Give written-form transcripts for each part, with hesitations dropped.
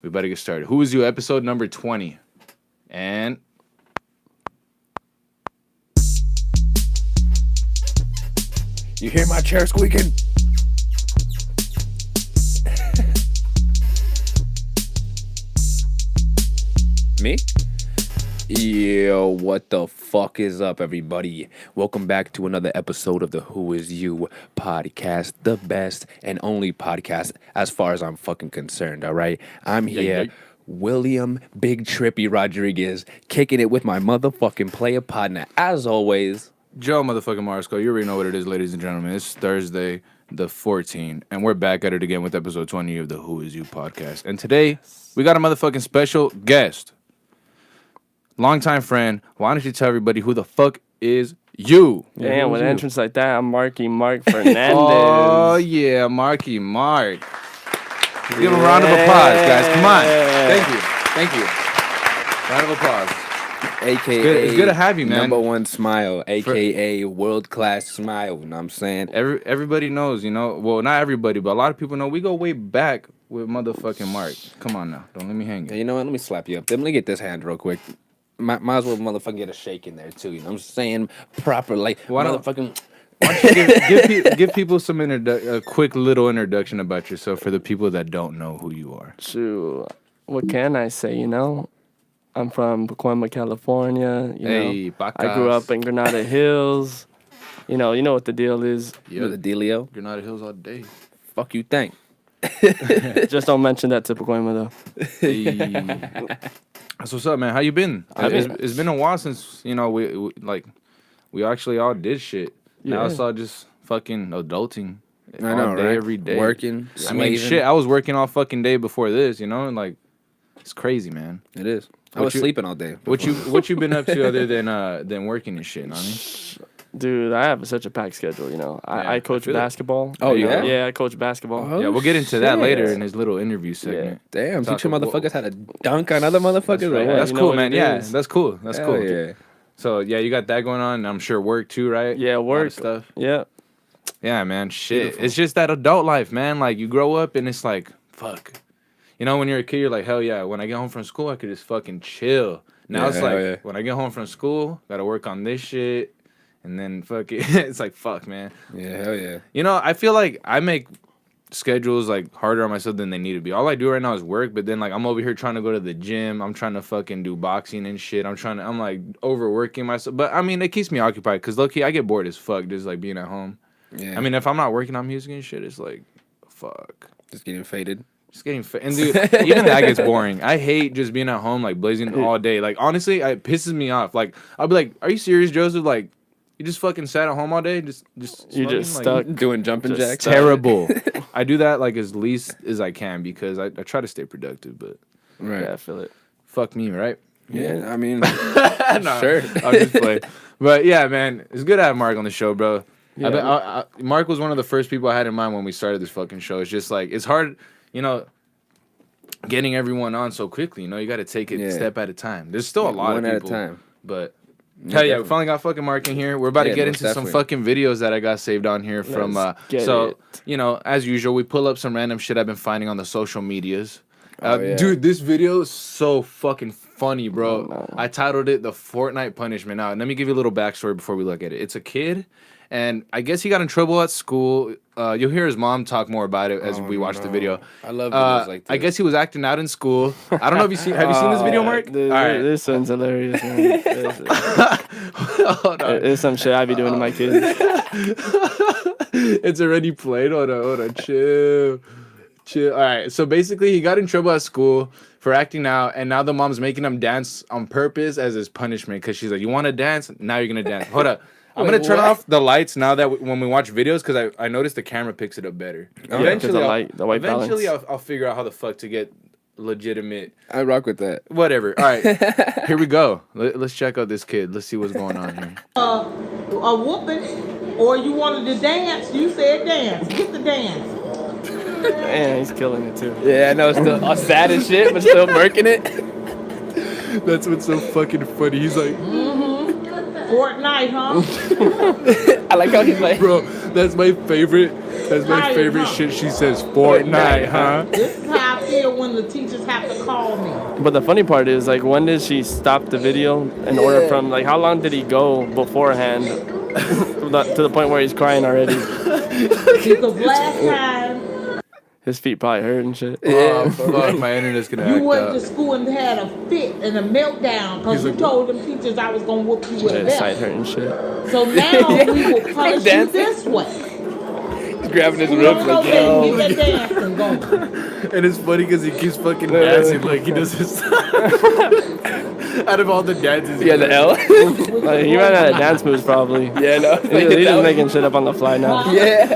We better get started. Who is you? Episode number 20. And you hear my chair squeaking? Me? Yo, what the fuck is up, everybody? Welcome back to another episode of the Who Is You podcast, the best and only podcast as far as I'm fucking concerned, all right? I'm here, William Big Trippy Rodriguez, kicking it with my motherfucking player partner, as always. Joe motherfucking Marco. You already know what it is, ladies and gentlemen. It's Thursday, the 14th, and we're back at it again with episode 20 of the Who Is You podcast. And today, we got a motherfucking special guest. Longtime friend, why don't you tell everybody who the fuck is you? Damn, with an entrance like that, I'm Marc Fernandez. Oh, yeah, Marky Marc. Give him a round of applause, guys. Come on. Thank you. Round of applause. AKA it's good to have you, man. Number one smile, AKA world-class smile, you know what I'm saying? Everybody knows, you know. Well, not everybody, but a lot of people know we go way back with motherfucking Marc. Come on now. Don't let me hang it. You know what? Let me slap you up. Let me get this hand real quick. Might as well motherfucking get a shake in there too. You know what I'm saying? Proper like motherfucking. Why don't you give people some a quick little introduction about yourself for the people that don't know who you are. Shoot, what can I say? You know, I'm from Pacoima, California. You know, I grew up in Granada Hills. You know what the deal is. Yeah, the dealio. Granada Hills all day. Fuck you think? Just don't mention that to Pacoima though. Hey. That's what's up, man. How you been? It's been a while since, you know, we actually all did shit. Yeah. Now it's all just fucking adulting. I know, all day, right? every day. Working. I mean, shit, I was working all fucking day before this, you know? And like, it's crazy, man. It is. I was sleeping all day. What you been up to other than working and shit, Nani? Dude, I have such a packed schedule, you know. I coach basketball. Oh, yeah? Yeah, I coach basketball. Oh, yeah, we'll get into that later in his little interview segment. Yeah. Damn, teach motherfuckers how to dunk on other motherfuckers. Right. That's cool, man. Yeah, that's cool. That's cool. Yeah. So, yeah, you got that going on. I'm sure work too, right? Yeah, work. Stuff. Yeah. Yeah, man. Shit. Beautiful. It's just that adult life, man. Like, you grow up and it's like, fuck. You know, when you're a kid, you're like, hell yeah. When I get home from school, I could just fucking chill. Now it's like, when I get home from school, gotta work on this shit. And then fuck it. It's like, fuck, man. Yeah, hell yeah. You know, I feel like I make schedules like harder on myself than they need to be. All I do right now is work, but then like I'm over here trying to go to the gym. I'm trying to fucking do boxing and shit. I'm like overworking myself. But I mean, it keeps me occupied because low key I get bored as fuck just like being at home. Yeah. I mean, if I'm not working on music and shit, it's like, fuck. Just getting faded. And dude, even that gets boring. I hate just being at home like blazing all day. Like honestly, it pisses me off. Like I'll be like, are you serious, Joseph? Like, you just fucking sat at home all day, just you just like, stuck doing jumping jacks. Terrible. I do that like as least as I can because I try to stay productive, but right. Yeah, I feel it. Fuck me, right? Yeah, I mean, no, sure. I'll just play. But yeah, man, it's good to have Marc on the show, bro. Yeah. Marc was one of the first people I had in mind when we started this fucking show. It's just like it's hard, you know, getting everyone on so quickly. You know, you got to take it step at a time. There's still a lot of people, one at a time, but. Hell yeah, we finally got fucking Marc in here. We're about to get into some fucking videos that I got saved on here from you know, as usual, we pull up some random shit I've been finding on the social medias. Dude, this video is so fucking funny, bro. Oh, no. I titled it The Fortnite Punishment. Now, let me give you a little backstory before we look at it. It's a kid, and I guess he got in trouble at school. You'll hear his mom talk more about it as we watch the video. I love videos like this. I guess he was acting out in school. I don't know if have you seen this video, Marc? All right. This sounds hilarious, man. It's some shit I be doing to my kids. It's already played. Hold on. Chill. All right. So basically, he got in trouble at school for acting out, and now the mom's making him dance on purpose as his punishment because she's like, "You want to dance? Now you're gonna dance." Hold up. I'm going to turn off the lights now that when we watch videos because I noticed the camera picks it up better. Yeah, eventually, I'll figure out how the fuck to get legitimate. I rock with that. Whatever. All right. Here we go. Let's check out this kid. Let's see what's going on here. A whooping, or you wanted to dance, you said dance. Get the dance. Man, he's killing it too. Yeah, I know, still all sad as shit, but still murking it. That's what's so fucking funny. He's like, Fortnite, huh? I like how he's like, bro, that's my favorite. That's my favorite shit. She says, Fortnite, huh? This is how I feel when when the teachers have to call me. But the funny part is, like, when did she stop the video in order from, like, how long did he go beforehand to the point where he's crying already? Because last time His feet probably hurt and shit. Oh, fuck, my internet's gonna act you went up. to school and had a fit and a meltdown because you told them teachers I was going to whoop you with a His side belt. hurt and shit. So now we will punish you this way. He's grabbing his We ribs don't like, know yo. that dancing going. And it's funny because he keeps fucking dancing like he does his. Out of all the dances, Yeah, the L. Like, he ran out of dance moves probably. Yeah, no. He's just making shit up on the fly now. Yeah.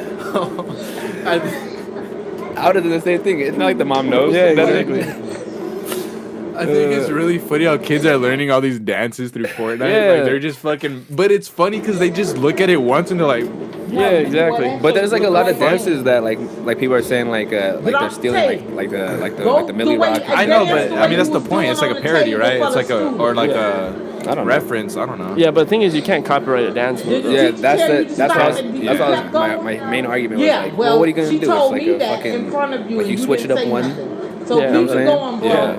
I would have done the same thing. It's not like the mom knows. Yeah, exactly. I think it's really funny how kids are learning all these dances through Fortnite. Yeah. Like they're just fucking. But it's funny because they just look at it once and they're like, Yeah, exactly. But there's like a lot of dances that like people are saying like they're stealing like the Millie Rock. I know, but I mean that's the point. It's like a parody, right? It's like a I don't know. reference. I don't know. Yeah, but the thing is, you can't copyright a dance move. Yeah, that's my main argument was like, well, what are you gonna do? It's like a fucking like you switch it up one. So Yeah, keep I'm it going, bro. Yeah.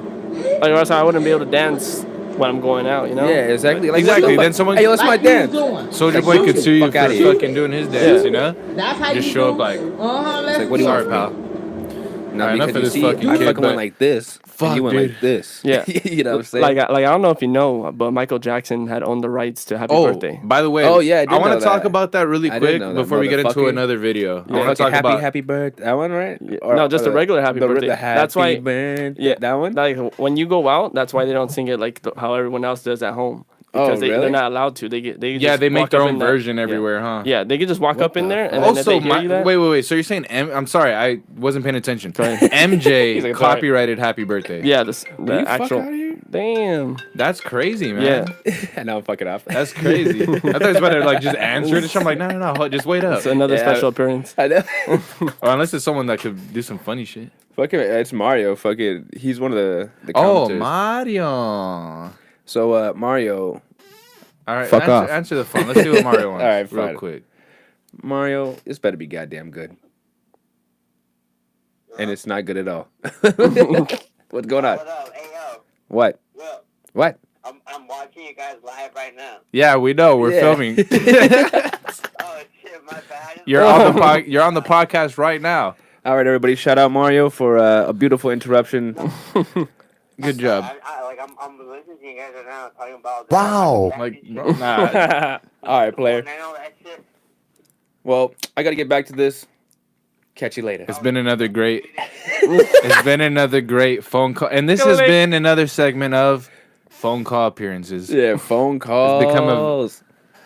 Like, or else I wouldn't be able to dance when I'm going out, you know? Yeah, exactly. Like, Exactly. Then someone, hey, let's my Like you dance. doing. Soldier Like, Boy shoot could the sue you fuck for outta here. fucking doing his dance, you know? That's how Just you show do. up like, let's like, what do you sorry, want, pal. No, Alright, enough because of you this see, fucking I kid, fucking but- went like this. Fuck, and you went dude. like this. Yeah. You know what I'm saying? Like I don't know if you know, but Michael Jackson had owned the rights to Happy Oh, Birthday. by the way, Oh, yeah, I did want know to talk that. about that really I did quick know that, before we get into motherfucker. another video. I Yeah, want to talk about happy birthday. That one, right? Or- No, just or a regular happy birthday. The That's why- happy birthday. Yeah, That one? Like when you go out, that's why they don't sing it like how everyone else does at home. Because really? they're not allowed to. They yeah, just they make walk their up own in that- version yeah. everywhere, huh? Yeah, they could just walk up in there and then if Also, they hear you that, wait. So you're saying I'm sorry, I wasn't paying attention. Sorry. MJ He's like, sorry. copyrighted "Happy Birthday." yeah, the you fuck actual. outta here? Damn. That's crazy, man. Yeah, And now I'm fucking off. That's crazy. I thought he was about to like just answer it. I'm like, no, just wait up. it's another Yeah. special appearance. I know. Or unless it's someone that could do some funny shit. Fucking, it's Mario. Fucking, he's one of the Oh, commenters. Mario. So, Mario. All right, Fuck off. answer the phone. Let's see what Mario wants. All right, real fine. quick. Mario, this better be goddamn good. And it's not good at all. What's going on? What up? Hey, yo. What? Look, What? I'm watching you guys live right now. Yeah, we know. We're Yeah. filming. Oh, shit, my bad. You're on the you're on the podcast right now. All right, everybody. Shout out Mario for a beautiful interruption. Good job. I'm listening to you guys right now talking about... Wow. Like, bro, nah. All right, player. And I know that shit. Well, I got to get back to this. Catch you later. It's been another great. It's been another great phone call, and this has been another segment of phone call appearances. Yeah, phone calls. become a-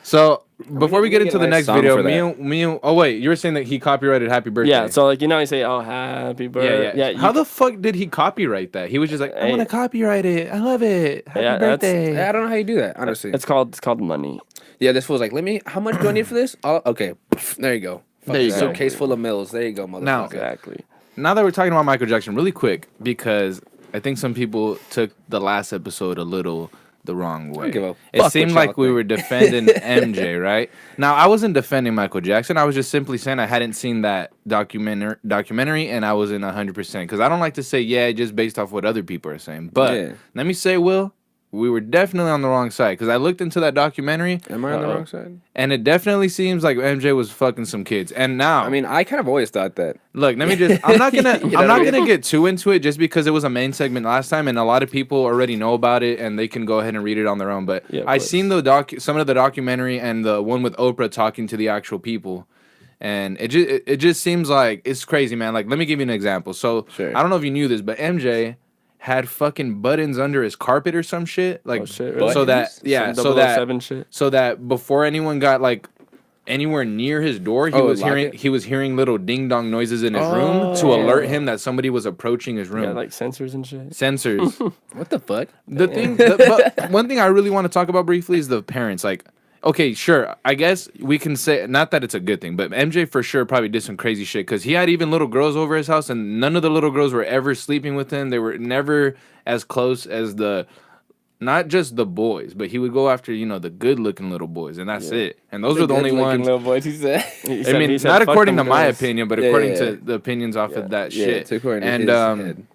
So before we get into the a nice next song video, for that. me and oh wait, you were saying that he copyrighted "Happy Birthday." Yeah, so like you know, you say, "Oh, happy birthday." yeah. you- How the fuck did he copyright that? He was just like, "I Hey. want to copyright it. I love it. Happy Yeah, that's- birthday." I don't know how you do that, honestly. it's called money. Yeah, this fool's like, how much do I need for this? Oh, okay, there you go. There you Fucking go. Suitcase full of mills. There you go, motherfucker. Now- Exactly. Now that we're talking about Michael Jackson, really quick, because I think some people took the last episode a little the wrong way. give a It fuck seemed what y'all like we think. were defending MJ, right? Now, I wasn't defending Michael Jackson. I was just simply saying I hadn't seen that documentary, and I wasn't 100%. Because I don't like to say, yeah, just based off what other people are saying. But Yeah. let me say, Will, we were definitely on the wrong side. Because I looked into that documentary, Am I on the wrong side? and it definitely seems like MJ was fucking some kids. And now, I mean, I kind of always thought that. look, let me just. I'm not gonna. You know I'm not what I gonna get too into it just because it was a main segment last time, and a lot of people already know about it, and they can go ahead and read it on their own. But Yeah, of I course. seen some of the documentary and the one with Oprah talking to the actual people, and it just seems like it's crazy, man. Like, let me give you an example. So Sure. I don't know if you knew this, but MJ had fucking buttons under his carpet or some shit, like Oh, shit, really? so that Some so that 007 shit. so that before anyone got like anywhere near his door, lock it? he was hearing little ding dong noises in his room to alert him that somebody was approaching his room. Yeah, like sensors and shit. Sensors. What the fuck? But one thing I really want to talk about briefly is the parents. Like, okay, sure, I guess we can say not that it's a good thing, but MJ for sure probably did some crazy shit because he had even little girls over his house, and none of the little girls were ever sleeping with him. They were never as close as not just the boys, but he would go after, the good-looking little boys, and that's it. And those were the only Good-looking ones. little boys, he said. He I said- mean, he said, not "Fuck according to them my girls." opinion, but Yeah, according yeah. to the opinions off of that Yeah, shit. it's according to And his head.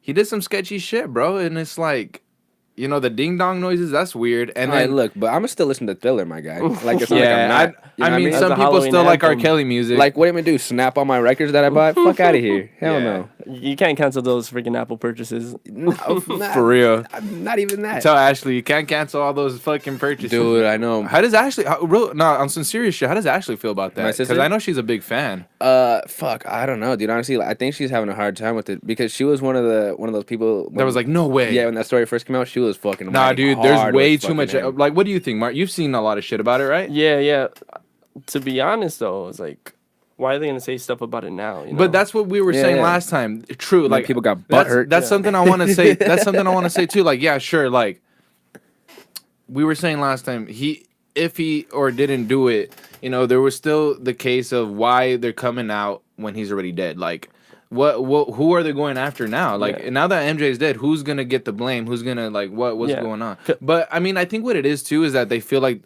he did some sketchy shit, bro. And it's like, the ding dong noises, that's weird. And All then right, look, but I'm still listening to Thriller, my guy. Like it's not yeah, like I'm not. You know I mean, what some As a people Halloween still like R. anthem. Kelly music. Like, what am I gonna do? Snap all my records that I bought? Fuck out of here! Hell no. You can't cancel those freaking Apple purchases. No, For real. Not even that. Tell Ashley you can't cancel all those fucking purchases. Dude, I know. How does Ashley? On some serious shit. How does Ashley feel about that? My Because sister? I know she's a big fan. Fuck, I don't know, dude. Honestly, I think she's having a hard time with it because she was one of those people That was like, no way. yeah, when that story first came out, she was fucking. Nah, riding dude. There's hard way with too much. fucking him. Like, what do you think, Mark? You've seen a lot of shit about it, right? Yeah. To be honest, though, it's like, why are they gonna say stuff about it now? But that's what we were Yeah, saying yeah. last time. True, Like, like people got that's, butthurt. That's something I want to say. That's something I want to say too. Like, yeah, sure. Like, we were saying last time, if he or didn't do it, there was still the case of why they're coming out when he's already dead. Like, who are they going after now? Like, Yeah. now that MJ is dead, who's gonna get the blame? Who's gonna what's Yeah. going on? But I mean, I think what it is too is that they feel like.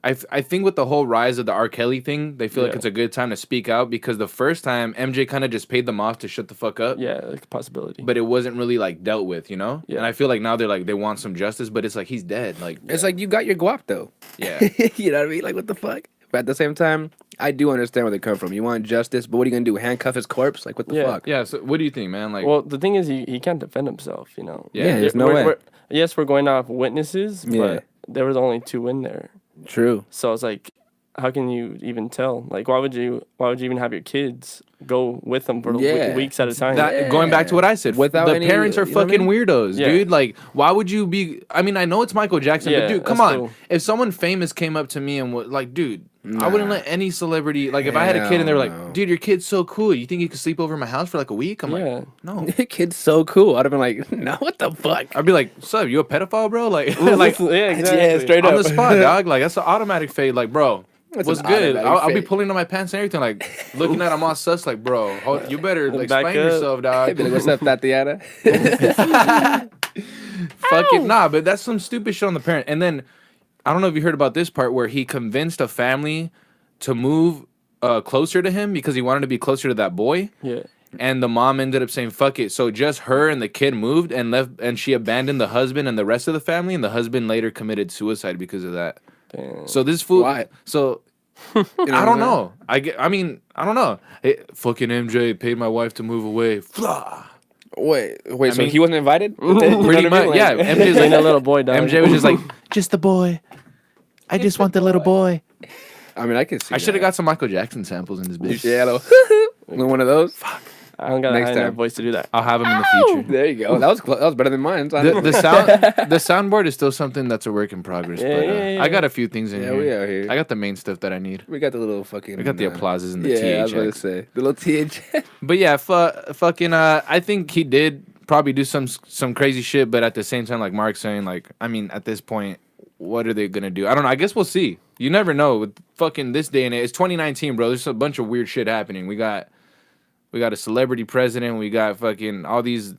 I think with the whole rise of the R. Kelly thing, they feel like Yeah. it's a good time to speak out because the first time MJ kind of just paid them off to shut the fuck up. Yeah, like a possibility. But it wasn't really like dealt with, Yeah. And I feel like now they're like they want some justice, but it's like he's dead. Like It's like you got your guap though. yeah, You know what I mean? Like what the fuck? But at the same time, I do understand where they come from. You want justice, but what are you gonna do? Handcuff his corpse? Like what the Yeah. fuck? yeah. So what do you think, man? Like Well, the thing is, he can't defend himself. Yeah, there's no way. Yes, we're going off witnesses, Yeah. but there was only 2 in there. True. So it's like, how can you even tell? Like, why would you even have your kids go with them for Yeah. weeks at a time? going back to what I said, Without the any- parents are you know what I fucking mean? weirdos, Yeah. dude. Like, why would you be? I mean, I know it's Michael Jackson, but Yeah, dude, come that's on. cool. If someone famous came up to me and was like, dude, I wouldn't let any celebrity. Like, if I had a kid and they were Hell no. like, dude, your kid's so cool. You think you could sleep over my house for like a week? I'm Yeah. like, no. Your kid's so cool. I'd have been like, no, what the fuck? I'd be like, "Sub, you a pedophile, bro?" Like, like, like yeah, exactly. Yeah, straight on up. the spot, dog. Like that's an automatic fade. Like, bro, That's what's an good? automatic I'll be fade. pulling on my pants and everything. Like, looking at him all sus. Like, bro, you better Back explain up. yourself, I'd be dog. like, what's up, Tatiana? Fucking nah, but that's some stupid shit on the parent. And then I don't know if you heard about this part where he convinced a family to move closer to him because he wanted to be closer to that boy. Yeah. And the mom ended up saying fuck it, so just her and the kid moved and left, and she abandoned the husband and the rest of the family, and the husband later committed suicide because of that. Damn. So this fool, Why? so You know I don't what I'm know. I mean, I don't know. Hey, fucking MJ paid my wife to move away. Flah. Wait, so mean- he wasn't invited? Pretty much, yeah. MJ's Ain't like, a little boy, dog. MJ was just like, just the boy. I just want the little boy. I mean, I can see. I should have got some Michael Jackson samples in this bitch. Yeah, one of those. I don't got a Next high enough time. voice to do that. I'll have him in the future. There you go. That was that was better than mine. The soundboard is still something that's a work in progress. Yeah, but yeah, yeah. I got a few things in Yeah, here. we are here. I got the main stuff that I need. We got the little fucking. I got the applauses and the yeah, I was about to THX. say the little THX. But yeah, fucking. I think he did probably do some crazy shit, but at the same time, like Mark's saying, like, I mean, at this point, what are they gonna do? I don't know. I guess we'll see. You never know with fucking this day and age. It's 2019, bro. There's a bunch of weird shit happening. We got a celebrity president. We got fucking all these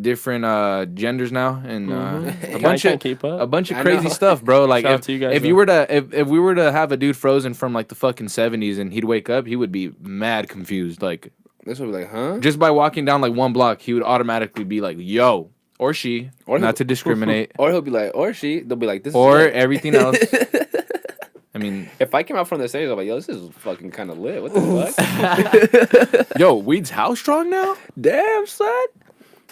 different genders now, and a bunch can't of keep up. a bunch of I crazy know. stuff, bro. Like Shout out if, to you guys, if you though. were to if we were to have a dude frozen from like the fucking 70s and he'd wake up, he would be mad confused. Like This would be like, huh? just by walking down like one block, he would automatically be like, "Yo," or "she," Or not he'll- to discriminate, Or he'll be like, or she. They'll be like, this. or is lit. everything else. I mean, If I came out from the stage, I'm like, yo, this is fucking kind of lit. What the fuck? yo, weed's how strong now? Damn, son.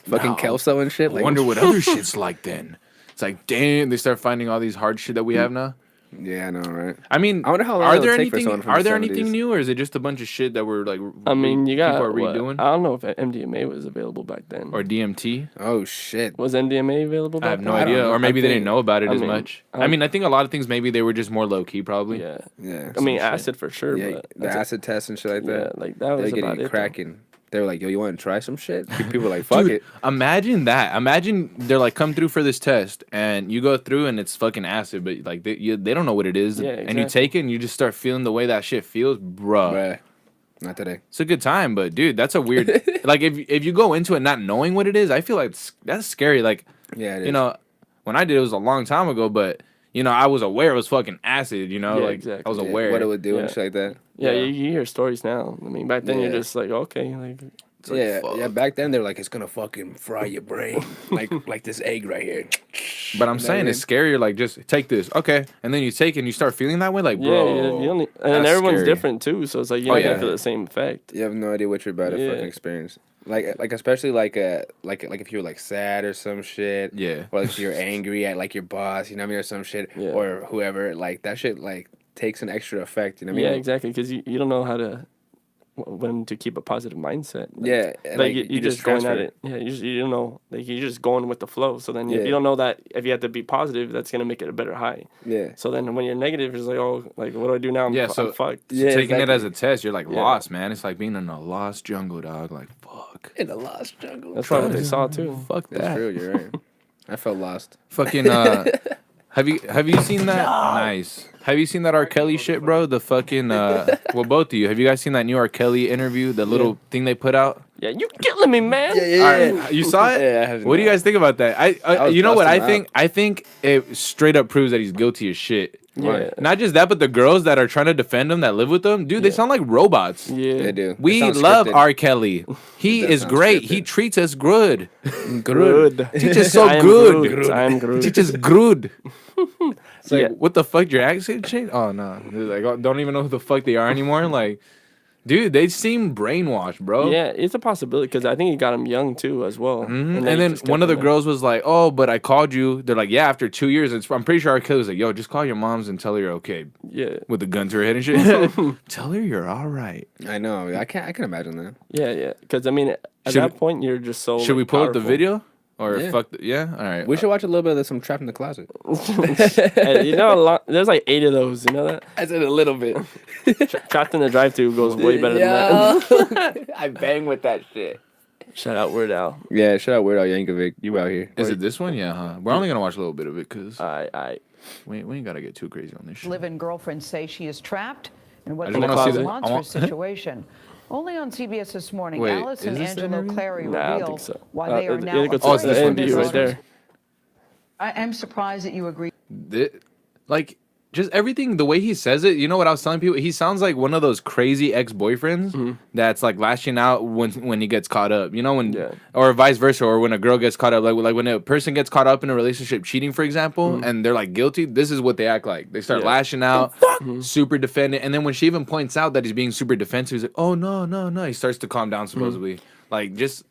Fucking No. Kelso and shit. I Like, wonder what other shit's like then. It's like, damn, they start finding all these hard shit that we have now. Yeah, I know, right? I mean, I wonder how long are it'll there take for anything? someone from Are the there 70s. anything new, or is it just a bunch of shit that we're like? I mean, you got people are what? redoing, I don't know if MDMA was available back then. or DMT. Oh shit. Was MDMA available back I have no then? idea, know. or maybe I they think- didn't know about it I as mean, much. I I mean, I think a lot of things maybe they were just more low key, probably. Yeah. Yeah. I mean, shit. acid for sure. Yeah, but the that's acid test and shit like yeah, that. like that They're was about getting it. though. cracking. They were like, yo, you want to try some shit? People were like, fuck Dude, it. imagine that. Imagine they're like, come through for this test, and you go through, and it's fucking acid, but like they don't know what it is, Yeah, and you exactly. take it, and you just start feeling the way that shit feels, bruh. Bruh. Not today. It's a good time, but dude, that's a weird. Like if you go into it not knowing what it is, I feel like that's scary. Like Yeah, it is. you know, when I did it was a long time ago, but you know I was aware it was fucking acid. You know, Yeah, like exactly. I was Yeah, aware. what it would do and Yeah. shit like that. Yeah, Yeah. you hear stories now. I mean, back then Yeah. you're just like, okay, like It's like, fuck. yeah. Back then, they're like, it's gonna fucking fry your brain, like this egg right here. But I'm saying it's scarier. Like, just take this, okay, and then you take it and you start feeling that way. Like, bro, you only, and everyone's scary. different too. So it's like you're not gonna feel the same effect. You have no idea what you're about to fucking experience. Like especially like if you're like sad or some shit. Yeah. Or like if you're angry at like your boss, you know what I mean, or some shit, or whoever. Like that shit like takes an extra effect. You know what I mean? Yeah, exactly. Because you don't know how to when to keep a positive mindset. Like you just going at it. Yeah, you don't know. Like you're just going with the flow. So then you don't know that if you have to be positive, that's gonna make it a better high. Yeah. So then when you're negative, it's like, oh, like what do I do now? I'm fucked. Yeah, taking it as a test, you're like lost, man. It's like being in a lost jungle, dog. Like fuck. In a lost jungle. That's probably what they saw too. Fuck that. That's real. You're right. I felt lost. Fucking have you seen that? Nice. Have you seen that R. Kelly shit, bro? The fucking well, both of you. Have you guys seen that new R. Kelly interview? The little thing they put out. Yeah, you killing me, man. All right, you saw it? Yeah, I have what do you guys think about that? I you know what I think? out. I think it straight up proves that he's guilty as shit. Yeah. Not just that, but the girls that are trying to defend him, that live with him, dude, they sound like robots. Yeah. They do. We It sounds love scripted. R. Kelly. He is sounds great. scripted. He treats us good. Groot. Teaches so I am good. Groot. I am Groot. Teaches good. It's like, Yeah. what the fuck? Your accent changed? Oh no, like, I don't even know who the fuck they are anymore. Like, dude, they seem brainwashed, bro. Yeah, it's a possibility because I think he got him young too as well. And then one of the girls was like, "Oh, but I called you." They're like, "Yeah." After 2 years, I'm pretty sure R. Kelly was like, "Yo, just call your moms and tell her you're okay." Yeah. With the gun to her head and shit. Tell her you're all right. I know. I can imagine that. Yeah. Because I mean, at Should that we- point, you're just so. Should we pull up the powerful. video or Yeah. fuck? Yeah. All right. We should watch a little bit of some Trapped in the Closet. Hey, you know, there's like 8 of those. You know that? I said a little bit. Trapped in the Drive-Thru goes way better than that. I bang with that shit. Shout out Weird Al. Yeah, shout out Weird Al Yankovic. You out here. Is it this one? Yeah. Huh? We're only gonna watch a little bit of it because I we ain't gotta get too crazy on this shit. Live-in girlfriends say she is trapped in what I they just wanna call see a that. I monstrous want- situation. Only on CBS this morning, Wait, Alice is and this the Angelo interview? Clary Nah, I don't reveal think so. why they are now It goes Oh, it's to this the one, interview this right there. I am surprised that you agree. Like just everything, the way he says it, you know what I was telling people? He sounds like one of those crazy ex-boyfriends that's like lashing out when he gets caught up. You know, or vice versa, or when a girl gets caught up, like when a person gets caught up in a relationship cheating, for example, and they're like guilty, this is what they act like. They start lashing out, super defendant, and then when she even points out that he's being super defensive, he's like, oh no. He starts to calm down supposedly. Like just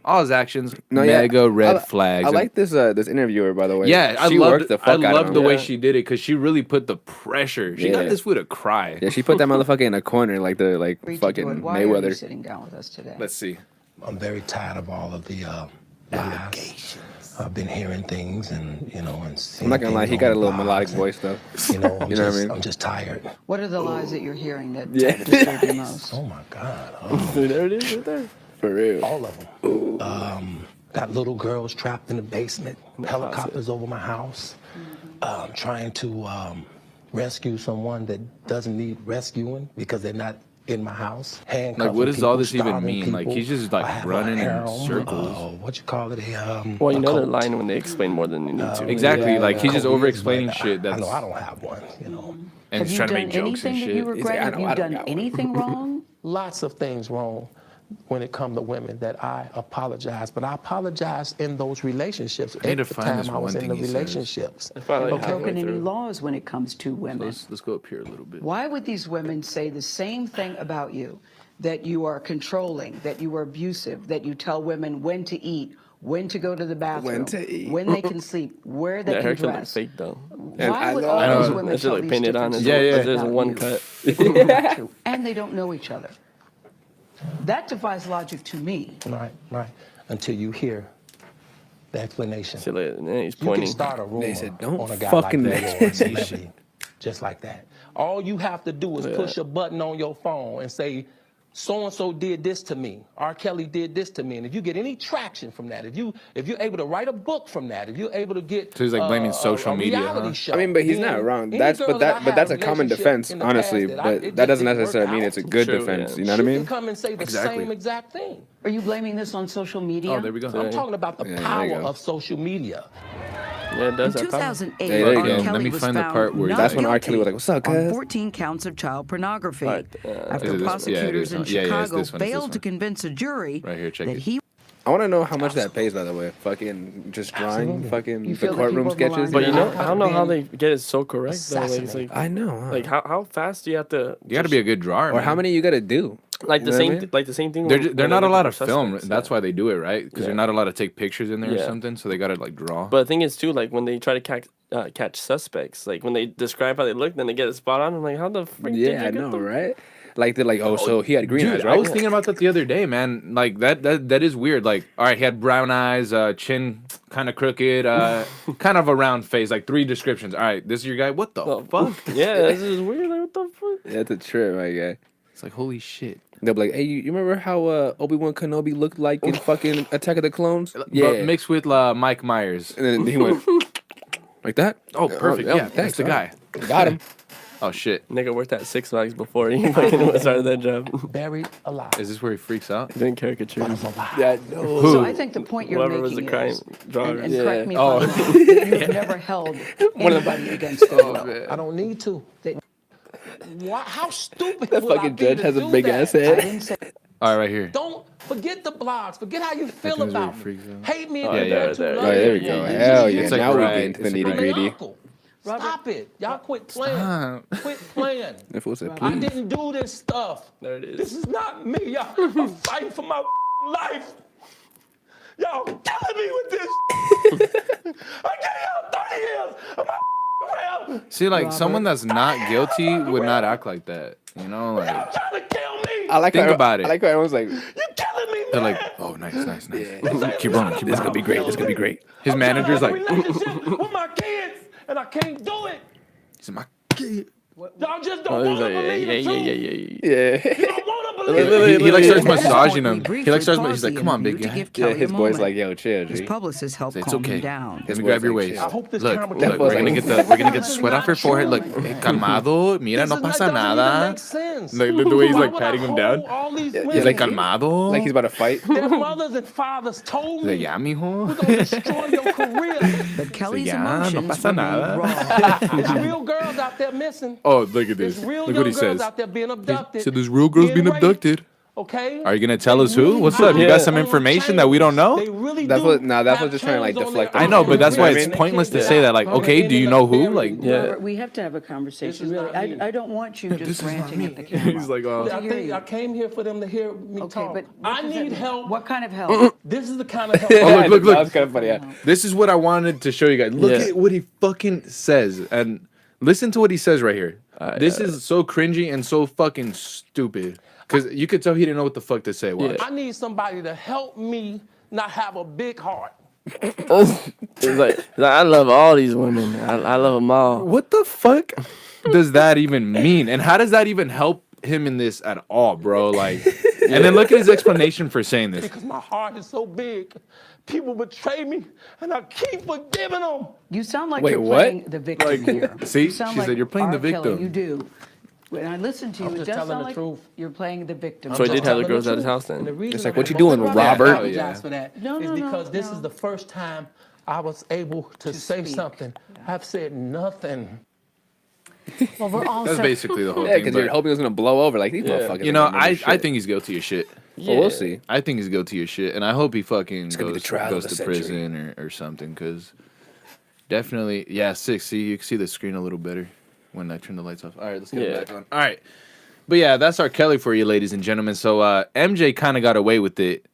all his actions, mega red flags. I like this interviewer, by the way. Yeah, she worked the fuck out of loved him. the way she did it because she really put the pressure. She got Yeah. this fool to cry. Yeah, she put that motherfucker in a corner like the Agreed to do fucking it. Why are you Mayweather. sitting down with us today? Let's see. I'm very tired of all of the lies. I've been hearing things and and seeing I'm not gonna lie, things he got a on little blogs melodic and, voice though. You know, I'm You know what I just, mean? I'm just tired. What are the lies that you're hearing that Yeah. disturb you most? Oh my God, There it is right there. For real. all of them. Got little girls trapped in the basement. Helicopters over my house. Trying to rescue someone that doesn't need rescuing because they're not in my house. Like, what does all this even starving mean? Like, people. he's just, I like, have running a in harem, circles. What you call it? Well, you a know they're cult. lying when they explain more than you need to. Exactly. Yeah, like he's just Cult over is, explaining but shit. That's I know I don't have one. and he's Have you trying to done make jokes and anything that you shit. regret? I Have know you I don't done got one. anything wrong? Lots of things wrong when it comes to women that I apologize, but I apologize in those relationships. I need to At the find time this I was one in the thing he says. relationships. I finally Have you halfway broken any through. laws when it comes to women? Let's go up here a little bit. Why would these women say the same thing about you? That you are controlling, that you are abusive, that you tell women when to eat, when to go to the bathroom, to eat. when they can sleep, where they That can haircut looks dress. fake though. And Why I would know- all I know. these women That's tell like these painted on. different As stories there's about one you? cut. If you want to, and they don't know each other. That defies logic to me. Right. Until you hear the explanation. See, like, and then he's You can pointing. start a rumor They said, "Don't on a guy fucking like that or a explanation." celebrity, just like that. All you have to do is push a button on your phone and say, so-and-so did this to me. R. Kelly did this to me. And if you get any traction from that, if you're able to write a book from that, if you're able to get So he's, like, blaming social media, reality huh? show, I mean, but he's then not wrong. any That's girl but that I that but that's a had common relationship defense, in the honestly. past But it that just doesn't didn't work necessarily mean out. it's a good True, defense. yeah. You know what I She mean? can come and say the Exactly. same exact thing. Are you blaming this on social media? Oh, there we go. I'm talking about the Yeah, there power you go. of social media. Yeah, it does In have power. 2008, Hey, there you R. go. Kelly Let me was find the found part where not That's when R. Kelly was guilty like, "What's up, on cuz?" 14 counts of child pornography Right, after Is it this- prosecutors yeah, in it is. Yeah, it's Chicago this one, it's this failed to one. convince a jury Right here, check that it. he I want to know how much that pays, by the way. Fucking just drawing fucking You the feel that courtroom people have sketches. maligned But you know, him? I don't know how they get it so correct though. Like, it's Assassinate. like, I know. Huh? like how fast do you have to? You got to be a good drawer. or man. how many you got to do? like the You know what I same mean? like the same thing. They're when they're they not look allowed for to film. suspects, That's why they do it, right? Because Yeah. you're not allowed to take pictures in there or Yeah. something. So they got to like draw. But the thing is too, like when they try to catch suspects, like when they describe how they look, then they get it spot on. I'm like, how the frick did you Yeah, I get know, them? right? Like they're like, oh, so he had green Dude, eyes, I right? was thinking about that the other day, man. Like that is weird. Like, all right, he had brown eyes, chin kind of crooked, kind of a round face. Like 3 descriptions. All right, this is your guy. What the Oh, fuck? Yeah, this is weird. Like what the fuck? That's a trip, my guy. It's like holy shit. They'll be like, hey, you remember how Obi-Wan Kenobi looked like in fucking Attack of the Clones? But mixed with Mike Myers. And then he went like that. Oh, perfect. Yeah, that's thanks, the guy. Got him. Oh shit. Nigga worked at Six Flags before he fucking started that job. Buried alive. Is this where he freaks out? Doing caricatures. Yeah, no. So I think the point you're Whoever was the making crime is, drawer. and Yeah. correct me if Oh. I'm wrong, you've never held anybody against their will. I don't need to. That- Why, how stupid That would I fucking be judge to has a do big that? ass I head. didn't say All right, right here. Don't forget the blogs. Forget how you feel think it's where about he me. freaks out. Hate me if Oh, you yeah, want to. there. love Oh, there we me. go. Yeah, Hell yeah. It's like Now we right. get into the It's like nitty My gritty. uncle. Stop it. Y'all quit playing. Stop. Quit playing. If it was a I please. didn't do this stuff. There it is. This is not me. Y'all, I'm fighting for my life. Y'all killing me with this. I gave y'all 30 years of my career. See, like someone that's not guilty would not act like that. You know, like Y'all trying to kill me. I like Think how, about it. I like how everyone's like, You killing me, they're man. like, oh, nice. Yeah. Keep rolling. Keep this rolling. gonna be great. This gonna be great. His manager's I like, have a relationship with my kids, and I can't do it. he's my kid. Y'all just Oh, don't he's want like, to believe the truth. Yeah. You don't want to He, believe it. he like starts At this massaging point, him. we He like starts. briefly He's like, paused come on, the big interview guy. to give Yeah, Kelly his a boy's moment. like, yo, chill, His G. publicist helped It's calm okay. him down. Let me grab your like, waist. chill. I hope this Look, camera look, gets we're gonna it. get the sweat off your forehead. Look, calmado. Mira, no That pasa doesn't even nada. make sense. Like, the way he's Why like would I patting him hold down. all these He's He's women? like calmado. Like he's about to fight. Their mothers and fathers told He's me like, yeah, mijo. we're gonna destroy your career. But Kelly's "Ya, no emotions pasa remained nada." raw. There's real girls out there missing. Oh, look at this. There's real Look young what he girls says. out there being abducted. So there's real girls being raped, abducted. Okay. Are you gonna tell us who? really What's up? You are got some on information that we don't know? They really That's do what- nah, that's have what they're trying to, like, chains on deflect their I know, but that's why arms it's and they pointless can't to say that. get Like, out. okay, do you know who? Like, Yeah. Robert, we have to have a conversation, really. I don't want you just ranting at the camera. he's like, oh. I think I came here for them to hear me Okay, talk. but what I does that need mean? help. What kind of help? This is the kind of help. Oh, look. That was kind of funny. Yeah. This is what I wanted to show you guys. Look Yeah. at what he fucking says, and listen to what he says right here. This is so cringy and so fucking stupid. Cause you could tell he didn't know what the fuck to say. Watch. Yeah. I need somebody to help me not have a big heart. It's like I love all these women. I love them all. What the fuck does that even mean? And how does that even help him in this at all, bro? Like, and then look at his explanation for saying this. Because my heart is so big. People betray me, and I keep forgiving them. You sound like Wait, you're what? playing the victim here. see? You sound She said you're playing the R. Kelly, victim. You do. When I listen to you, I'm it just does telling sound the like truth. you're playing the victim. So he did have the Telling girls at his truth. house And the then. reason It's like, I'm what you supposed doing, to Robert? apologize for that No, is no, no, because this no. is the first time I was able to say speak. something. I've said nothing. Well, we're all That's so- basically the whole Yeah, thing. because you're but, hoping it was gonna blow over. Like these Yeah. motherfuckers. you know, don't remember I shit. think he's guilty of shit. Well, we'll see. I think he's guilty of shit, and I hope he fucking gonna be the goes, trial goes of the to century. prison or something. Because definitely, yeah, 6. See, you can see the screen a little better when I turn the lights off. All right, let's get Yeah. it back on. All right, but yeah, that's R. Kelly for you, ladies and gentlemen. So MJ kind of got away with it.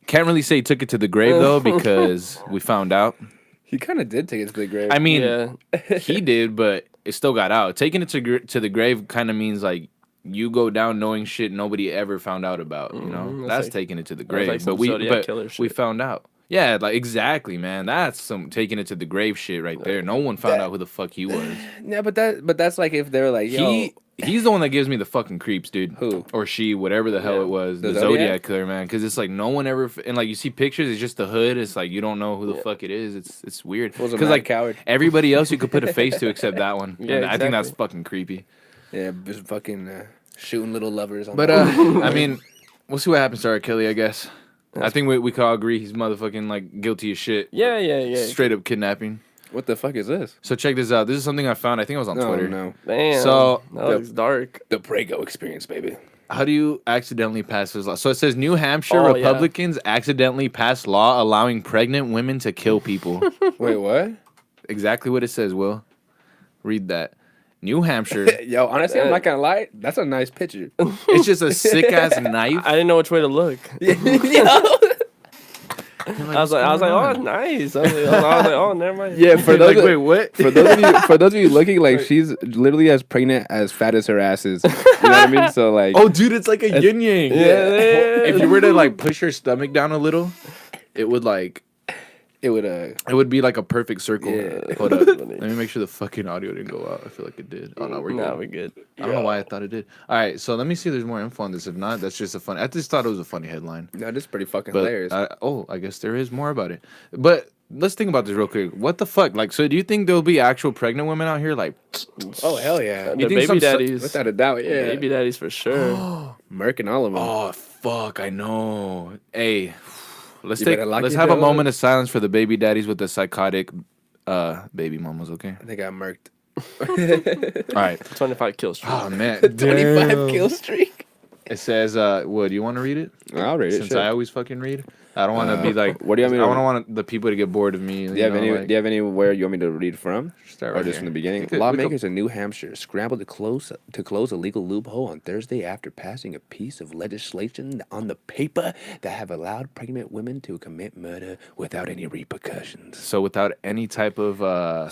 Can't really say he took it to the grave though, because we found out. He kind of did take it to the grave. I mean, Yeah. he did, but it still got out. Taking it to the grave kind of means like you go down knowing shit nobody ever found out about. You know, that's that's like- taking it to the that's like grave. some But we Zodiac killer we shit. found out. Yeah, like exactly, man. That's some taking it to the grave shit right there. No one found out who the fuck he was. yeah, but that's like if they're like, yo, He's the one that gives me the fucking creeps, dude. Who? Or she, whatever the hell it was. The The Zodiac? Zodiac killer, man. Because it's like no one ever. And like you see pictures, it's just the hood. It's like you don't know who the fuck it is. It's weird. Was a Because mad like coward. everybody else you could put a face to except that one. Yeah, And I think that's exactly. fucking creepy. yeah, just fucking shooting little lovers. On But the- I mean, we'll see what happens to R. Kelly, I guess. I think we can all agree he's motherfucking like guilty as shit. Yeah. Straight up kidnapping. What the fuck is this? So check this out. This is something I found. I think it was on Twitter. No. Damn. So that looks dark. The Prego experience, baby. how do you accidentally pass this law? So it says New Hampshire Oh, yeah. Republicans accidentally passed law allowing pregnant women to kill people. Wait, what? Exactly what it says, Will. Read that. New Hampshire. Yo, honestly, I'm not gonna lie. That's a nice picture. It's just a sick ass knife. I didn't know which way to look. Yo. I was like, oh, nice. I was like, oh, never mind. Yeah, for those wait, what? for those of you looking, like she's literally as pregnant as fat as her ass is. You know what I mean? So like, Oh, dude, it's like a yin yang. Yeah. If you were to like push your stomach down a little, it would it would be like a perfect circle. Yeah. Hold up. Let me make sure the fucking audio didn't go out. I feel like it did. Oh no, we're good. Nah, we're good. I don't know why I thought it did. All right, so let me see if there's more info on this. If not, that's just a funny. I just thought it was a funny headline. No, this is pretty fucking But hilarious. I guess there is more about it. But let's think about this real quick. What the fuck? Like, so do you think there'll be actual pregnant women out here? Like, Oh hell yeah! The think some baby daddies. Without a doubt, yeah. Baby daddies for sure. Merc and all of them. oh fuck, I know. Hey, let's You take. better lock Let's your have a door. moment of silence for the baby daddies with the psychotic, baby mamas. Okay. They got murked. All right. 25 kills. Oh man, 25 kill streak. It says, "Would you want to read it?" I'll read it. Since Sure. I always fucking read. I don't want to be like. what do you want me I to- don't want the people to get bored of me. Do you have anywhere you want me to read from? Start Or right just here. from the beginning? We could- Lawmakers in New Hampshire scrambled to close a legal loophole on Thursday after passing a piece of legislation on the paper that have allowed pregnant women to commit murder without any repercussions. So without any type of.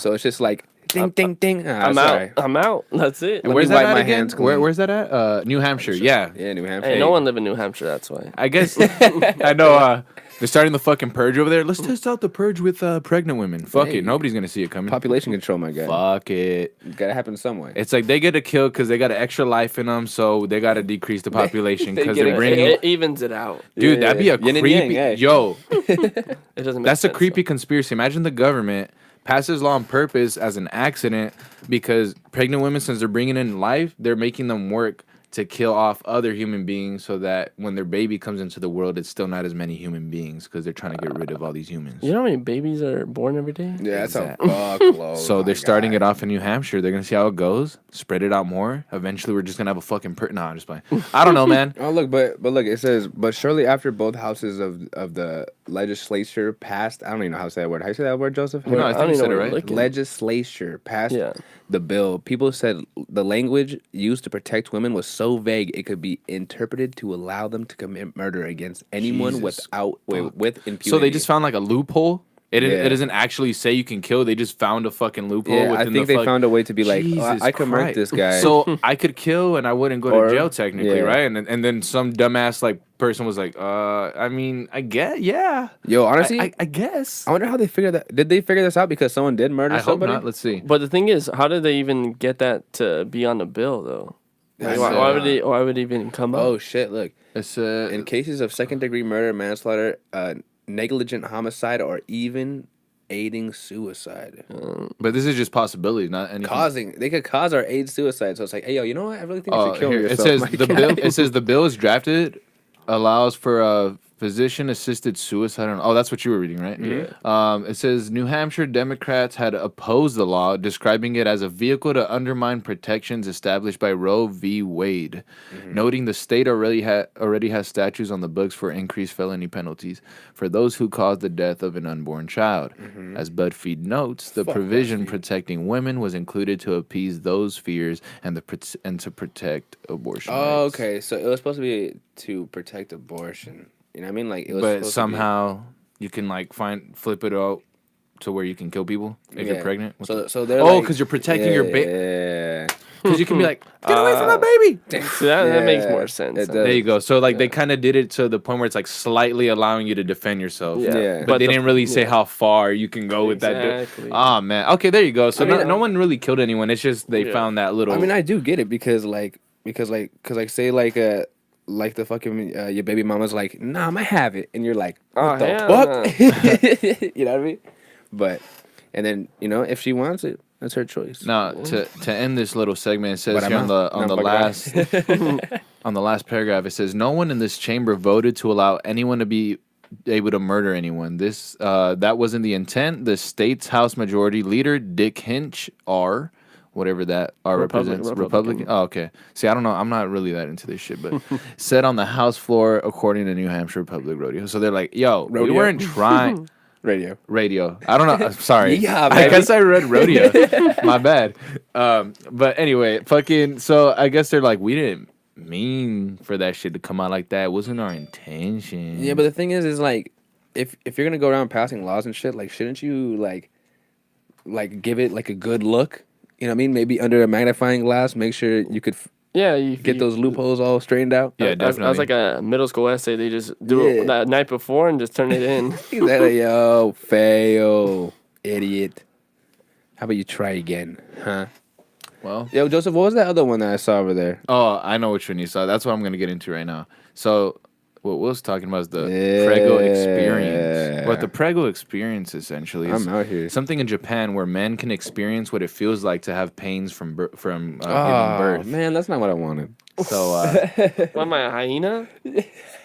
So it's just like ding, ding, ding. Ah, I'm sorry. out. I'm out. That's it. Let me Where's wipe that at my again? hands clean. Where's that at? New Hampshire. Yeah. Yeah, New Hampshire. Hey, no one live in New Hampshire. That's why. I guess. I know. They're starting the fucking purge over there. Let's test out the purge with pregnant women. Fuck Hey. it. Nobody's gonna see it coming. Population control, my guy. Fuck it. Gotta happen some way. It's like they get a kill because they got an extra life in them, so they got to decrease the population they because get they're a bringing. It evens it out. Dude, Yeah, that'd be a yin and creepy. yang, hey. Yo, It doesn't make that's a sense, creepy conspiracy. Imagine the government passes law on purpose as an accident because pregnant women, since they're bringing in life, they're making them work to kill off other human beings so that when their baby comes into the world, it's still not as many human beings because they're trying to get rid of all these humans. You know how many babies are born every day? Yeah, that's Exactly. a fuckload. So they're my starting guy. it off in New Hampshire. They're gonna see how it goes, spread it out more. Eventually, we're just gonna have a fucking no, I'm just playing. I don't know, man. Oh look, but look, it says, but shortly after both houses of the legislature passed, I don't even know how to say that word. How you say that word, Joseph? No, I think don't you even said know it what right. you're looking. Legislature passed Yeah. the bill. People said the language used to protect women was so vague it could be interpreted to allow them to commit murder against anyone Jesus with impunity. So they just found like a loophole. It Yeah. doesn't actually say you can kill. They just found a fucking loophole. Yeah, I within think the they found a way to be like, oh, Jesus I could murder Christ. this guy. So I could kill and I wouldn't go Or- to jail technically, yeah. right? And then some dumbass like person was like, I mean, I guess, yeah. Yo, honestly, I guess. I wonder how they figured that. Did they figure this out because someone did murder I hope somebody? not. Let's see. But the thing is, how did they even get that to be on the bill, though? Like, That's, why would it even come up? Oh shit! Look, It's in cases of second-degree murder, manslaughter, negligent homicide, or even aiding suicide, but this is just possibility, not anything. they could cause or aid suicide. So it's like, hey yo, you know what? I really think you should kill Here, yourself. it says my the guy. bill. It says the bill is drafted allows for a physician-assisted suicide. Oh, that's what you were reading, right? Yeah. It says New Hampshire Democrats had opposed the law, describing it as a vehicle to undermine protections established by Roe v. Wade, noting the state already has statutes on the books for increased felony penalties for those who caused the death of an unborn child. As BuzzFeed notes, the provision protecting women was included to appease those fears and to protect abortion Oh, rights. okay. So it was supposed to be to protect abortion. You know what I mean? Like it was. But supposed to be- somehow you can like flip it out to where you can kill people if you're Yeah. pregnant. So they're Oh, like- 'cause you're protecting your baby. Yeah. Because you can be like, get away from my baby. See, that makes Yeah, more sense. it does. There you go. So like they kind of did it to the point where it's like slightly allowing you to defend yourself. Yeah. Yeah. But they the- didn't really say yeah. how far you can go with that. Exactly. Oh man. Okay, there you go. So I mean, no one really killed anyone. It's just they Yeah. found that little. I mean, I do get it because say like the fucking your baby mama's like, nah, I might have it, and you're like, Oh, what the hell fuck? You know what I mean? But and then if she wants it, that's her choice. Now to end this little segment, it says But I'm here out. on No, the fuck it. last on the last paragraph, it says no one in this chamber voted to allow anyone to be able to murder anyone. This that wasn't the intent. The state's House Majority Leader Dick Hinch R. Whatever that R represents. Republican. Oh, okay. See, I don't know. I'm not really that into this shit, but said on the House floor, according to New Hampshire Public Radio. So they're like, yo, we weren't trying. Radio. I don't know. Sorry. Yeah, I guess I read rodeo. My bad. But anyway, fucking. So I guess they're like, we didn't mean for that shit to come out like that. It wasn't our intention. Yeah, but the thing is like, if you're gonna go around passing laws and shit, like, shouldn't you like give it like a good look? You know what I mean? Maybe under a magnifying glass, make sure you could get those loopholes all straightened out. Yeah, definitely. That was like a middle school essay. They just do it that night before and just turn it in. Exactly. Yo, fail, idiot. How about you try again, huh? Well, yo, Joseph, what was that other one that I saw over there? Oh, I know which one you saw. That's what I'm gonna get into right now. So, what Will's talking about is the Prego experience. What the Prego experience essentially is I'm out here. something in Japan where men can experience what it feels like to have pains from giving birth. Man, that's not what I wanted. So, what am I, a hyena?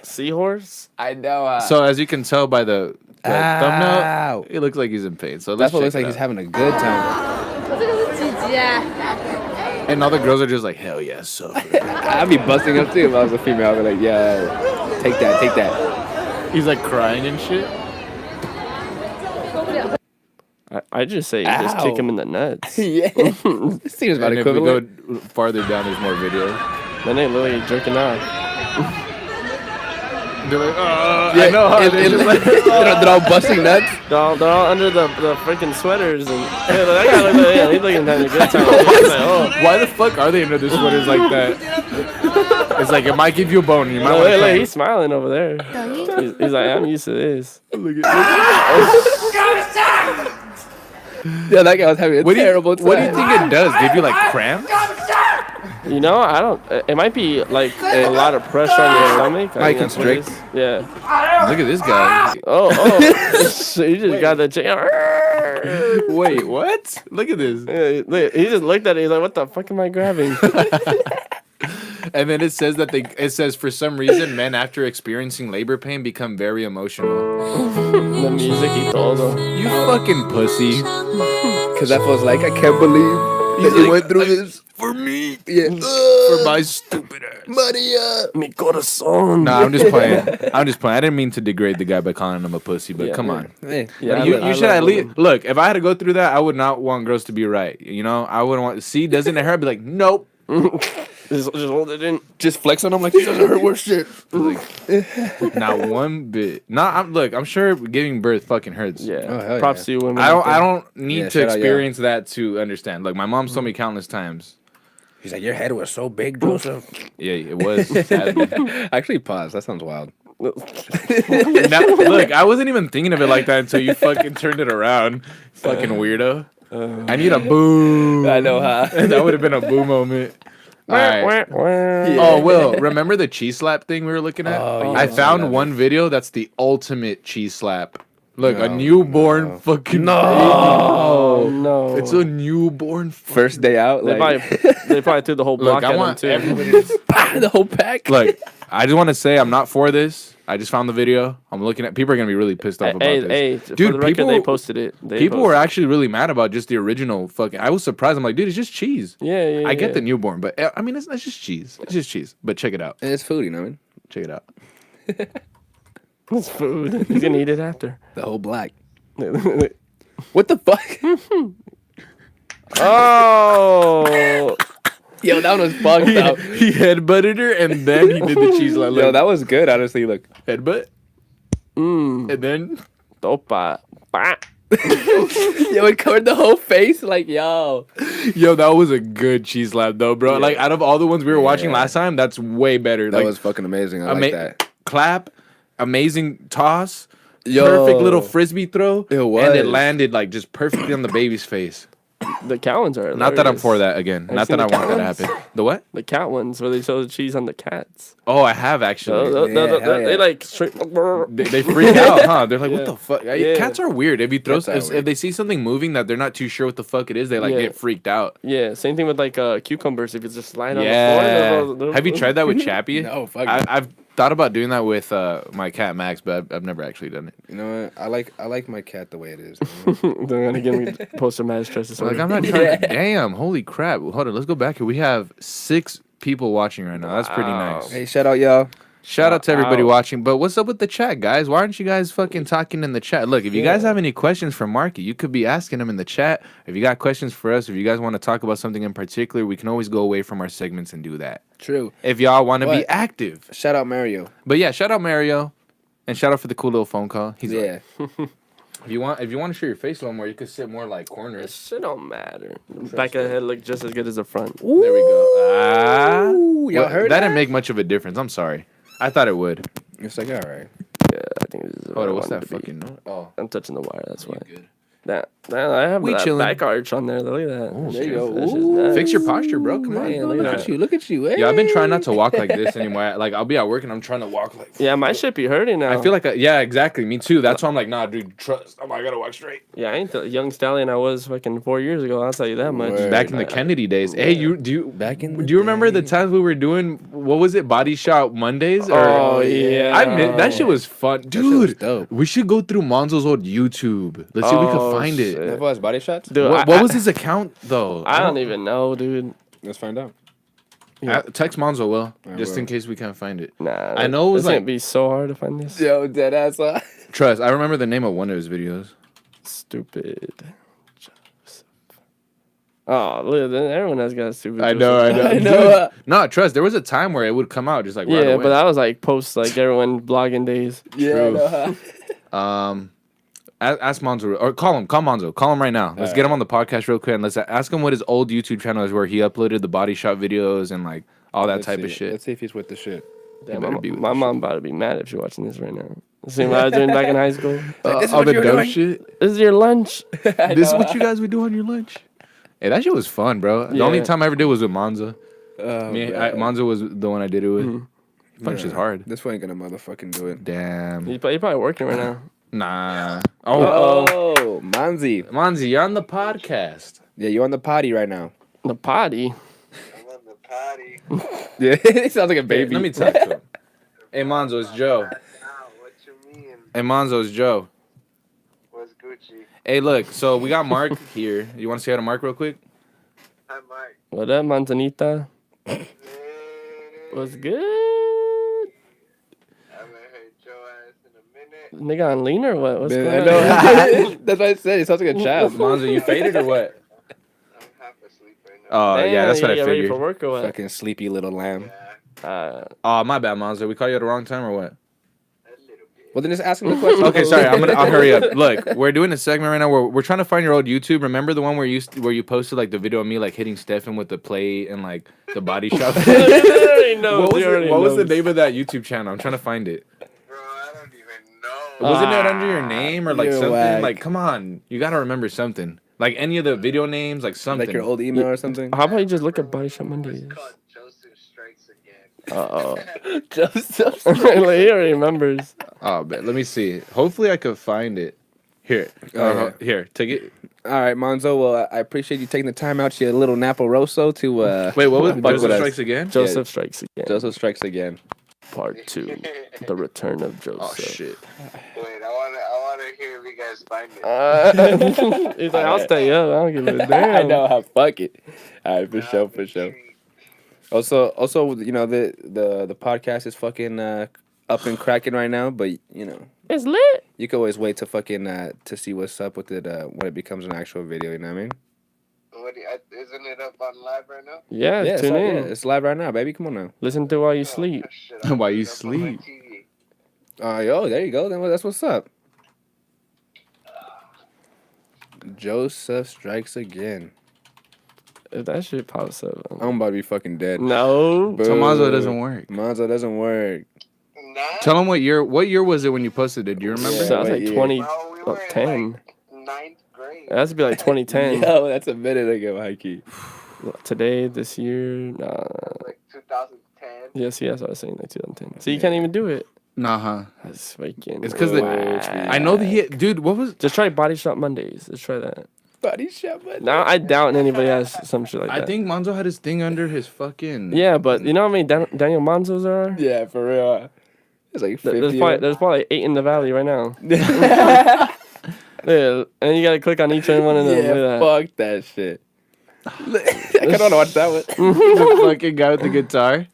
Seahorse? I know. So as you can tell by the thumbnail, it looks like he's in pain. So that's what it looks like. He's having a good time. And all the girls are just like, hell yeah, so. I'd be busting up too if I was a female. I'd be like, yeah. Take that. He's like crying and shit. I just say just kick him in the nuts. Yeah. Seems about equivalent. If we go farther down, there's more videos. Then they literally jerking off. They're like, I know how they're all busting nuts. They're all under the freaking sweaters and that guy he's looking having a good time. Like, why the fuck are they under their sweaters like that? It's like, it might give you a bone. You might look, he's smiling over there. He's like, I'm used to this. Yeah, that guy was having a terrible time. What do you think it does? Give you like cramps? You know, I don't. It might be like a lot of pressure on your stomach. Might constrict. Yeah. Look at this guy. Oh. So you just got the Wait, what? Look at this. Yeah, he just looked at it. He's like, what the fuck am I grabbing? And then it says it says for some reason men after experiencing labor pain become very emotional. The music he told him. You fucking pussy. Cause that was like, I can't believe he went through this for me. Yeah. For my stupid ass. Maria. Mi corazón. Nah, I'm just playing. I didn't mean to degrade the guy by calling him a pussy, but come on. Hey. Yeah, you should at least look. If I had to go through that, I would not want girls to be right. You know, I wouldn't want. See, doesn't it hurt? I'd be like, nope. Just hold it in. Just flex on him like, it doesn't hurt worse shit. Like, not one bit. I'm sure giving birth fucking hurts. Yeah. Props to you women. I don't need to experience that to understand. Like, my mom's told me countless times. He's like, your head was so big, Joseph. Yeah, it was. Sadly. Actually, pause. That sounds wild. Now, look, I wasn't even thinking of it like that until you fucking turned it around. Fucking weirdo. I need a boo. I know, huh? That would have been a boo moment. All right. Oh, Will, remember the cheese slap thing we were looking at? I found one video that's the ultimate cheese slap. Look, a newborn fucking No. It's a newborn first day out. They probably threw the whole block at him too. The whole pack. Look, I just want to say I'm not for this. I just found the video. I'm looking at. People are gonna be really pissed off about this. Hey, dude, for the record, they posted it. People were actually really mad about just the original fucking. I was surprised. I'm like, dude, it's just cheese. Yeah. I get the newborn, but I mean, it's just cheese. It's just cheese. But check it out. It's food, you know what I mean? Check it out. It's food. He's gonna eat it after. The whole black. What the fuck? Oh. Yo, that one was fucked up. He headbutted her and then he did the cheese like. Yo, that was good, honestly. Look. Headbutt. And then. Topa. Yo, it covered the whole face. Like, yo. Yo, that was a good cheese slap, though, bro. Yeah. Like, out of all the ones we were watching last time, that's way better. That was fucking amazing. I like that. Clap. Amazing toss. Yo. Perfect little frisbee throw. It was. And it landed, like, just perfectly on the baby's face. The cat ones are hilarious. Not that I'm for that again. Not that I want that to happen. The what? The cat ones where they show the cheese on the cats. Oh, I have actually. They like straight. They freak out, huh? They're like, what the fuck? Yeah. Cats are weird. If you throw, if they see something moving that they're not too sure what the fuck it is, they like get freaked out. Yeah, same thing with like cucumbers. If it's just lying on the floor. Have you tried that with Chappie? No, fuck. thought about doing that with my cat Max, but I've never actually done it. You know what? I like my cat the way it is. They're gonna give me post-traumatic stress disorder. Like I'm not trying. Damn, holy crap! Hold on, let's go back here. We have 6 people watching right now. That's pretty nice. Hey, shout out y'all. Shout out to everybody watching. But what's up with the chat, guys? Why aren't you guys fucking talking in the chat? Look, if you guys have any questions for Marky, you could be asking him in the chat. If you got questions for us, if you guys want to talk about something in particular, we can always go away from our segments and do that. True. If y'all want to be active. Shout out Mario. But yeah, shout out Mario. And shout out for the cool little phone call. He's like, if you want to show your face a little more, you could sit more like corners. This shit don't matter. Back of the head look just as good as the front. Ooh. There we go. Y'all heard that? Didn't make much of a difference. I'm sorry. I thought it would. It's like, all right. Yeah, I think this is Hold on, what's that fucking note? Oh. I'm touching the wire, that's why. Good. I have that back arch on there. Look at that. Oh, there you go. Nice. Fix your posture, bro. Come on. Look at you. Look at you. Hey. Yeah, I've been trying not to walk like this anymore. Like, I'll be at work and I'm trying to walk like... Yeah, my shit be hurting now. I feel like... yeah, exactly. Me too. That's why I'm like, nah, dude, trust. I gotta walk straight. Yeah, I ain't the young stallion I was fucking 4 years ago. I'll tell you that much. Back in the Kennedy days. Hey, do you remember the times we were doing... What was it? Body Shop Mondays? Yeah. That shit was fun. Dude, dope. We should go through Monzo's old YouTube. Let's see if we can find it. Body shots? Dude, what was his account though? I don't even know, dude. Let's find out. Text Monzo, Will, just in case we can't find it. Nah, I know it was like be so hard to find this. Yo, dead ass. Trust, I remember the name of one of his videos. Stupid. Oh, look, everyone has got a stupid. I know. No, trust. There was a time where it would come out just like right away. But that was like post like everyone blogging days. Yeah. Ask Monzo or call Monzo. Call him right now. Let's get him on the podcast real quick and let's ask him what his old YouTube channel is where he uploaded the body shop videos and like all that type of shit. Let's see if he's with the shit. Damn, my mom about to be mad if she's watching this right now. See what I was doing back in high school? All the dope shit. This is your lunch. This is what you guys would do on your lunch. Hey, that shit was fun, bro. The only time I ever did was with Monzo. Monzo was the one I did it with. Mm-hmm. Punches hard. This one ain't gonna motherfucking do it. Damn. He's probably working right now. Nah. Oh, Monzy. Monzy, you're on the podcast. Yeah, you're on the potty right now. The potty? I'm on the potty. Yeah, it sounds like a baby. Let me talk to him. Hey, Monzo, it's Joe. What you mean? Hey, Monzo, it's Joe. What's Gucci? Hey, look, so we got Marc here. You want to say hi to Marc real quick? Hi, Marc. What up, Manzanita? Hey. What's good? I haven't heard your ass in a minute. Nigga on lean or what? What's going on? I know. That's what I said. He sounds like a child. Monzo, you faded or what? I'm half asleep right now. Oh, yeah, that's what I Ready figured. for work or what? Fucking sleepy little lamb. Yeah, Oh, my bad, Monzo. We call you at the wrong time or what? a little bit. Well, then just ask him the question. Okay, sorry. I'll hurry up. Look, we're doing a segment right now where we're trying to find your old YouTube. Remember the one where you posted like the video of me like hitting Stefan with the plate and like the body shop? What was the name of that YouTube channel? I'm trying to find it. Bro, I don't even know. Wasn't it under your name or like You're something? whack. Like, come on, you gotta remember something. Like any of the video names, like something. Like your old email or something. How about you just look at Body Shop Mondays? It's called Joseph Strikes Again. Uh-oh. Joseph. He already remembers. Oh, man, let me see. Hopefully, I could find it. Here, here, take it. All right, Monzo. Well, I appreciate you taking the time out to your little Napa Rosso to. Wait, what was fuck Joseph with us. Strikes Again? Joseph Strikes Again. Joseph Strikes Again. Part 2. The Return of Joseph. Oh shit. Wait, I wanna hear if you guys find it. He's like, I'll stay up. I don't give a damn. I know how. Fuck it. All right, for sure. Also, you know the podcast is fucking up and cracking right now, but you know It's lit. you can always wait to fucking to see what's up with it when it becomes an actual video. You know what I mean? Isn't it up on live right now? Yeah, tune in. It's live right now, baby. Come on now. Listen to while you sleep. Shit, While you it's up on my sleep. TV. Yo, there you go. Then that's what's up. Joseph Strikes Again. If that shit pops up. I'm about to be fucking dead. No. Boo. So Monzo doesn't work. Monzo doesn't work. Nah. Tell him what year was it when you posted it? Do you remember? Yeah. Sounds like Wait, 2010. In, like, 9th grade. It has to be like 2010. Yo, that's a minute ago, Heike. Today, this year, nah. Like 2010. Yes, that's what I was saying, like 2010. So you can't even do it. Nah, huh? That's fucking. It's because I know that dude. What was? Just try Body Shop Mondays. Let's try that. Body shot, man. Now I doubt anybody has some shit like that. I think Monzo had his thing under his fucking. Yeah, but you know how many Daniel Manzos are? Yeah, for real. It's like 50. There's probably 8 in the valley right now. Yeah, and you gotta click on each one of them. Yeah, fuck that shit. I kind of want to watch that one. The fucking guy with the guitar.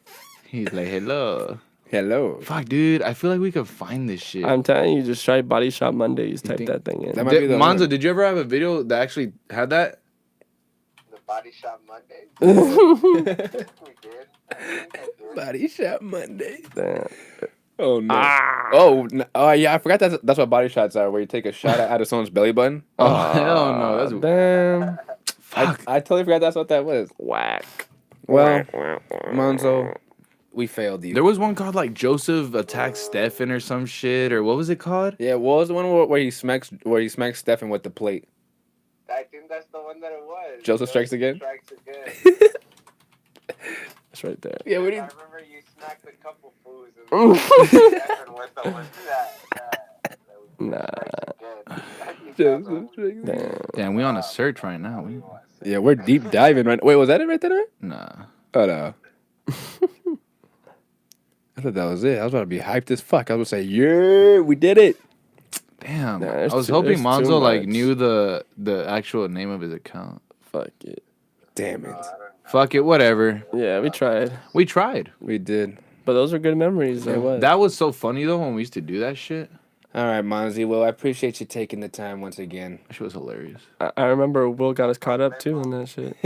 He's like, hello. Hello. Fuck, dude. I feel like we could find this shit. I'm telling you, just try Body Shop Mondays. Type that thing in. That might be the Monzo, one. did you ever have a video that actually had that? The Body Shop Monday. We did. Body Shop Monday. Damn. Oh no. Oh yeah, I forgot that's what body shots are, where you take a shot out of someone's belly button. Oh, hell no. That's Damn. I totally forgot that's what that was. Whack. Well, Monzo, we failed you. There was one called like Joseph Attacks Stefan or some shit, or what was it called? Yeah, what was the one where he smacks Stefan with the plate? I think that's the one that it was. Joseph Strikes Again? Strikes Again. That's right there. Yeah, what do I you? remember you smacked a couple fools and Stefan with the one that Nah. Joseph Strikes Again. Damn. Damn, we on a search right now. Yeah, we're deep diving right. Wait, was that it right there? Nah. Oh no. I thought that was it. I was about to be hyped as fuck. I was gonna say, yeah, we did it. Damn. Nah, I there's was too- hoping there's too Monzo like much. knew the actual name of his account. Fuck it. Damn it. Fuck it, whatever. Yeah, we tried. We tried. We did. But those are good memories. It Though. was. That was so funny though when we used to do that shit. All right, Monzy. Well, I appreciate you taking the time once again. That shit was hilarious. I remember Will got us caught up too on that shit.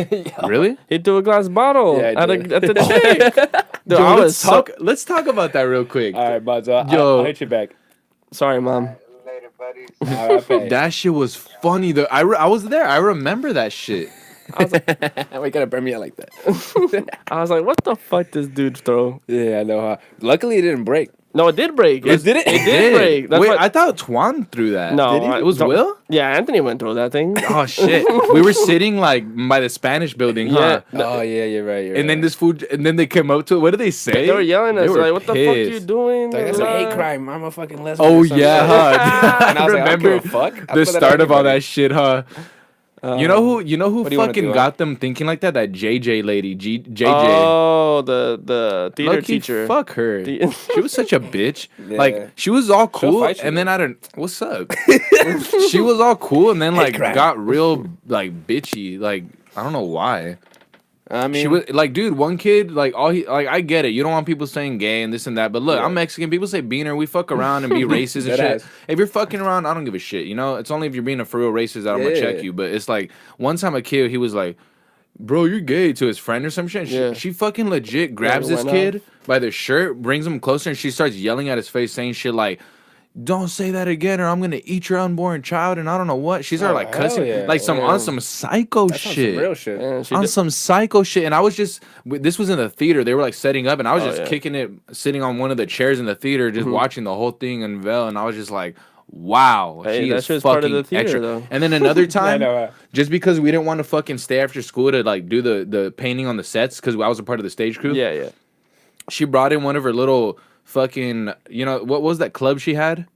Really? He threw a glass bottle Yeah, I at did. the chick. Dude, I was Let's talk about that real quick. All right, Monzo. Yo. I'll hit you back. sorry, Mom. later, buddies. All right, pay. That shit was funny though. I was there. I remember that shit. Why you gotta burn me out like that? I was like, what the fuck this dude throw? Yeah, I know. Huh? Luckily, it didn't break. No, it did break. Did it? It did break. That's Wait, what- I thought Twan threw that. No, Did he? It was don't- Will? Yeah, Anthony went through that thing. Oh shit. We were sitting like by the Spanish building, huh? Yeah. Oh yeah, you're right. And then this food, and then they came up to it. What did they say? They were yelling at us They were like, "What the fuck you pissed. doing?" Like, that's a hate crime. I'm a fucking lesbian. Oh or something. yeah, huh? And I was like, I don't remember give a fuck. I the put that start on of all everybody. that shit, huh? You know who what do you wanna fucking do, got them thinking like that? That JJ lady, JJ. Oh, the theater Low-key, teacher. Fuck her. The- She was such a bitch. Yeah. Like she was all cool, fight you, and then I don't. What's up? She was all cool, and then like crime. got real like bitchy. Like I don't know why. I mean, She was like, dude, one kid, like all he, like I get it. You don't want people saying gay and this and that, but look, I'm Mexican. People say beaner. We fuck around and be racist and shit. Deadass. If you're fucking around, I don't give a shit. You know, it's only if you're being a for real racist that I'm gonna Yeah. check you. But it's like one time a kid, he was like, "Bro, you're gay" to his friend or some shit. Yeah. She fucking legit grabs it this went kid by the shirt, brings him closer, and she starts yelling at his face, saying shit like, "Don't say that again, or I'm gonna eat your unborn child." And I don't know what. She started like hell cussing, yeah. like some on some psycho that's on shit some real shit. And she on did- some psycho shit, and I was just this was in the theater. They were like setting up, and I was just yeah. kicking it, sitting on one of the chairs in the theater, just watching the whole thing unveil, and I was just like, "Wow, Hey, she that is shit's part of fucking the theater, extra." though. And then another I time, know. just because we didn't want to fucking stay after school to like do the painting on the sets, because I was a part of the stage crew. Yeah. She brought in one of her little fucking, what was that club she had?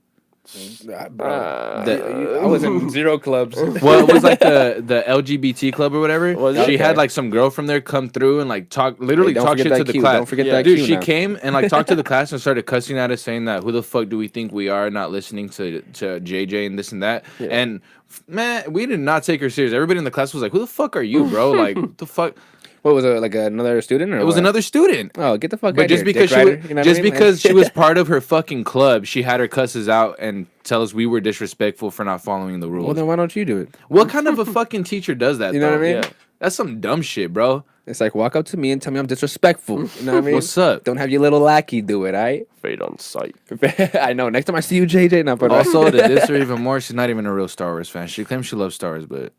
I was in 0 clubs. Well, it was like the LGBT club or whatever. Was it? She Okay. had like some girl from there come through and like literally Hey, don't talk forget shit that to the cue. class. Don't forget Yeah. that Dude, cue she now. came and like talked to the class and started cussing at us, saying that who the fuck do we think we are, not listening to JJ and this and that. Yeah. And man, we did not take her serious. Everybody in the class was like, "Who the fuck are you, bro? Like, what the fuck?" What was it? Like another student? Or It was what? another student. Oh, get the fuck But out just here, because dick she rider. was, You know what just I mean? because she was part of her fucking club, she had her cusses out and tell us we were disrespectful for not following the rules. Well, then why don't you do it? What kind of a fucking teacher does that? You know what I though? mean? Yeah. That's some dumb shit, bro. It's like walk up to me and tell me I'm disrespectful. You know what I mean? What's up? Don't have your little lackey do it, alright? Fade on sight. I know. Next time I see you, JJ, not but Also, to diss her even more, she's not even a real Star Wars fan. She claims she loves Star Wars, but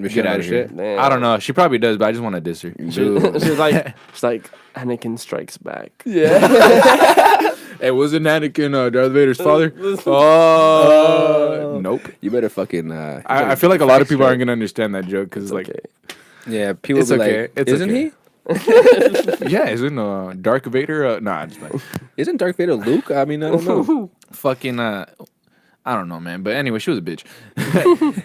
get out of here. Shit. Man. I don't know. She probably does, but I just want to diss her. She's like Anakin strikes back. Hey, wasn't Anakin Darth Vader's father? Oh, nope. You better fucking. I feel like a lot of people aren't gonna understand that joke because like, Okay. Yeah, people It's be okay. like, It's isn't okay. he? yeah, isn't Darth Vader? Nah, just like Isn't Darth Vader Luke? I mean, I don't know. fucking. I don't know, man. But anyway, she was a bitch.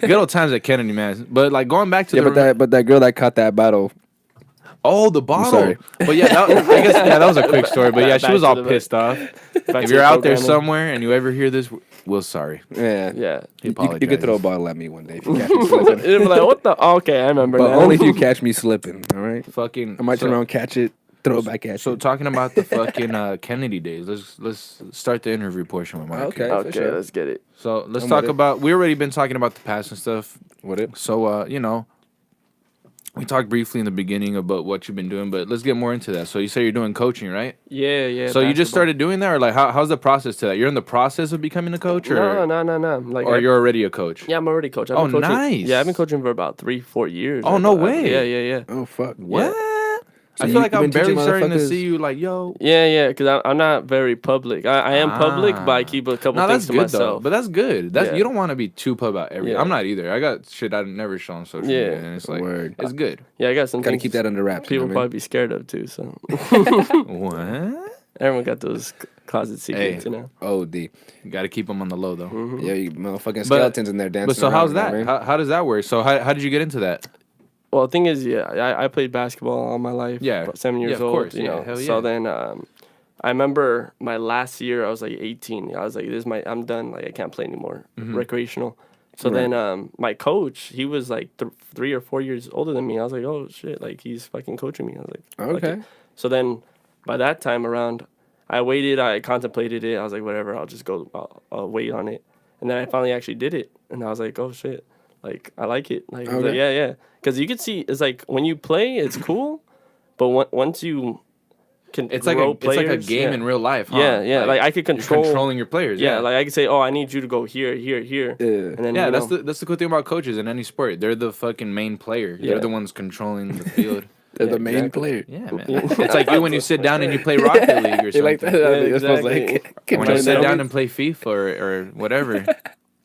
Good old times at Kennedy, man. But like going back to Yeah, but that girl that caught that battle. Oh, the bottle. sorry. But yeah, I guess that was a quick story. But yeah, she Back was to all the- pissed off. Back If to you're the out there programming. somewhere and you ever hear this, we're sorry. Yeah. Yeah. He You could throw a apologizes. bottle at me one day if you catch me slipping. It'd be like, what the? Oh, okay, I remember But now. only if you catch me slipping, all right? Fucking. I might turn around, catch it, throw it back at So you. talking about the fucking Kennedy days, let's start the interview portion with Mark. Okay. here. Okay, for sure. let's get it. So let's I'm talk with it. about. We already been talking about the past and stuff. What it? So we talked briefly in the beginning about what you've been doing, but let's get more into that. So you say you're doing coaching, right? Yeah. So you just basketball. started doing that, or like how's the process to that? You're in the process of becoming a coach, or No. Like, or you're already a coach? yeah, I'm already coach. I've Oh, been coaching, nice. Yeah, I've been coaching for about 3-4 years. Oh, no way. Yeah. Oh, fuck. What? So I you- feel like you've I'm been teaching barely starting to motherfuckers- see you. Like, yo. Yeah, because I'm not very public. I am public, but I keep a couple No, things that's to good myself. though. But that's good. That's Yeah. you don't want to be too pub about everything. Yeah. I'm not either. I got shit I never show on social Yeah. media, and it's like Word. it's good. Yeah, I got some Gotta things keep that under wraps. people you know probably be scared of too. So What? everyone got those closet secrets, Hey. you know. Oh, D. You got to keep them on the low though. Yeah, you motherfucking skeletons in there dancing. But so around, how's you know that? what I mean? How does that work? So how did you get into that? Well, the thing is, I played basketball all my life. Yeah. about 7 years Yeah, of old. course. You Yeah, know. hell So yeah. then, I remember my last year. I was like 18. I was like, I'm done. Like I can't play anymore. Mm-hmm. Recreational. So then, my coach, he was like 3 or 4 years older than me. I was like, oh shit, like he's fucking coaching me. I was like, fuck Okay. it. So then, by that time around, I waited. I contemplated it. I was like, whatever. I'll just go. I'll wait on it. And then I finally actually did it. And I was like, oh shit, like I like it. Like, I was like Okay. yeah. Because you can see, it's like when you play, it's cool, but once you can It's grow like a players, game yeah. in real life. Huh? Yeah. Like I could you're control. controlling your players. Yeah, like I could say, oh, I need you to go here. Yeah. And then Yeah, you that's know, the cool thing about coaches in any sport. They're the fucking main player. Yeah. They're the ones controlling the field. They're Yeah, the main exactly. player. Yeah, man. It's like you when you sit down and you play Rocket League or You something. like that? Yeah, That's supposed to, exactly. like, When you controlling sit the down homies. and play FIFA or whatever,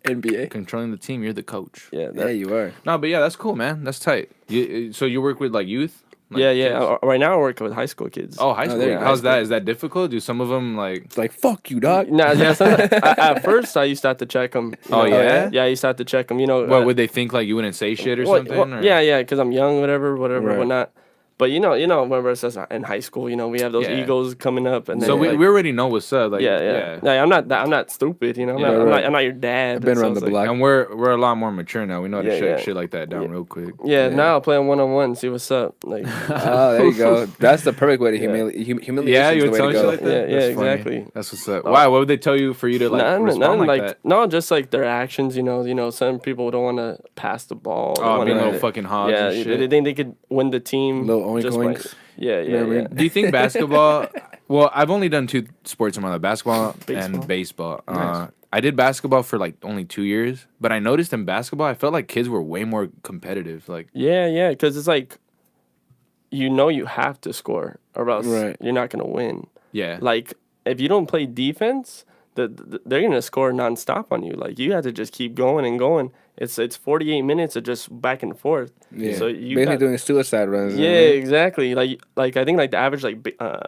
NBA. controlling the team, you're the coach. yeah, Yeah, you are. No, but yeah, that's cool, man. That's tight. So you work with like youth? Like yeah. kids? Right now I work with high school kids. Oh, high school. there you go. How's that? Is that difficult? Do some of them like? It's like, fuck you, dog. Nah, yeah, at first I used to have to check them. Oh, yeah? Yeah, I used to have to check them. You know, What would they think? Like you wouldn't say shit or something? Or? Yeah, because I'm young, whatever, Right. whatnot. But you know, whenever it's just in high school, you know, we have those Yeah. egos coming up, and then So we like, already know what's up. Like yeah. Like, I'm not stupid, you know. Yeah, right. I'm not your dad. I've been so around it's the like- block. And we're a lot more mature now. We know how to Yeah, shut yeah. shit like that down real quick. Yeah, now I'll play on 1-on-1, see what's up. Like, Oh, there you go. That's the perfect way to humiliate. Yeah, you would the way tell to shit go. like that. Yeah, That's funny. exactly. That's what's up. Why? What would they tell you for you to like respond none, like that? no, just like their actions. You know, some people don't want to pass the ball. They Oh, wanna- being little fucking hogs Yeah, and shit. they think they could win the team. Little oink just by- oinks. Yeah, know what I mean? Do you think basketball? Well, I've only done 2 sports in my life: basketball Baseball. and baseball. Nice. I did basketball for like only 2 years, but I noticed in basketball, I felt like kids were way more competitive. Like, Yeah, because it's like, you have to score, or else Right. you're not gonna win. yeah, Like if you don't play defense, they're gonna score nonstop on you. Like you have to just keep going and going. It's 48 minutes of just back and forth. Yeah. So you basically got- doing suicide runs. Yeah, exactly. Like I think like the average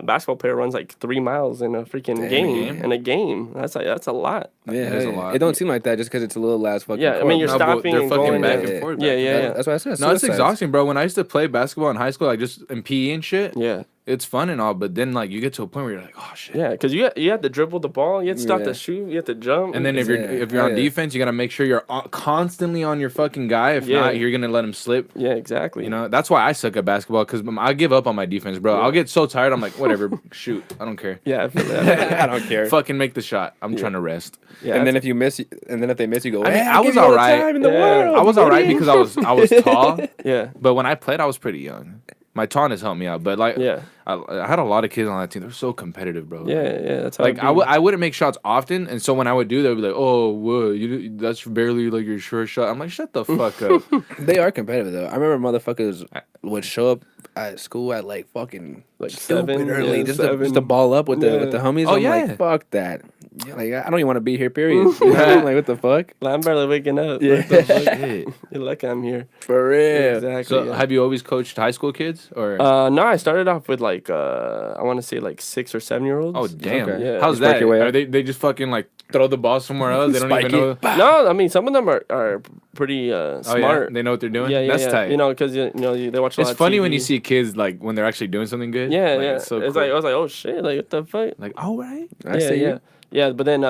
basketball player runs like 3 miles in a freaking game. In a game. That's a lot. Yeah, That is a lot. It don't seem like that just because it's a little last fucking. Yeah, I court. mean you're No, but stopping they're and fucking going. back and- and forth, Yeah, back and yeah, That's what I said. no, it's suicides. exhausting, bro. When I used to play basketball in high school, like just in PE and shit, yeah. it's fun and all, but then like you get to a point where you're like, oh shit. Yeah, because you have to dribble the ball, you have to stop Yeah. the shoot, you have to jump. And then if you're on Yeah. defense, you gotta make sure you're constantly on your fucking guy. If Yeah. not, you're gonna let him slip. yeah, exactly. You know, that's why I suck at basketball because I give up on my defense, bro. I'll get so tired. I'm like, whatever, shoot. I don't care. Yeah, I feel that. I don't care. Fucking make the shot. I'm trying to rest. Yeah, And then if you miss, and then if they miss, you go. I mean, "Hey, I give was you all the alright. time in the Yeah. world, I was all right buddy." because I was tall, yeah, but when I played, I was pretty young. My tallness helped me out, but like, yeah, I had a lot of kids on that team. They're so competitive, bro. yeah. That's how Like it I be. I wouldn't make shots often, and so when I would do, they'd be like, "Oh, what? That's barely like your sure shot." I'm like, "Shut the fuck up." They are competitive though. I remember motherfuckers would show up at school at like fucking Like stupid 7, early yeah, just 7. to ball up with the homies. Oh, I'm yeah. like, fuck that. Yeah, like I don't even want to be here. Period. You know what I mean? Like what the fuck? Like, I'm barely waking up. Yeah. What the fuck? Shit. You're lucky I'm here. For real. Exactly. So yeah. have you always coached high school kids or? No, I started off with like I want to say like 6 or 7 year olds. Oh damn! Okay. Yeah. How's Just work that? your way Are up. they just fucking like throw the ball somewhere else? They don't Spike even know. it. No, I mean some of them are pretty Oh, smart. yeah? They know what they're doing. Yeah, That's yeah. tight. You know, because they watch a lot it's of funny when you TV. see kids like when they're actually doing something good. Yeah, Like, yeah. It's so It's cool. like I was like, oh shit, like what the fuck? Like, all right. I yeah, see yeah, you. yeah. But then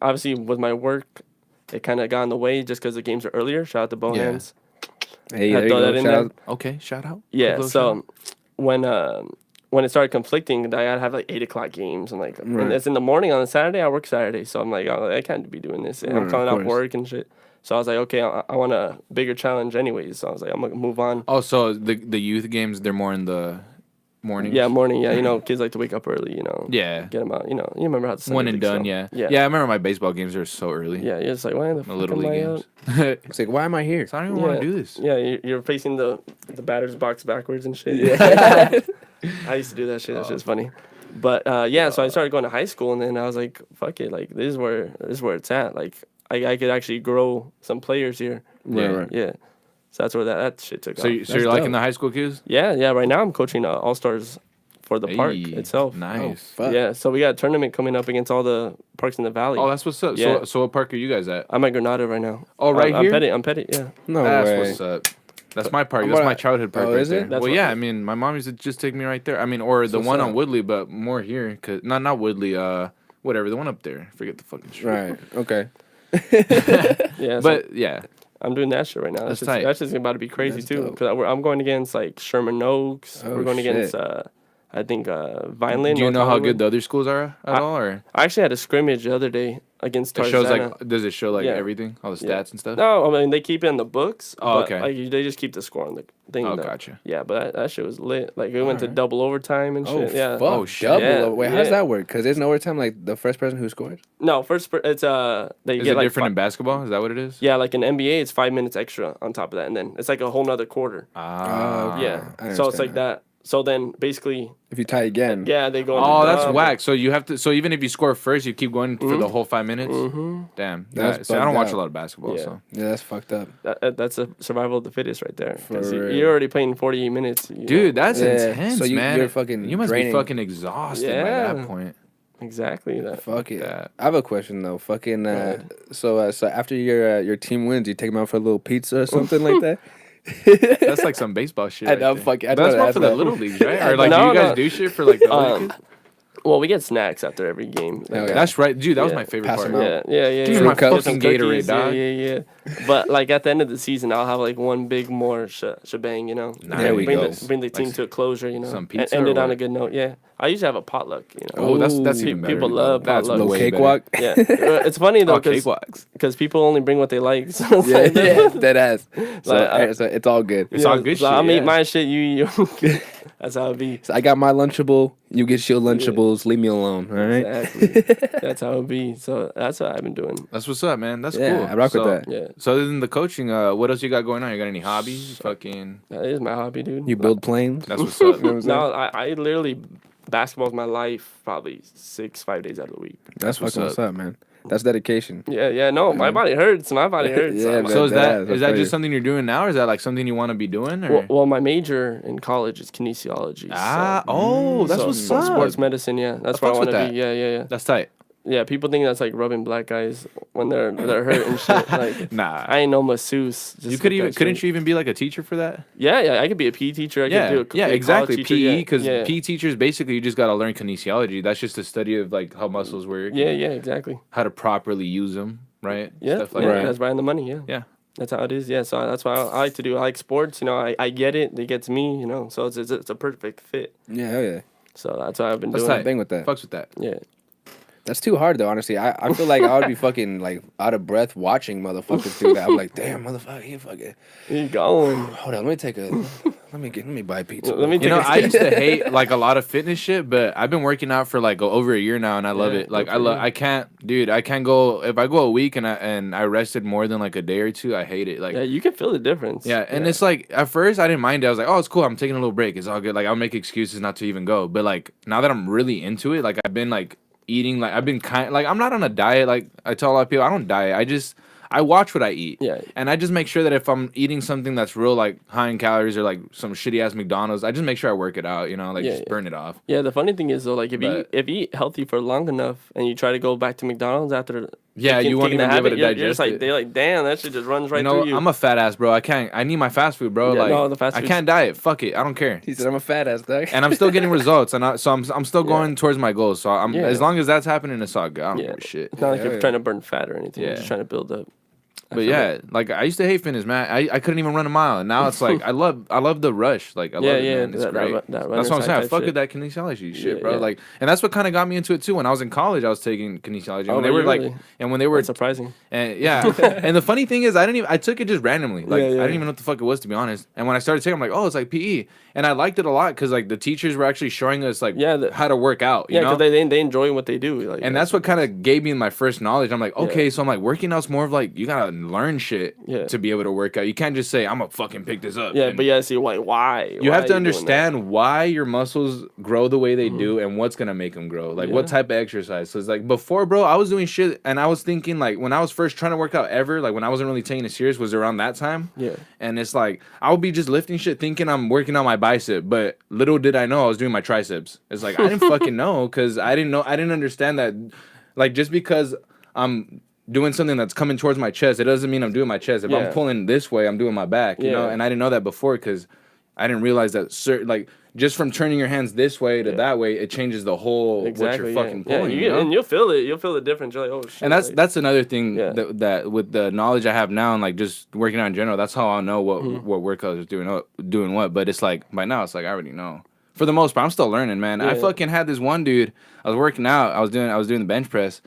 obviously with my work, it kind of got in the way just because the games are earlier. Shout out to Bo Yeah. Hands. Hey, Had there you throw go. that in Shout there. out. Okay, shout out. Yeah. Quick little shout So when it started conflicting, I'd have like 8 o'clock games and like Right. and it's in the morning on a Saturday. I work Saturday, so I'm like, oh, I can't be doing this. And Right, I'm calling of out course. work and shit. So I was like, okay, I want a bigger challenge anyways. So I was like, I'm gonna move on. Oh, so the youth games they're more in the morning. Yeah, morning. Yeah, you know, kids like to wake up early. You know. Yeah. Get them out. You know, you remember how the One Sunday and leagues done. go. Yeah. Yeah. Yeah. I remember my baseball games are so early. Yeah, you're just like, why the The fuck little am league I games. out? It's like, why am I here? So I don't even want to do this. Yeah, you're facing the batter's box backwards and shit. Yeah. I used to do that shit. That shit's funny. But yeah, so I started going to high school, and then I was like, fuck it, like this is where it's at. Like I could actually grow some players here. Yeah. Right. Yeah. So that's where that shit took So, off. so you're liking the high school kids? Yeah. Right now I'm coaching All Stars for the park Hey, itself. Nice. Fuck. Yeah. So we got a tournament coming up against all the parks in the valley. Oh, that's what's up. Yeah. So what park are you guys at? I'm at Granada right now. Oh, right I'm here? I'm Pettit. Yeah. No That's way. what's up. That's my park. I'm That's gonna- my childhood park Oh, right is it? there. That's Well, what- yeah. I mean, my mom used to just take me right there. I mean, or the what's one up. on Woodley, but more here. Cause not Woodley. Whatever. The one up there. Forget the fucking street. Right. Okay. Yeah. So But yeah. I'm doing that shit right now. That's tight. That's just about to be crazy That's too. dope. Because I'm going against like Sherman Oaks. Oh, We're going shit. against I think Vineland. Do you North know how Hollywood. good the other schools are at all, or I actually had a scrimmage the other day against it Tarzana. shows like? Does it show like Yeah. everything, all the stats Yeah. and stuff? No, I mean they keep it in the books. Oh, but, okay. Like they just keep the score on the thing. Oh, though. gotcha. Yeah, but that shit was lit. Like we went to Alright. double overtime and Oh, shit. Yeah. fuck. Oh, shit. Double. Yeah, Wait, how does yeah. that work? Because there's no overtime, like the first person who scored? No, it's they Is get it like different in basketball? Is that what it is? yeah, like in NBA, it's 5 minutes extra on top of that, and then it's like a whole nother quarter. Ah. Yeah, I so it's like understand that. So then basically, If you tie again. yeah, they go. Oh, into that's double. whack. So you have to. So even if you score first, you keep going for the whole 5 minutes. Damn. That's Yeah, see, I don't bugged watch out. a lot of basketball. Yeah. So Yeah, that's fucked up. That's a survival of the fittest right there. 'Cause For real. you're already playing 48 minutes. you know. dude, that's Yeah. intense, So man. you're fucking You must draining. be fucking exhausted by Yeah. that point. Exactly. That. Fuck it. that. I have a question though. Fucking so after your team wins, you take them out for a little pizza or something like that. That's like some baseball shit. I know, there. fuck it. I That's know more that's for the that. little leagues, right? Or like, No, do you guys no. do shit for like the other kids? Well, we get snacks after every game. Oh, yeah. That's right, dude. That was Yeah. my favorite Pass part. them out. Yeah. Give me yeah. my Get some fucking Gatorade, cookies, dog. Yeah. But like at the end of the season, I'll have like one big more shebang, you know. Nice. There we bring go. Bring the team Like to a closure, you know. some and pizza end or it on what? a good note. Yeah. I usually have a potluck, you know. Oh, that's Ooh. even better. People love That's potluck. Little way better. cakewalk. Yeah. It's funny though Oh, because cakewalks. people only bring what they like. So it's Yeah, like, yeah, that ass. So, Like, so it's all good. It's all good so shit, I'll yeah. eat my shit. You. That's how it be. So I got my Lunchable. You get your Lunchables. Leave me alone. All right. Exactly. That's how it be. So that's what I've been doing. That's what's up, man. That's Yeah, cool. I rock with So- that. Yeah. So other than the coaching, what else you got going on? You got any hobbies? Fucking. That is my hobby, dude. You build planes. That's what's up. No, I literally basketball's my life probably 5 days out of the week. That's what's fucking what's up, man. That's dedication. Yeah. No, my body hurts. My body hurts. Yeah, man. So is That's that crazy. just something you're doing now, or is that like something you want to be doing? Or? Well, my major in college is kinesiology. That's so what's up. sports medicine. Yeah, that's I what I fucks want with to that. be. Yeah. That's tight. Yeah, people think that's like rubbing black guys when they're hurt and shit. Like, Nah. I ain't no masseuse. Just You could with even that couldn't shit. you even be like a teacher for that? Yeah. I could be a PE teacher. I could do a exactly. college teacher, PE because yeah. PE teachers basically you just gotta learn kinesiology. That's just a study of like how muscles work. Yeah, exactly. How to properly use them, right? Yeah, Stuff like yeah, that. that's right on the money. Yeah. Yeah. That's how it is. Yeah, so that's why I like to do. I like sports. You know, I get it. It gets me. You know, so it's a perfect fit. Yeah, hell yeah. So that's what I've been That's doing. tight. Thing with that. Fucks with that. Yeah. That's too hard though, honestly. I feel like I would be fucking like out of breath watching motherfuckers do that. I'm like, damn, motherfucker, he fucking. You going? Hold on, let me take a. Let me buy pizza. Let me You know, take a I used to hate like a lot of fitness shit, but I've been working out for like over a year now, and I love Yeah, it. Like good for you. I can't go if I go a week and I rested more than like a day or two. I hate it. Like Yeah, you can feel the difference. yeah, and it's like at first I didn't mind it. I was like, oh, it's cool. I'm taking a little break. It's all good. Like I'll make excuses not to even go. But like now that I'm really into it, like I've been like eating. Like I've been I'm not on a diet. Like I tell a lot of people, I don't diet. I watch what I eat. Yeah. And I just make sure that if I'm eating something that's real like high in calories or like some shitty ass McDonald's, I just make sure I work it out, just burn it off. Yeah, the funny thing is though, like if you eat healthy for long enough and you try to go back to McDonald's after you won't even be able to digest you're just like it. they're like, damn, that shit just runs right through you. I'm a fat ass, bro. I need my fast food, bro. Yeah, the fast I food's- can't diet. Fuck it. I don't care. He said, I'm a fat ass, dog. And I'm still getting results, and I'm still going towards my goals. So as long as that's happening, it's all good. I don't give a shit. It's not like you're trying to burn fat or anything. You're just trying to build up. But yeah, like I used to hate fitness, man. I couldn't even run a mile, and now it's like I love the rush. Like I love it, man. It's great. That's what I'm saying. I fuck with that kinesiology shit, bro. Yeah. Like, and that's what kind of got me into it too. When I was in college, I was taking kinesiology. Oh, When they were like, really? and when they were That's surprising. and yeah, and the funny thing is, I took it just randomly. Like I didn't even know what the fuck it was, to be honest. And when I started taking, I'm like, oh, it's like PE, and I liked it a lot because like the teachers were actually showing us like how to work out. You know? because they enjoy what they do. Like, And that's what kind of gave me my first knowledge. I'm like, okay, so I'm like, working out's more of like, you gotta learn shit to be able to work out. You can't just say, I'm gonna fucking pick this up. Yeah, And but yeah, see why? you Why have to are doing that? understand why your muscles grow the way they do and what's gonna make them grow. Like what type of exercise. So it's like before, bro, I was doing shit and I was thinking like when I was first trying to work out ever, like when I wasn't really taking it serious was around that time. Yeah. And it's like I would be just lifting shit thinking I'm working on my bicep, but little did I know I was doing my triceps. It's like I didn't fucking know because I didn't understand that like just because I'm doing something that's coming towards my chest, it doesn't mean I'm doing my chest. If I'm pulling this way, I'm doing my back, you know? And I didn't know that before because I didn't realize that like just from turning your hands this way to that way, it changes the whole what you're fucking pulling. You know? And you'll feel it. You'll feel the difference. You're like, oh shit. And that's another thing that with the knowledge I have now and like just working out in general, that's how I'll know what workouts is doing what. But it's like by now it's like I already know. For the most part, I'm still learning, man. I fucking had this one dude. I was working out. I was doing the bench press.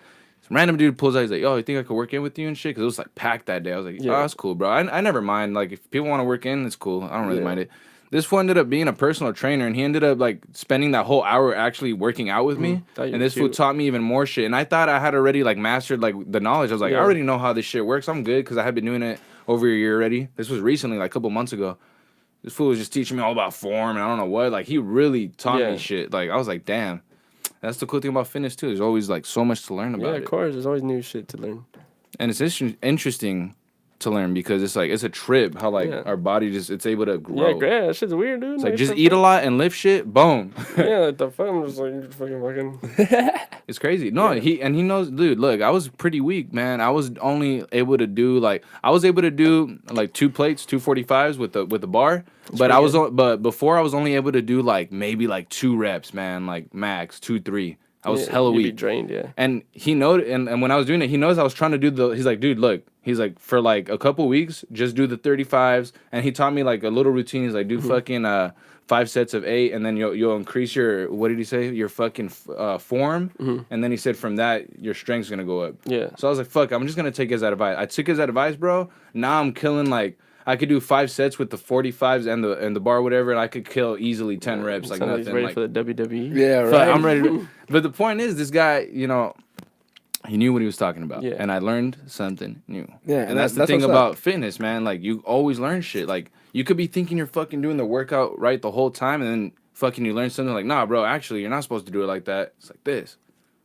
Some random dude pulls out. He's like, "Yo, you think I could work in with you and shit?" Because it was like packed that day. I was like, "Oh, that's cool, bro. I never mind. Like if people want to work in, it's cool. I don't really mind it." This fool ended up being a personal trainer, and he ended up like spending that whole hour actually working out with me. And this fool taught me even more shit. And I thought I had already like mastered like the knowledge. I was like, I already know how this shit works. I'm good because I had been doing it over a year already. This was recently, like a couple months ago. This fool was just teaching me all about form and I don't know what. Like he really taught me shit. Like I was like, damn. That's the cool thing about fitness too. There's always like so much to learn about. Yeah, of course. There's always new shit to learn. And it's interesting to learn because it's like it's a trip how like our body it's able to grow. Yeah, great. That shit's weird, dude. It's like just eat a lot and lift shit. Boom. Yeah, like the fuck. I'm just like fucking. It's crazy. No, he knows, dude. Look, I was pretty weak, man. I was only able to do like 2 plates, 245s with the bar. But before I was only able to do like maybe like 2 reps, man, like max 2-3. I was hella weak. You'd be drained, yeah. And he knows, and when I was doing it, he knows I was trying to do he's like, dude, look. He's like, for like a couple weeks, just do the 35s. And he taught me like a little routine. He's like, do fucking 5 sets of 8. And then you'll increase your, what did he say? Your fucking form. And then he said from that, your strength's going to go up. Yeah. So I was like, fuck, I'm just going to take his advice. I took his advice, bro. Now I'm killing like, I could do 5 sets with the 45s and the bar, whatever, and I could kill easily 10 reps, like nothing. He's ready like, for the WWE. Yeah, right. but I'm ready. But the point is, this guy, he knew what he was talking about, and I learned something new. Yeah, and that's the thing about fitness, man. Like you always learn shit. Like you could be thinking you're fucking doing the workout right the whole time, and then fucking you learn something like, nah, bro, actually you're not supposed to do it like that. It's like this.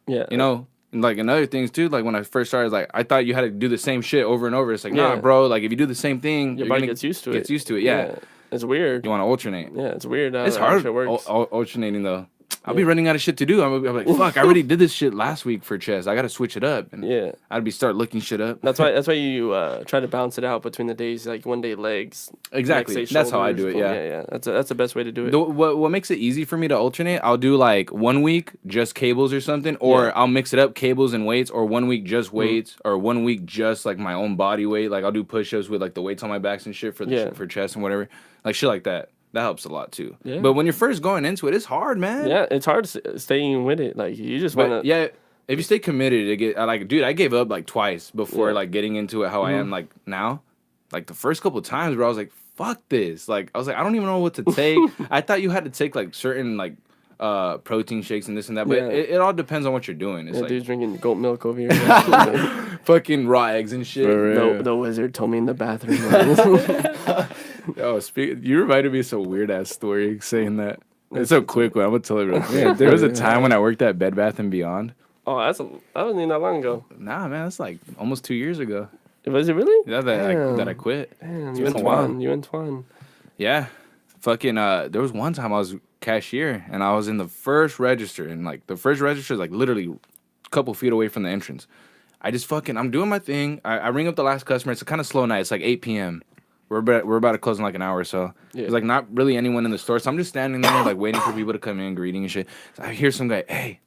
Yeah. And like another things too, like when I first started, like I thought you had to do the same shit over and over. It's like, nah, bro. Like if you do the same thing, your body gets used to it. Gets used to it. Yeah. It's weird. You want to alternate. Yeah, it's weird. It's hard alternating though. I'll be running out of shit to do. I'm like, fuck, I already did this shit last week for chest. I got to switch it up. And I'd start looking shit up. That's why you try to balance it out between the days, like one day legs. Exactly. Next day that's how I do it. boom. Yeah. Yeah. That's the best way to do it. What makes it easy for me to alternate? I'll do like 1 week just cables or something, or I'll mix it up cables and weights, or 1 week just weights, or 1 week just like my own body weight. Like I'll do push-ups with like the weights on my backs and shit for chest and whatever, like shit like that. That helps a lot too. Yeah. But when you're first going into it, it's hard, man. Yeah, it's hard staying with it. Like you just want to. Yeah, if you stay committed, dude, I gave up like twice before like getting into it how I am like now. Like the first couple of times, bro, I was like, fuck this. Like I was like, I don't even know what to take. I thought you had to take like certain like protein shakes and this and that, but it all depends on what you're doing. It's like dude's drinking goat milk over here. Fucking raw eggs and shit. The wizard told me in the bathroom. Oh, you reminded me of some weird ass story saying that. It's so quick, but I'm gonna tell it real quick. There was a time when I worked at Bed Bath & Beyond, Oh, that wasn't even that long ago. Nah, man, that's like almost 2 years ago. Was it really? Yeah, that I quit. Damn, It's you been and a while. Twan. You and Twan. Yeah, fucking. There was one time I was cashier and I was in the first register, and like the first register is like literally a couple feet away from the entrance. I just fucking, I'm doing my thing. I ring up the last customer. It's a kind of slow night. It's like 8 p.m. We're about to close in like an hour or so. Yeah. There's like not really anyone in the store, so I'm just standing there like waiting for people to come in, greeting and shit. So I hear some guy, hey.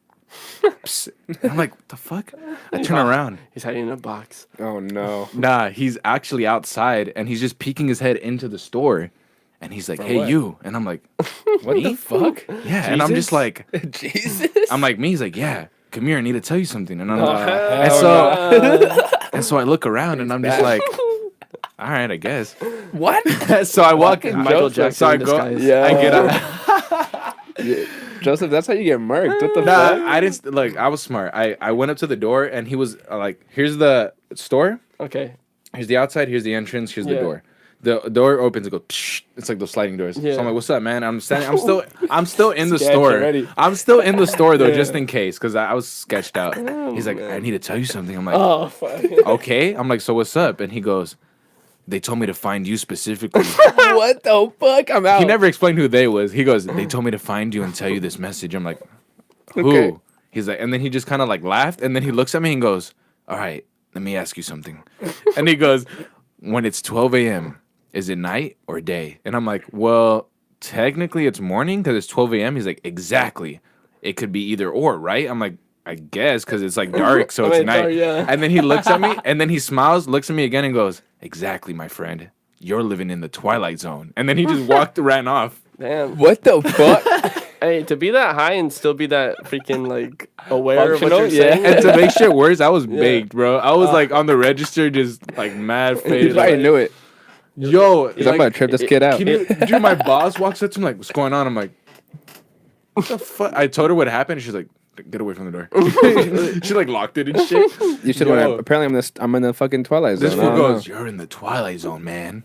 Psst. And I'm like, what the fuck? I turn around. He's hiding in a box. Oh no. Nah, he's actually outside and he's just peeking his head into the store. And he's like, hey, what? you. And I'm like, What the fuck? yeah. And I'm just like, Jesus. I'm like, me. He's like, yeah, come here. I need to tell you something. And I'm Oh, like, hell and so I look around and I'm just like, all right, I guess. What? So I walk in. Michael Jackson So I in go. disguise. Yeah. I get up. Joseph, that's how you get murked. What the Nah, fuck? I didn't. Like, I was smart. I went up to the door and he was like, here's the store. Okay. Here's the outside. Here's the entrance. Here's the Yeah. door. The door opens. It goes. Psh, it's like those sliding doors. Yeah. So I'm like, "What's up, man?" I'm standing. I'm still in the Sketch store. already. I'm still in the store though, Yeah. just in case, because I was sketched out. He's like, "I need to tell you something." I'm like, Oh, fuck. "Okay." I'm like, "So what's up?" And he goes, "They told me to find you specifically." What the fuck? I'm out. He never explained who they was. He goes, "They told me to find you and tell you this message." I'm like, "Who?" Okay. He's like, and then he just kind of like laughed, and then he looks at me and goes, "All right, let me ask you something." And he goes, "When it's 12 a.m., is it night or day?" And I'm like, "Well, technically it's morning because it's 12 a.m." He's like, "Exactly. It could be either or, right?" I'm like, "I guess because it's like dark, so it's mean, night." dark, yeah. And then he looks at me, and then he smiles, looks at me again, and goes, "Exactly, my friend. You're living in the twilight zone." And then he just ran off. Damn. What the fuck? Hey, to be that high and still be that freaking like aware of what Functional? you're Yeah. saying. And to make shit worse, I was baked, bro. I was like on the register, just like mad He faded. probably Like, knew it. yo, He's like, I'm about to trip this kid out. can you, dude, my boss walks up to me like, "What's going on?" I'm like, "What the fuck?" I told her what happened. She's like, "Get away from the door." She like locked it and shit. You should Yo. want to. Apparently, I'm in the fucking twilight zone. This I fool don't goes, know. "You're in the twilight zone, man."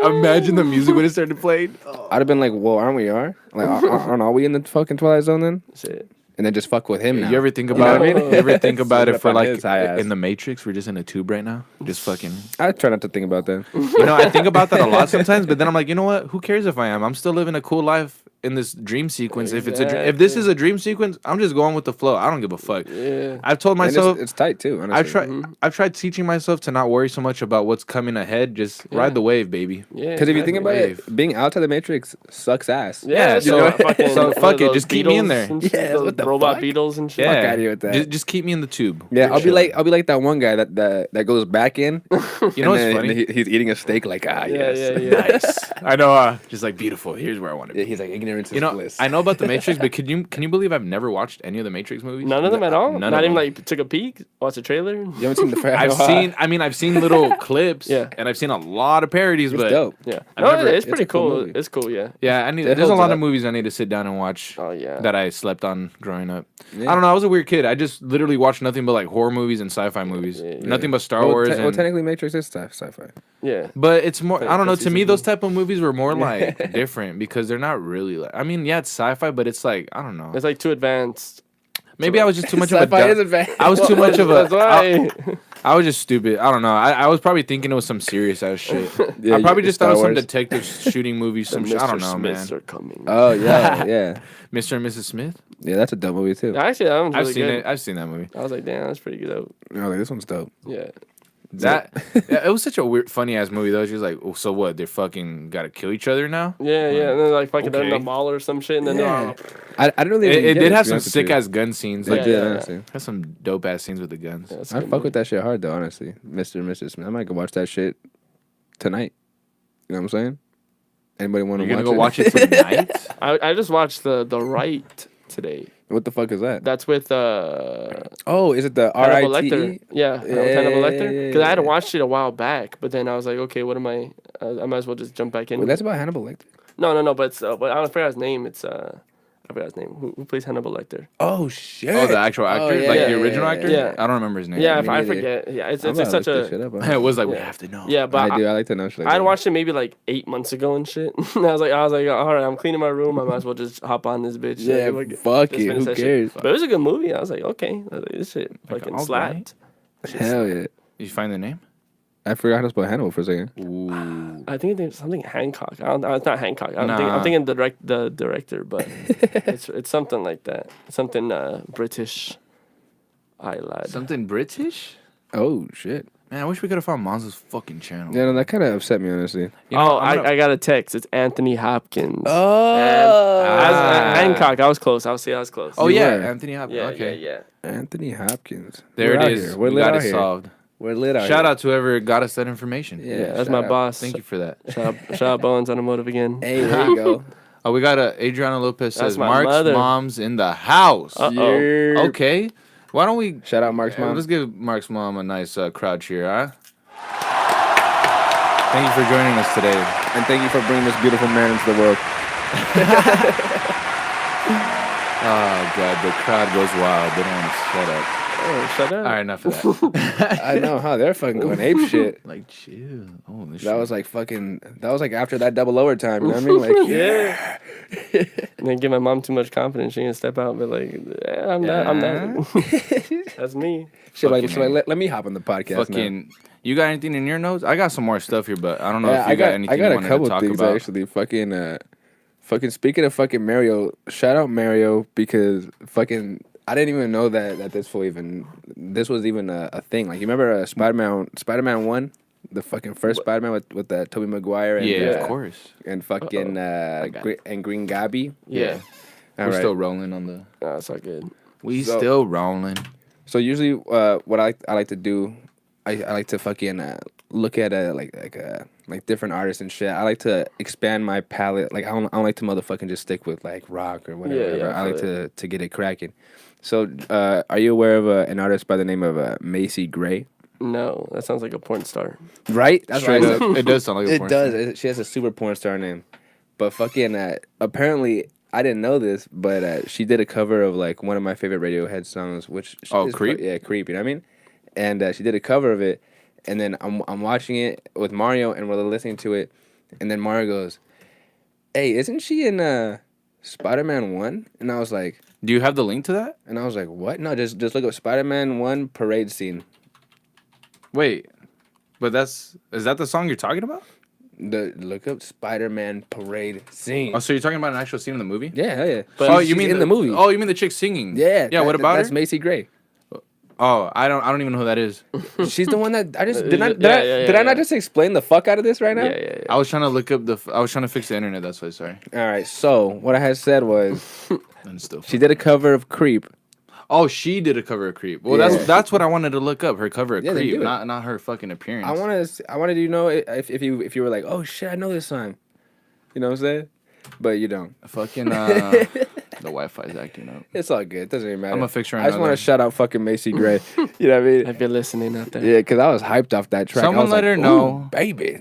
Imagine the music would have started playing. I'd have been like, "Whoa, aren't we? Like, aren't all we in the fucking twilight zone then?" Shit. And then just fuck with him now. You ever think You know about what I it? mean? You ever think about it Up for on like his high ass. in the Matrix? We're just in a tube right now, just fucking. I try not to think about that. You know, I think about that a lot sometimes, but then I'm like, you know what? Who cares if I am? I'm still living a cool life in this dream sequence. If it's if this is a dream sequence, I'm just going with the flow. I don't give a fuck. Yeah. I've told And myself. it's tight too. Honestly. I've tried teaching myself to not worry so much about what's coming ahead. Just ride the wave, baby. Yeah. Because if you think about Wave. it, being outside the Matrix sucks ass. Yeah, you know, fucking, so what fuck are it, those just keep me in Beatles there. and shit, Yeah, those what the robot fuck? Beatles and shit. Yeah, outta here with that. Just keep me in the tube. Yeah, I'll be Chilling. like that one guy that goes back in. You know what's and then funny? He's eating a steak like yes. Yeah. Nice. I know. Just like beautiful. Here's where I want to Yeah, be. he's like ignorance is You know, bliss. I know about the Matrix, but can you believe I've never watched any of the Matrix movies? None of them at all. None Not of even them. like took a peek, watched a trailer. You haven't seen the I've seen little clips. Yeah. And I've seen a lot of parodies, It's but dope. Yeah, I've no, never- it's pretty it's a cool cool. movie. It's cool. Yeah. yeah, It there's a holds lot up. of movies I need to sit down and watch. Oh yeah. That I slept on growing up. Yeah. I don't know. I was a weird kid. I just literally watched nothing but like horror movies and sci-fi movies. yeah. Nothing but Star Well, Wars. well, and, technically, Matrix is sci-fi. Yeah. but it's more. I don't know. To Fantasy me, something. those type of movies were more like different because they're not really like. I mean, yeah, it's sci-fi, but it's like I don't know. It's like too advanced. Maybe I was just too much of a. Sci-fi is dumb- advanced. I was too much of a. That's why. I was just stupid. I don't know. I was probably thinking it was some serious ass shit. Yeah, I probably just thought it was some Star Wars. detective shooting movie. Some shit. I don't know, Smiths man. are coming. Oh yeah. Mr. and Mrs. Smith. Yeah, that's a dope movie too. Actually, that one's really I've seen good. it. I've seen that movie. I was like, damn, that's pretty good. Oh, like, this one's dope. Yeah. That yeah, it was such a weird, funny ass movie though. She was like, oh, so what? They're fucking gotta kill each other now. Yeah, yeah. And then like fucking they're in the Okay. mall or some shit, and then Yeah. they're I don't really. It get did to have be some honest with sick you. ass gun scenes. It Like, did, yeah. honestly. has some dope ass scenes with the guns. that's a I good fuck movie. with that shit hard though, honestly. Mr. and Mrs. Smith. I might go watch that shit tonight. You know what I'm saying? Anybody want to You're watch gonna go watch it tonight? I just watched the Right today. What the fuck is that? That's with Oh, is it the Hannibal R.I.T.E.? Lecter. Yeah, Yeah, Hannibal Lecter. Because I had yeah. watched it a while back, but then I was like, okay, what am I? I might as well just jump back in. Wait, that's about Hannibal Lecter. No. But it's, but I don't forget his name. It's I forgot his name. Who plays Hannibal Lecter? Oh shit. Oh, the actual actor, yeah, like yeah, the original yeah, actor. yeah. I don't remember his name. Yeah, me if I neither. forget. Yeah, it's I'm about to such look this shit a. up. It was like we Yeah. have to know. Yeah, but I do. I like to know shit like I'd that. watched it maybe like 8 months ago and shit. And I was like, all right, I'm cleaning my room. I might as well just hop on this bitch. Yeah, Like, fuck just it. finish Who that shit. cares? But it was a good movie. I was like, okay, I was like, this shit fucking all slapped. right. Hell yeah. Did you find the name? I forgot how to spell Hannibal for a second. Ooh. I think it's something Hancock. It's not Hancock. I'm Nah. thinking the director, but it's something like that. Something British. I lied. Something British? Oh shit. Man, I wish we could have found Monza's fucking channel. Yeah, no, that kind of upset me honestly. You know, I'm gonna- I got a text. It's Anthony Hopkins. Oh. Hancock. I was close. I was close. Oh You yeah, were. Anthony Hopkins. yeah, okay. yeah. Anthony Hopkins. There We're it out is. here. We're We lit got out it here. solved. We're lit out Shout here. out to whoever got us that information. Yeah, That's shout my out. boss. Thank you for that. Shout out Bones Automotive again. Hey, there you go. Oh, we got Adriana Lopez That's says my Mark's mother. mom's in the house. Uh-oh. Yeah. Okay. Why don't we Shout out Mark's mom. Let's give Mark's mom a nice crowd cheer, huh? Thank you for joining us today. And thank you for bringing this beautiful man into the world. Oh god, the crowd goes wild. They don't want to shut up. Oh, shut up. All right, enough of that. I know, huh? They're fucking going ape shit. Like chill. Oh, this That was like fucking. That was like after that double overtime. You know what I mean? Like, Yeah. And then give my mom too much confidence. She gonna step out and be like, yeah, I'm that. That's me. shit. Like, Fucking so like, let me hop on the podcast now. fucking. You got anything in your notes? I got some more stuff here, but I don't know Yeah, if you got anything I got you a wanted couple to talk things about. actually. Fucking speaking of fucking Mario, shout out Mario because fucking I didn't even know that this was even a thing. Like you remember Spider-Man 1, the fucking first Spider-Man with Tobey Maguire and Yeah, of course. and fucking and Green Gabby. Yeah. All We're right. still rolling on the. No, it's all good. We So- still rolling. So usually, what I like to do, I like to fucking look at like different artists and shit. I like to expand my palette. Like I don't like to motherfucking just stick with like rock or whatever. Yeah, I like feel to get it cracking. So, are you aware of an artist by the name of Macy Gray? No, that sounds like a porn star. Right? That's Straight right. up, it does sound like a It porn does. star. She has a super porn star name. But fucking apparently I didn't know this, but she did a cover of like one of my favorite Radiohead songs, which Oh, is Creep? Yeah, Creep. You know what I mean? And she did a cover of it, and then I'm watching it with Mario, and we're listening to it, and then Mario goes, "Hey, isn't she in Spider-Man 1?" And I was like, Do you have the link to that? "What? No, just look up Spider-Man 1 parade scene." Wait, but is that the song you're talking about? Look up Spider-Man parade scene. Oh, so you're talking about an actual scene in the movie? Yeah, hell yeah. But Oh, She's you mean in the movie? Oh, you mean the chick singing? Yeah. Yeah. What about That's her? Macy Gray. Oh, I don't even know who that is. She's the one that I just did Yeah, I not just explain the fuck out of this right now? Yeah. I was trying to look up I was trying to fix the internet. That's why. Sorry. All right. So what I had said was And still. she did a cover of Creep. Oh, she did a cover of Creep. Well, Yeah. that's what I wanted to look up. Her cover of Yeah, then Creep, do it. not her fucking appearance. I wanted you to know if you were like, oh shit, I know this song. You know what I'm saying? But you don't. fucking the Wi-Fi's acting up. It's all good. It doesn't even matter. I'm gonna fix her I just want another- to shout out fucking Macy Gray. You know what I mean? If you're listening out there. Yeah, because I was hyped off that track. I Someone was let like, her know. "Ooh, baby.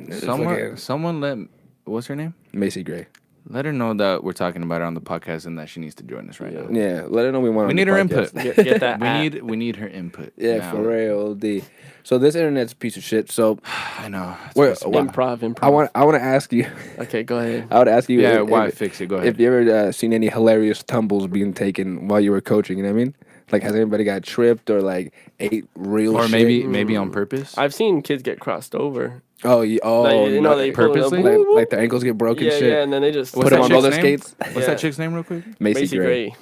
Someone let what's her name? Macy Gray. Let her know that we're talking about her on the podcast and that she needs to join us right now. Yeah, let her know we want. We on need the her podcast. input. Get that app. We need her input. Yeah, now. for real, D. So this internet's a piece of shit. So I know. It's Where- supposed to be- Improv. I want to ask you. Okay, go ahead. I would ask you. Yeah, if, why if, fix it? Go ahead. if you ever seen any hilarious tumbles being taken while you were coaching. You know what I mean? Like, has anybody got tripped or like ate real? or shit? maybe on purpose. I've seen kids get crossed over. Oh, Like, you know, no, they pull it up, purposely? whoop, whoop. like their ankles get broken. Yeah, shit. yeah, and then they just Put them on chick's roller name? skates. What's Yeah. that chick's name, real quick? Macy Gray.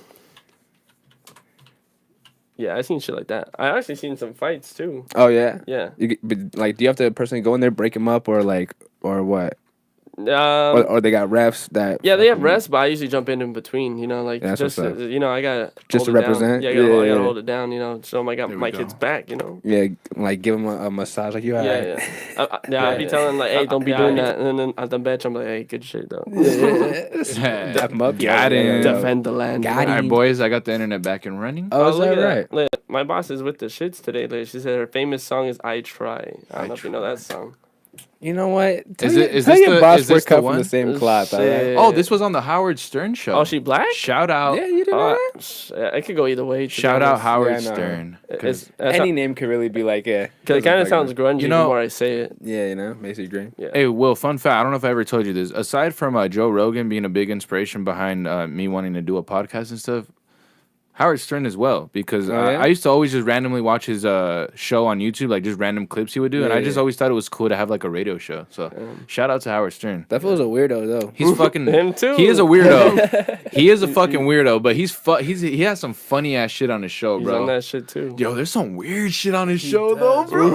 Yeah, I've seen shit like that. I actually seen some fights too. Oh yeah. Yeah. But like, do you have to personally go in there, break them up, or what? Or they got refs that. Yeah, they have rest, but I usually jump in between. You know, like That's just what's up. you know, I gotta Just hold to it down. represent? Yeah, I Yeah. gotta hold it down. You know, show them I got There we my go. kid's back. You know. Yeah, like give them a massage, like you. Yeah, alright? yeah. I'd be telling like, hey, don't be doing that, and then at the bench, I'm like, hey, good shit though. Dap 'em up. Got him. Defend the land. Got All him. right, boys. I got the internet back and running. Oh, is look that at right? Look, my boss is with the shits today. Like, she said her famous song is "I Try." I don't know if you know that song. You know what? Is this Tell your the- boss is we're this the cut from one? the same cloth. All Shit. right? Oh, this was on the Howard Stern show. Oh, she black? Shout out. Yeah, you didn't know that? It could go either way. to be Shout out honest. Howard Yeah, I know. Stern. 'Cause That's Any name could really be like, yeah. Cause it kind of sounds grungy You know- the more I say it. Yeah, you know, makes you green. Yeah. Hey, Will, fun fact. I don't know if I ever told you this. Aside from Joe Rogan being a big inspiration behind me wanting to do a podcast and stuff, Howard Stern as well. Because Oh, yeah? I used to always just randomly watch his show on YouTube, like just random clips he would do. And Yeah, I just yeah. always thought it was cool to have like a radio show. So shout out to Howard Stern. That feels a weirdo though. He's fucking Him too. He is a weirdo. He is a fucking weirdo, but he has some funny ass shit on his show, He's bro. on that shit too. Yo, there's some weird shit on his show though, bro.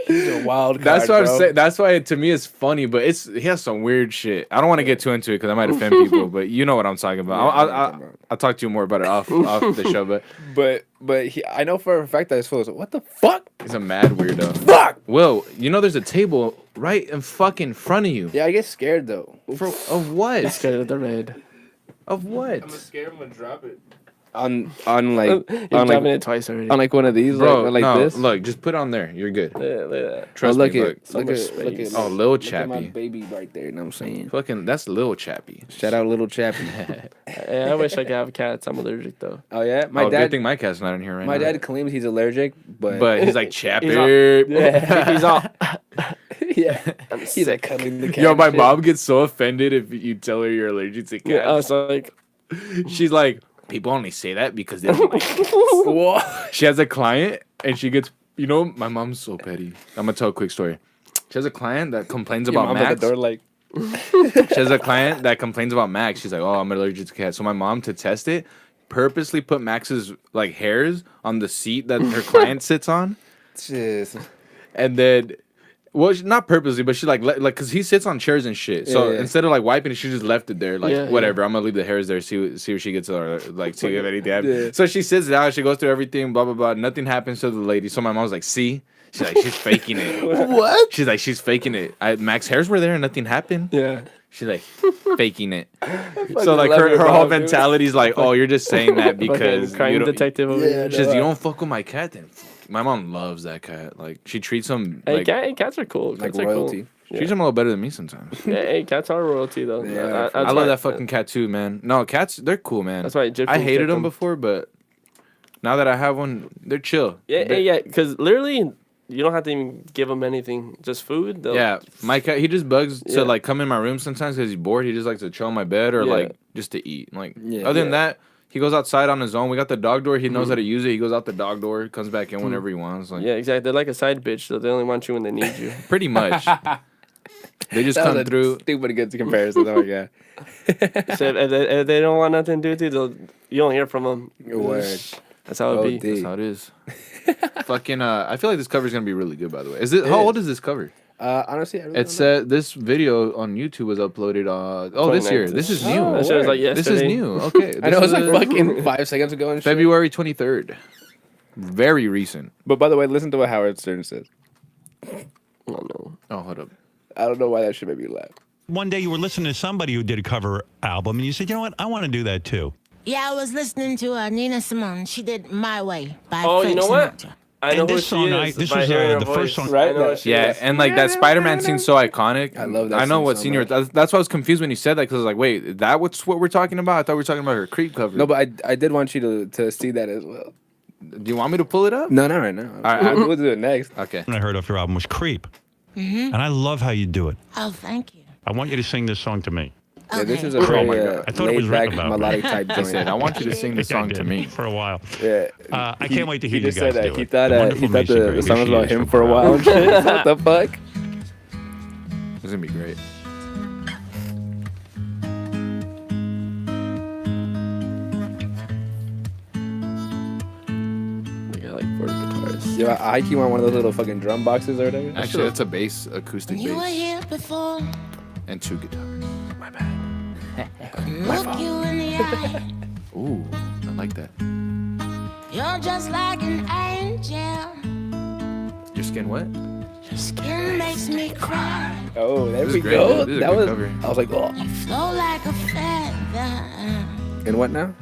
He's a wild card, That's what I'm bro. saying. That's why to me it's funny, but he has some weird shit. I don't want to get too into it because I might offend people, but you know what I'm talking about. I'll talk to you more about it off the show, but I know for a fact that his feels. What the fuck? he's a mad weirdo. Fuck. Will, you know there's a table right in fucking front of you. Yeah, I get scared though. Of what? Scared of the red. Of what? scared I'm gonna drop it. On like He's on dropping like it twice already. on like one of these, Bro, like no, this. look, just put it on there. You're good. Look at that. Trust look me. at Look. look much at look at space. Oh, Lil look at my Chappy. baby right there. You know what I'm saying? Fucking, that's Lil Chappy. Shout out little Chappy. Hey, I wish I could have cats. I'm allergic though. Oh yeah, my Good dad. thing my cat's not in here right My now. dad claims he's allergic, But he's like Chappy. He's all- He's all. yeah, he's like cuddling the cat. Yo, and my shit. mom gets so offended if you tell her you're allergic to cats. I was like, She's like, people only say that because they don't like cats. She has a client and she gets, you know, my mom's so petty. I'm gonna tell a quick story. She has a client that complains Your about mom's at Max. the door like, She has a client that complains about Max. She's like, oh, I'm allergic to cats. So my mom, to test it, purposely put Max's like hairs on the seat that her client sits on. jeez. And then, well, not purposely, but she like because he sits on chairs and shit. So Yeah. instead of like wiping it, she just left it there. Like Yeah, whatever, I'm gonna leave the hairs there. See what she gets, or like see if anything happens. Yeah. So she sits down. She goes through everything. Blah blah blah. Nothing happens to the lady. So my mom's like, see. She's like, she's faking it. What? She's like, she's faking it. Max hairs were there and nothing happened. yeah. She's like, faking it. So like love her your whole mom, dude. mentality's like, oh, you're just saying that because Fucking crime you don't, detective over Yeah, here. she says, you don't fuck with my cat, then fuck. My mom loves that cat. Like she treats him Hey, like cats are cool. Like Cats are royalty. Cool. treats him a little better than me sometimes. Yeah, hey, cats are royalty though. Yeah, That's I why- love that fucking cat too, man. No, cats, they're cool, man. That's why Egyptians I hated kept them them. before, but now that I have one, they're chill. Yeah, They're- yeah, because literally, you don't have to even give them anything, just food. They'll- Yeah, my cat, he just bugs Yeah. to like come in my room sometimes because he's bored. He just likes to chill on my bed or Yeah. like just to eat. Like Yeah. other than that, he goes outside on his own. We got the dog door. He knows how to use it. He goes out the dog door, comes back in whenever he wants. Like Yeah, exactly. They're like a side bitch, so they only want you when they need you. pretty much. They just That was come a through. Stupid good comparison. Oh my god. So if they don't want nothing to do with you, you don't hear from them. Word. That's how it Oh, be. dude. That's how it is. Fucking. I feel like this cover's gonna be really good. By the way, is it? How old is this cover? Honestly, I really It said this video on YouTube was uploaded. This year. 29th. This is new. Oh, That shit was like This yesterday. is new. Okay. I know this it's like is, fucking 5 seconds ago and shit. February 23rd. Very recent. But by the way, listen to what Howard Stern says. Oh no. Oh, hold up. I don't know why that shit made me laugh. One day you were listening to somebody who did a cover album, and you said, you know what, I want to do that too. Yeah, I was listening to Nina Simone. She did My Way by Oh, Frank you know what? Sinatra. I know And who this she song, is. this by was, hearing her the first voice. song- I know who she Yeah, is. and like that Spider-Man scene's so iconic. I love that I know scene what so scene you're. much. That's why I was confused when you said that because I was like, wait, what's what we're talking about? I thought we were talking about her creep cover. No, but I did want you to see that as well. do you want me to pull it up? No, not right now. right, we'll do it next. Okay. I heard off your album was Creep. And I love how you do it. Oh, thank you. I want you to sing this song to me. Yeah, this Okay. is a Oh very my God. I thought it was laid back written about me. melodic type I joint. said, I want you to sing the I song to did me. for a while. Yeah. I can't wait to hear he you just guys said that. do He it. thought, The he wonderful thought Mason the Gray, song here was she about is him from for a Pearl. while and shit. What the fuck? It's gonna be great. We got like 40 guitars. Yo, I keep on one of those little fucking drum boxes or whatever. Actually, that's a bass, acoustic You were bass, here before. and 2 guitars. My bad. Look you in the eye. Ooh, I like that. You're just like an angel. Your skin what? Your skin makes me cry. Oh, there This we is great. go. This is a That good was. cover. I was like, oh. You flow like a feather And what now?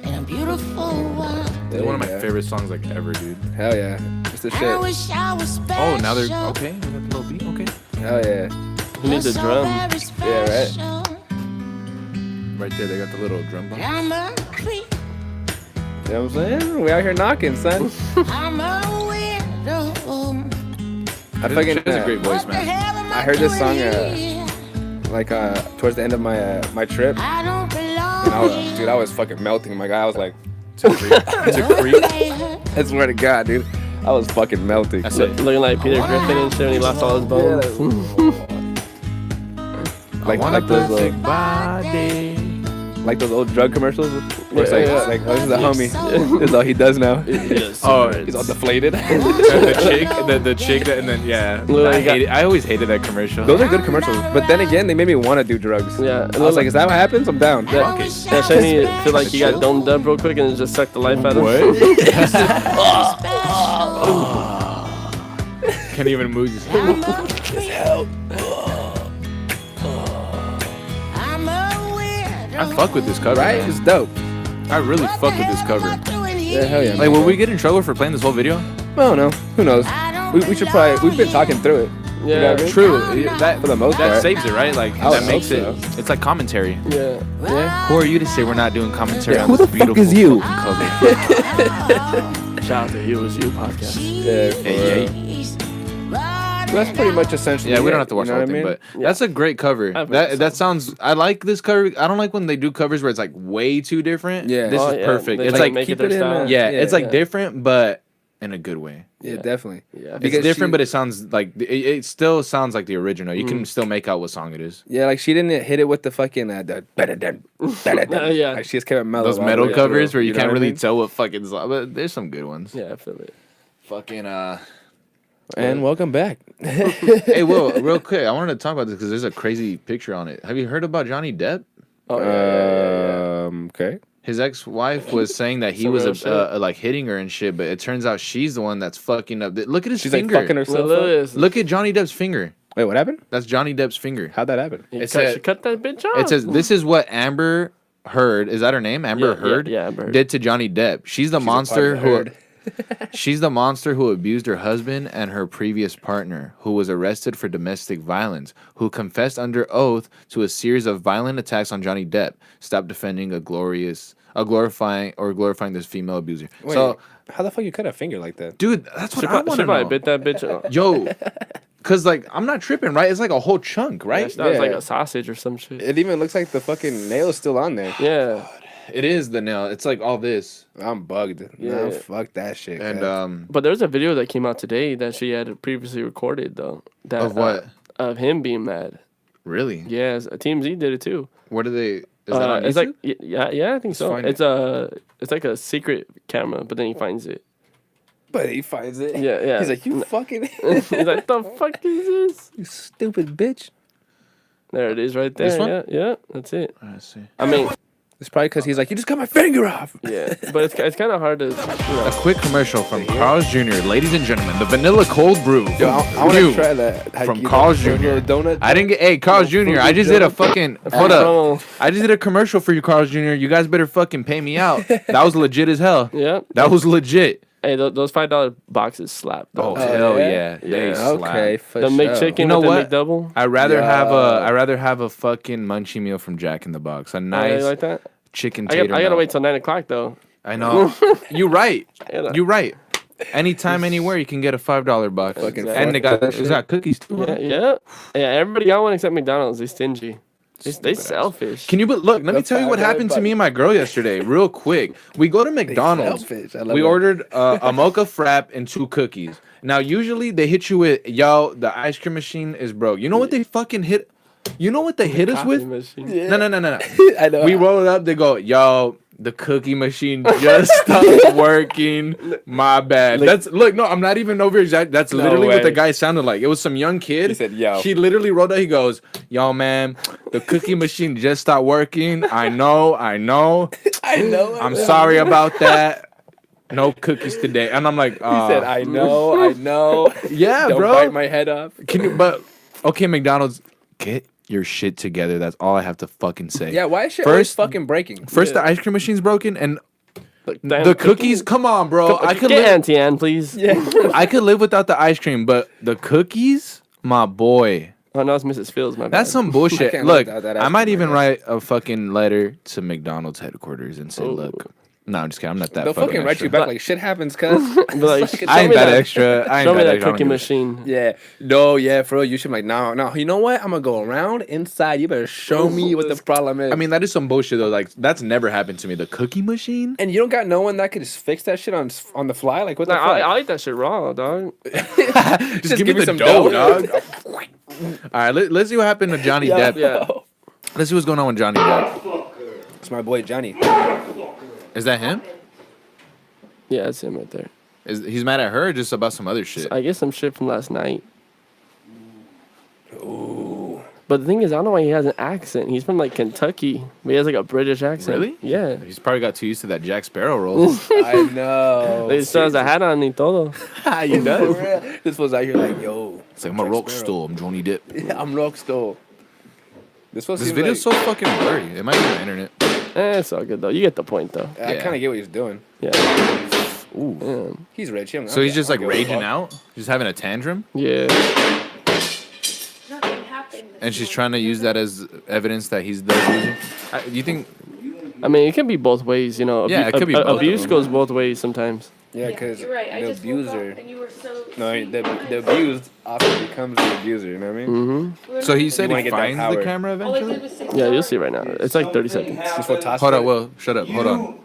in a beautiful world. This is one of my There you go. favorite songs like ever, dude. Hell yeah, it's the And I shit. wish I was special. Oh, now they're okay. We got the little beat. Okay. Oh yeah. Who needs a drum? Yeah, right. Right there, they got the little drum box. I'm a creep. You know what I'm saying? We out here knocking, son. I'm a weirdo. I fucking. She has a great voice, man. I heard this song towards the end of my trip. I don't belong. And I was fucking melting. My guy, I was like, it's a creep. I swear to God, dude. I was fucking melting. That's it. Looking like Peter Griffin and shit when he lost all his bones. like those body. like those old drug commercials. Where it's Yeah. like, oh, this is a homie. This is all he does now. Oh, He's all deflated. the chick that, and then yeah. I always hated that commercial. Those are good commercials. But then again, they made me want to do drugs. Yeah. I was like, is that what happens? I'm down. Yeah, Shani feel like he got domed up real quick and just sucked the life out of him. Can't even move his head. I fuck with this cover. Right? Man. It's dope. I really fuck with this cover. Yeah, hell yeah. Like, will we get in trouble for playing this whole video? I don't know. Who knows? We should probably. We've been talking through it. Yeah. You know what I mean? True. That For the most that part. saves it, right? Like I would that makes hope it. It's like commentary. Yeah. Who are you to say we're not doing commentary Yeah, on who this the fuck beautiful is you? fucking cover? Shout out to WhoIsYou podcast. Yeah. Hey, That's pretty much essentially. Yeah, we it, don't have to watch you the know whole what I thing, mean? but that's a great cover. I've heard That this that sounds. I like this cover. I don't like when they do covers where it's like way too different. Yeah. This Oh, is yeah, perfect. they It's like like make it keep their it in style. a- yeah, it's like yeah. different, but in a good way. Yeah, Yeah. definitely. Yeah. It's Because different, she- but it sounds like it still sounds like the original. You can still make out what song it is. Yeah, like she didn't hit it with the fucking Yeah. Like she just kept it mellow. Those all the metal way covers through, where you know can't what I really mean? tell what fucking song, but there's some good ones. Yeah, I feel it. Fucking And welcome back. Hey, Will, real quick, I wanted to talk about this because there's a crazy picture on it. Have you heard about Johnny Depp? Oh, yeah. Okay. His ex-wife was saying that he Some was real shit. like hitting her and shit, but it turns out she's the one that's fucking up. Look at his She's finger. like fucking herself. Look up. at this. Look at Johnny Depp's finger. Wait, what happened? That's Johnny Depp's finger. How'd that happen? He It cut, said- she cut that bitch off. It says this is what Amber Heard, is that her name? Amber Yeah, Heard? yeah, Amber Heard. Did to Johnny Depp. She's the She's a part monster of the who herd. she's the monster who abused her husband and her previous partner, who was arrested for domestic violence, who confessed under oath to a series of violent attacks on Johnny Depp. Stop defending glorifying this female abuser. Wait, So, how the fuck you cut a finger like that? dude, that's what She I want to probably know. bit that bitch off. Yo, cause like I'm not tripping, right? It's like a whole chunk, Yeah, right? she thought it was like Yeah. a sausage or some shit. It even looks like the fucking nail is still on there. Yeah. It is the nail. It's like all this, I'm bugged. Yeah. Nah, fuck that shit. and man. But there's a video that came out today that she had previously recorded though. That, Of what? Of him being mad. really. Yeah, Team Z did it too. What are they? Is that on it's YouTube? like yeah, I think so. find It's it's like a secret camera, but then he finds it. But he finds it. Yeah, yeah. He's like, you fucking, He's like, the fuck is this? you stupid bitch. There it is, right there. This one? Yeah, that's it. I see. I mean, It's probably because he's like, you just cut my finger off. yeah, but it's kind of hard to, A quick commercial from Carl's Jr. Ladies and gentlemen, the vanilla cold brew. Yo, I want New to try that. How from you Carl's know, Jr. Donut. I didn't get. Hey, Carl's Jr. I just did a fucking. Hold up. Oh, I just did a commercial for you, Carl's Jr. You guys better fucking pay me out. That was legit as hell. yeah. That was legit. Hey, those $5 boxes slap. Oh, Though. hell yeah? yeah. They Yeah. slap. Okay, for The sure. McChicken You know with what? the McDouble. I'd rather Yeah. have a fucking munchie meal from Jack in the Box. A Oh, nice you like that? chicken I tater. gotta melt. wait till 9 o'clock though. I know. You're right. Yeah. You're right. Anytime, anywhere, you can get a $5 box. Fucking And they got cookies too. huh? Yeah. Everybody got one except McDonald's. They stingy. They selfish. Can you but look? Let me tell you what happened to me and my girl yesterday, real quick. We go to McDonald's. selfish. I love We it. ordered a mocha frap and 2 cookies. Now, usually they hit you with, yo, the ice cream machine is broke. You know what they fucking hit? You know what they hit us Coffee with? machine. No. I know. We roll it up. They go, yo, the cookie machine just stopped working. My bad. No, I'm not even over exaggerating. That's literally what the way. guy sounded like. It was some young kid. He said, yo. He literally rolled up. He goes, yo, man, the cookie machine just stopped working. I know. I know. I'm sorry about that. No cookies today. And I'm like, He said, I know. yeah, Don't bro. bite my head off. Can you, but, okay, McDonald's, get your shit together. That's all I have to fucking say. Yeah, why is shit always First- fucking breaking? First, the ice cream machine's broken, and Damn the cookies. Come on, bro. I could Get live. Auntie Anne, please. Yeah. I could live without the ice cream, but the cookies. My boy. Oh no, it's Mrs. Fields. My bad. That's some bullshit. can't Look, let that I ass might be even my write a fucking letter to McDonald's headquarters and say, look. No, I'm just kidding. I'm not that They'll fucking write extra. you back like shit happens, cuz. But like, I ain't that extra. I ain't Show me that extra. I don't cookie give a machine. Yeah. No, yeah, for real. You should be like, no. You know what? I'm gonna go around inside. You better show me what the problem is. I mean, that is some bullshit though. Like that's never happened to me. The cookie machine. and you don't got no one that could just fix that shit on the fly. Like what the Nah, fuck? I'll eat that shit raw, dog. Just give me some dough, dog. All right, let's see what happened to Johnny Depp. Yeah. Let's see what's going on with Johnny Depp. It's my boy Johnny. Is that him? Yeah, that's him right there. He's mad at her or just about some other shit? I guess some shit from last night. Ooh. But the thing is, I don't know why he has an accent. He's from like Kentucky, but he has like a British accent. Really? Yeah. He's probably got too used to that Jack Sparrow role. I know. He still has a hat on y todo. You know? This was out here like, yo. It's like I'm a rock star. I'm Johnny Depp. Yeah, I'm rock star. This video's so fucking blurry. It might be the internet. It's all good though. You get the point though. I kind of get what he's doing. Yeah. Ooh. He's rich. So he's just like raging out? He's having a tantrum? Yeah. And she's trying to use that as evidence that he's the abuser? You think... I mean, it can be both ways, you know. Yeah, it could be both. Abuse goes both ways sometimes. Yeah, because You're right. I the just woke up abuser. and you were so No, the abused often becomes the abuser. You know what I mean? Mm-hmm. So he said wanna he get that finds the power. camera All I did eventually? was say Yeah, you'll see right now. It's like 30 seconds. He's for toss. Hold on, Will. Shut up. Hold on.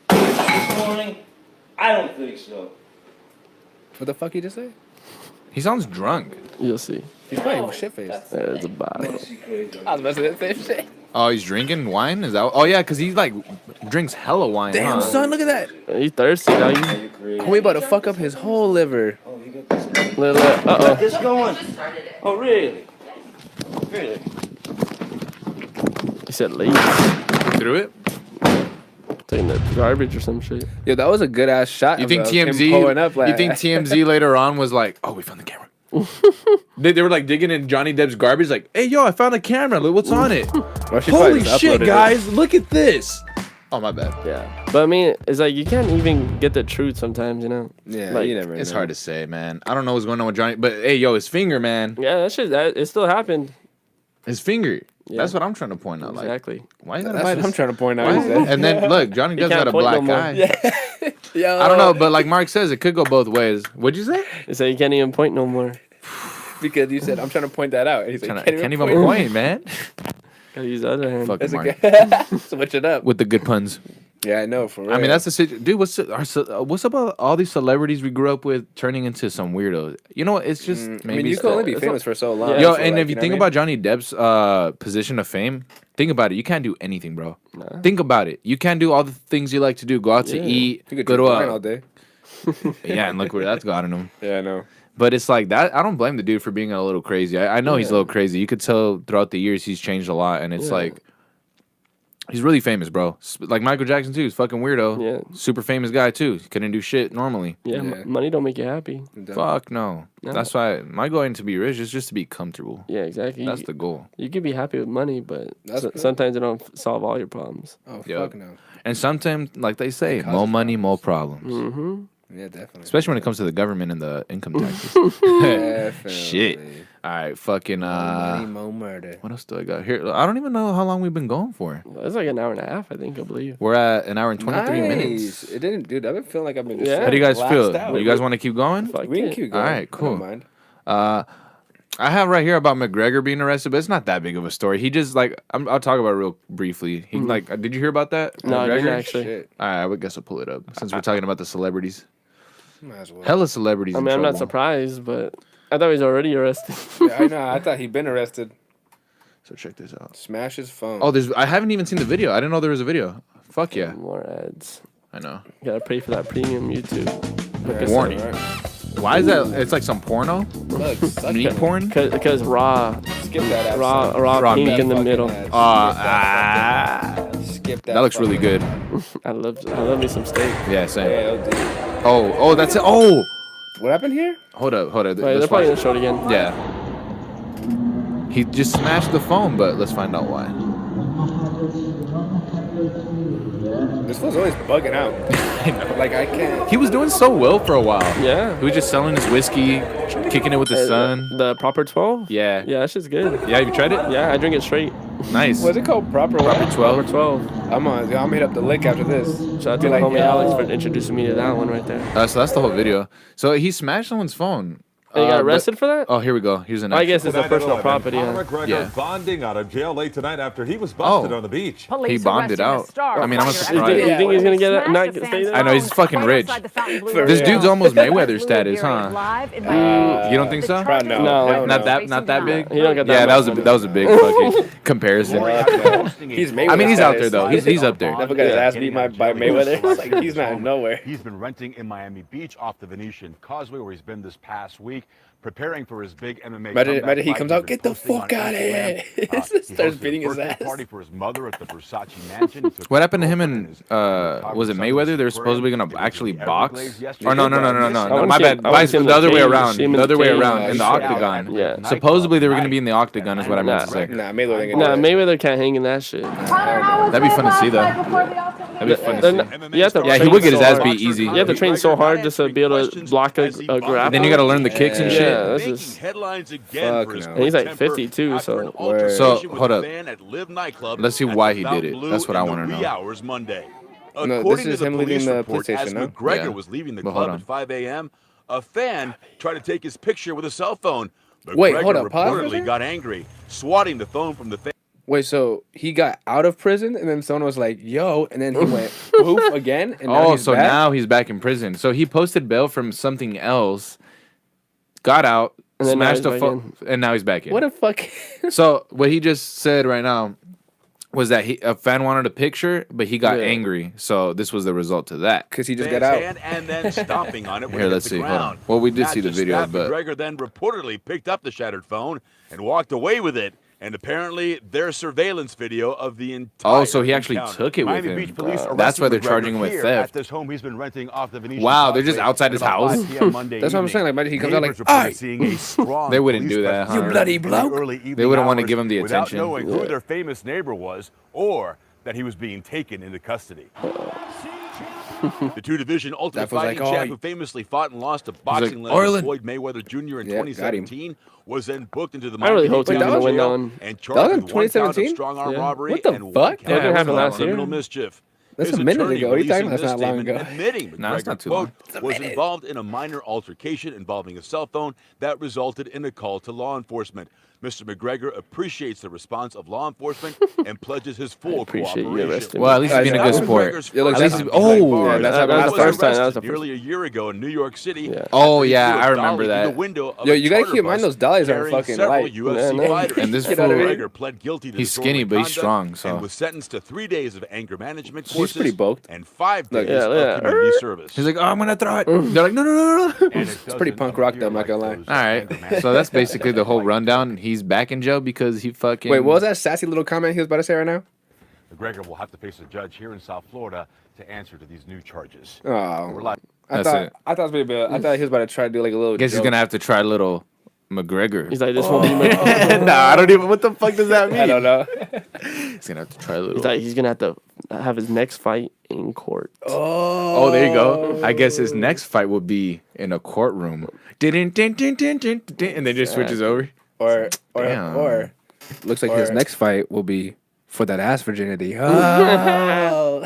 I don't think so. What the fuck he just say? He sounds drunk. You'll see. He's probably shit faced. There's a bottle. I was messing with that same shit. Oh, he's drinking wine? Is that... Oh, yeah, because he, like, drinks hella wine, Damn, huh? son, look at that. He's thirsty, dog. We about to fuck up his whole liver. Uh-oh. This going? Oh, really? Really? He said leave. Through it? Taking the garbage or some shit. Yo, that was a good ass shot. You think of him TMZ... pulling up like You think TMZ later on was like, oh, we found the camera. They were like digging in Johnny Depp's garbage, like, hey, yo, I found a camera. Look what's on it. Well, she Holy probably just shit, uploaded it. guys. Look at this. Oh, my bad. Yeah. But I mean, it's like you can't even get the truth sometimes, you know? Yeah, Like, you never know. It's hard to say, man. I don't know what's going on with Johnny, but hey, yo, his finger, man. Yeah, it still happened. His finger. Yeah. That's what I'm trying to point out. Exactly. Like, why you gotta That's bite what his... I'm trying to point out. Why- he said. And then, look, Johnny Depp's can't got a point no black more. eye. Yo. I don't know, but like Marc says, it could go both ways. What'd you say? They say you can't even point no more. Because you said, I'm trying to point that out. And he's like, Can't even point, man. Gotta use the other hand. Fucking Marc. Switch it up. With the good puns. Yeah, I know, for real. I mean, that's the situation. Dude, what's up about all these celebrities we grew up with turning into some weirdos? You know what? It's just maybe. I mean, you it's can only the- be famous for so long. Yeah. Yo, so, and like, if you know think what I about Johnny Depp's position of fame, think about it. You can't do anything, bro. Nah. Think about it. You can't do all the things you like to do. Go out to Yeah. eat. mean? You could Go drink to wine all day. yeah, and look where that's gotten him. Yeah, I know. But it's like that. I don't blame the dude for being a little crazy. I know he's a little crazy. You could tell throughout the years he's changed a lot, and it's like he's really famous, bro. Like Michael Jackson too. He's fucking weirdo. Yeah. Super famous guy too. He couldn't do shit normally. Yeah, Yeah. money don't make you happy. Fuck no. No. That's why my goal ain't to be rich is just to be comfortable. Yeah, exactly. That's the goal. You can be happy with money, but That's good. sometimes it don't solve all your problems. Oh, Yeah. fuck no. And sometimes, like they say, Causes more money, more problems. Mm-hmm. Yeah, definitely. Especially when it comes to the government and the income taxes. Definitely. Shit. All right, fucking. Money, more murder. What else do I got here? I don't even know how long we've been going for. It's like an hour and a half, I think, I believe. We're at an hour and 23 Nice. minutes. It didn't, dude. I've been feeling like I've been just Yeah. How do you guys waxed feel? out. You guys want to keep going? Fuck We can it. keep going. All right, I cool. don't mind. I have right here about McGregor being arrested, but it's not that big of a story. He just like I'll talk about it real briefly. He like, did you hear about that? No, I didn't McGregor? actually. Shit. All right, I guess I'll pull it up since we're talking about the celebrities. Might as well. Hella celebrities. I in mean, I'm not trouble. surprised, but I thought he was already arrested. Yeah, I know. I thought he'd been arrested. So check this out. Smash his phone. Oh, I haven't even seen the video. I didn't know there was a video. Fuck yeah, More ads. I know. You gotta pay for that premium YouTube. Right, warning. right. Why is that? It's like some porno, Look, suck meat it. porn. Because raw Skip that ass. raw pink meat. in the middle. Skip that. That looks really fucking- good. I love me some steak. Yeah, same. Yeah, OD. Oh, that's it. Oh, What happened here? hold up. Wait, Let's they're probably watch gonna it. show it again. Yeah. He just smashed the phone, but let's find out why. This fool's always bugging out. Like, I can't. He was doing so well for a while. Yeah. He was just selling his whiskey, kicking it with the sun. The proper 12? Yeah. Yeah, that shit's good. Yeah, you tried it? Yeah, I drink it straight. Nice. What's it called? Proper 12. Proper 12. I'm gonna hit up the lick after this. Shout out to my homie Alex for introducing me to that one right there. So that's the whole video. So he smashed someone's phone. And he got arrested for that? Oh, here we go. Here's an. I guess it's a personal property. Conor McGregor Yeah. bonding out of jail late tonight after he was busted on the beach. He bonded out. I mean, I'm not surprised. You think he's gonna get not stay there? I know he's fucking rich. This dude's almost Mayweather status, huh? You don't think so? No, not that big. He don't got that. Yeah, that was a big fucking comparison. He's Mayweather. I mean, he's out there though. He's up there. Never got his ass beat by Mayweather. Like, he's not nowhere. He's been renting in Miami Beach off the Venetian Causeway, where he's been this past week, preparing for his big MMA. Imagine he comes out, get the fuck out of here. Starts beating his ass. Party for his mother at the Versace mansion. What happened to him and was it Mayweather? They were supposedly gonna actually box. Or no. My bad. The other way around. The other way around in the octagon. Yeah. Supposedly they were gonna be in the octagon, is what I meant to say. Nah, Mayweather. Mayweather can't hang in that shit. That'd be fun to see though. That'd be fun to see. Yeah, he would get his ass beat easy. You have to train so hard just to be able to block a grapple. Then you gotta learn the kicks and shit. Yeah, that's just headlines again for his and he's like 52, so hold up. Let's see why he did it. That's what I want to know. Hours Monday. No, this is him leaving the police As station, no? McGregor was leaving the club at 5 a.m., a fan tried to take his picture with a cell phone. Wait, McGregor hold up, pause. reportedly got angry, swatting the phone from the fan. Wait, so he got out of prison, and then someone was like, "Yo," and then he went poof again. And now he's back? Now he's back in prison. So he posted bail from something else, got out, and smashed the phone, and now he's back in. What a fuck! So what he just said right now was that a fan wanted a picture, but he got angry. So this was the result to that. Because he just got out. And then stomping on it. Here, let's see. Hold on. Well, we did see the video, but McGregor then reportedly picked up the shattered phone and walked away with it. And apparently, there's surveillance video of the entire. Oh, so he actually took it with Miami him. That's why they're charging him with theft. At this home he's been renting off the Venetian Wow, they're just outside his house. That's what I'm saying. Like, imagine he comes out like, They wouldn't do that, huh? You bloody bloke. They wouldn't want to give him the attention. Without knowing who their famous neighbor was, or that he was being taken into custody. The two-division Ultimate Fighting champ who famously fought and lost to boxing legend Floyd Mayweather Jr. in 2017 was then booked into the I really hope he didn't win on. and charged with 1 count of strong-arm robbery and 1 count of criminal mischief. That's His a minute attorney ago. What are you talking releasing about? That's this not long statement ago. admitting No, it's McGregor, not too long. quote, was involved in a minor altercation involving a cell phone that resulted in a call to law enforcement. Mr. McGregor appreciates the response of law enforcement and pledges his full cooperation. Well, at least he's being a good sport. That's the first time. That was the nearly a year ago in New York City. Yeah. Oh yeah, I remember that. Yo, you gotta keep in mind those dollies are fucking light. And this fool, McGregor pled guilty to he's skinny, but he's strong. So and was sentenced to 3 days of anger management He's courses pretty bulked. and 5 days of community service. he's like, "Oh, I'm gonna throw it." They're like, "No." It's pretty punk rock though. I'm not gonna lie. All right, so that's basically the whole rundown. He's back in jail because he fucking. Wait, what was that sassy little comment he was about to say right now? McGregor will have to face a judge here in South Florida to answer to these new charges. Oh, I That's thought it. I thought he was about to try to do like a little. I guess he's joke. gonna have to try a little McGregor. He's like, this won't be McGregor. Nah, I don't even. What the fuck does that mean? I don't know. He's gonna have to try a little. He's like, he's gonna have to have his next fight in court. Oh, there you go. I guess his next fight will be in a courtroom. And then just switches over. Or looks like his next fight will be for that ass virginity. Oh.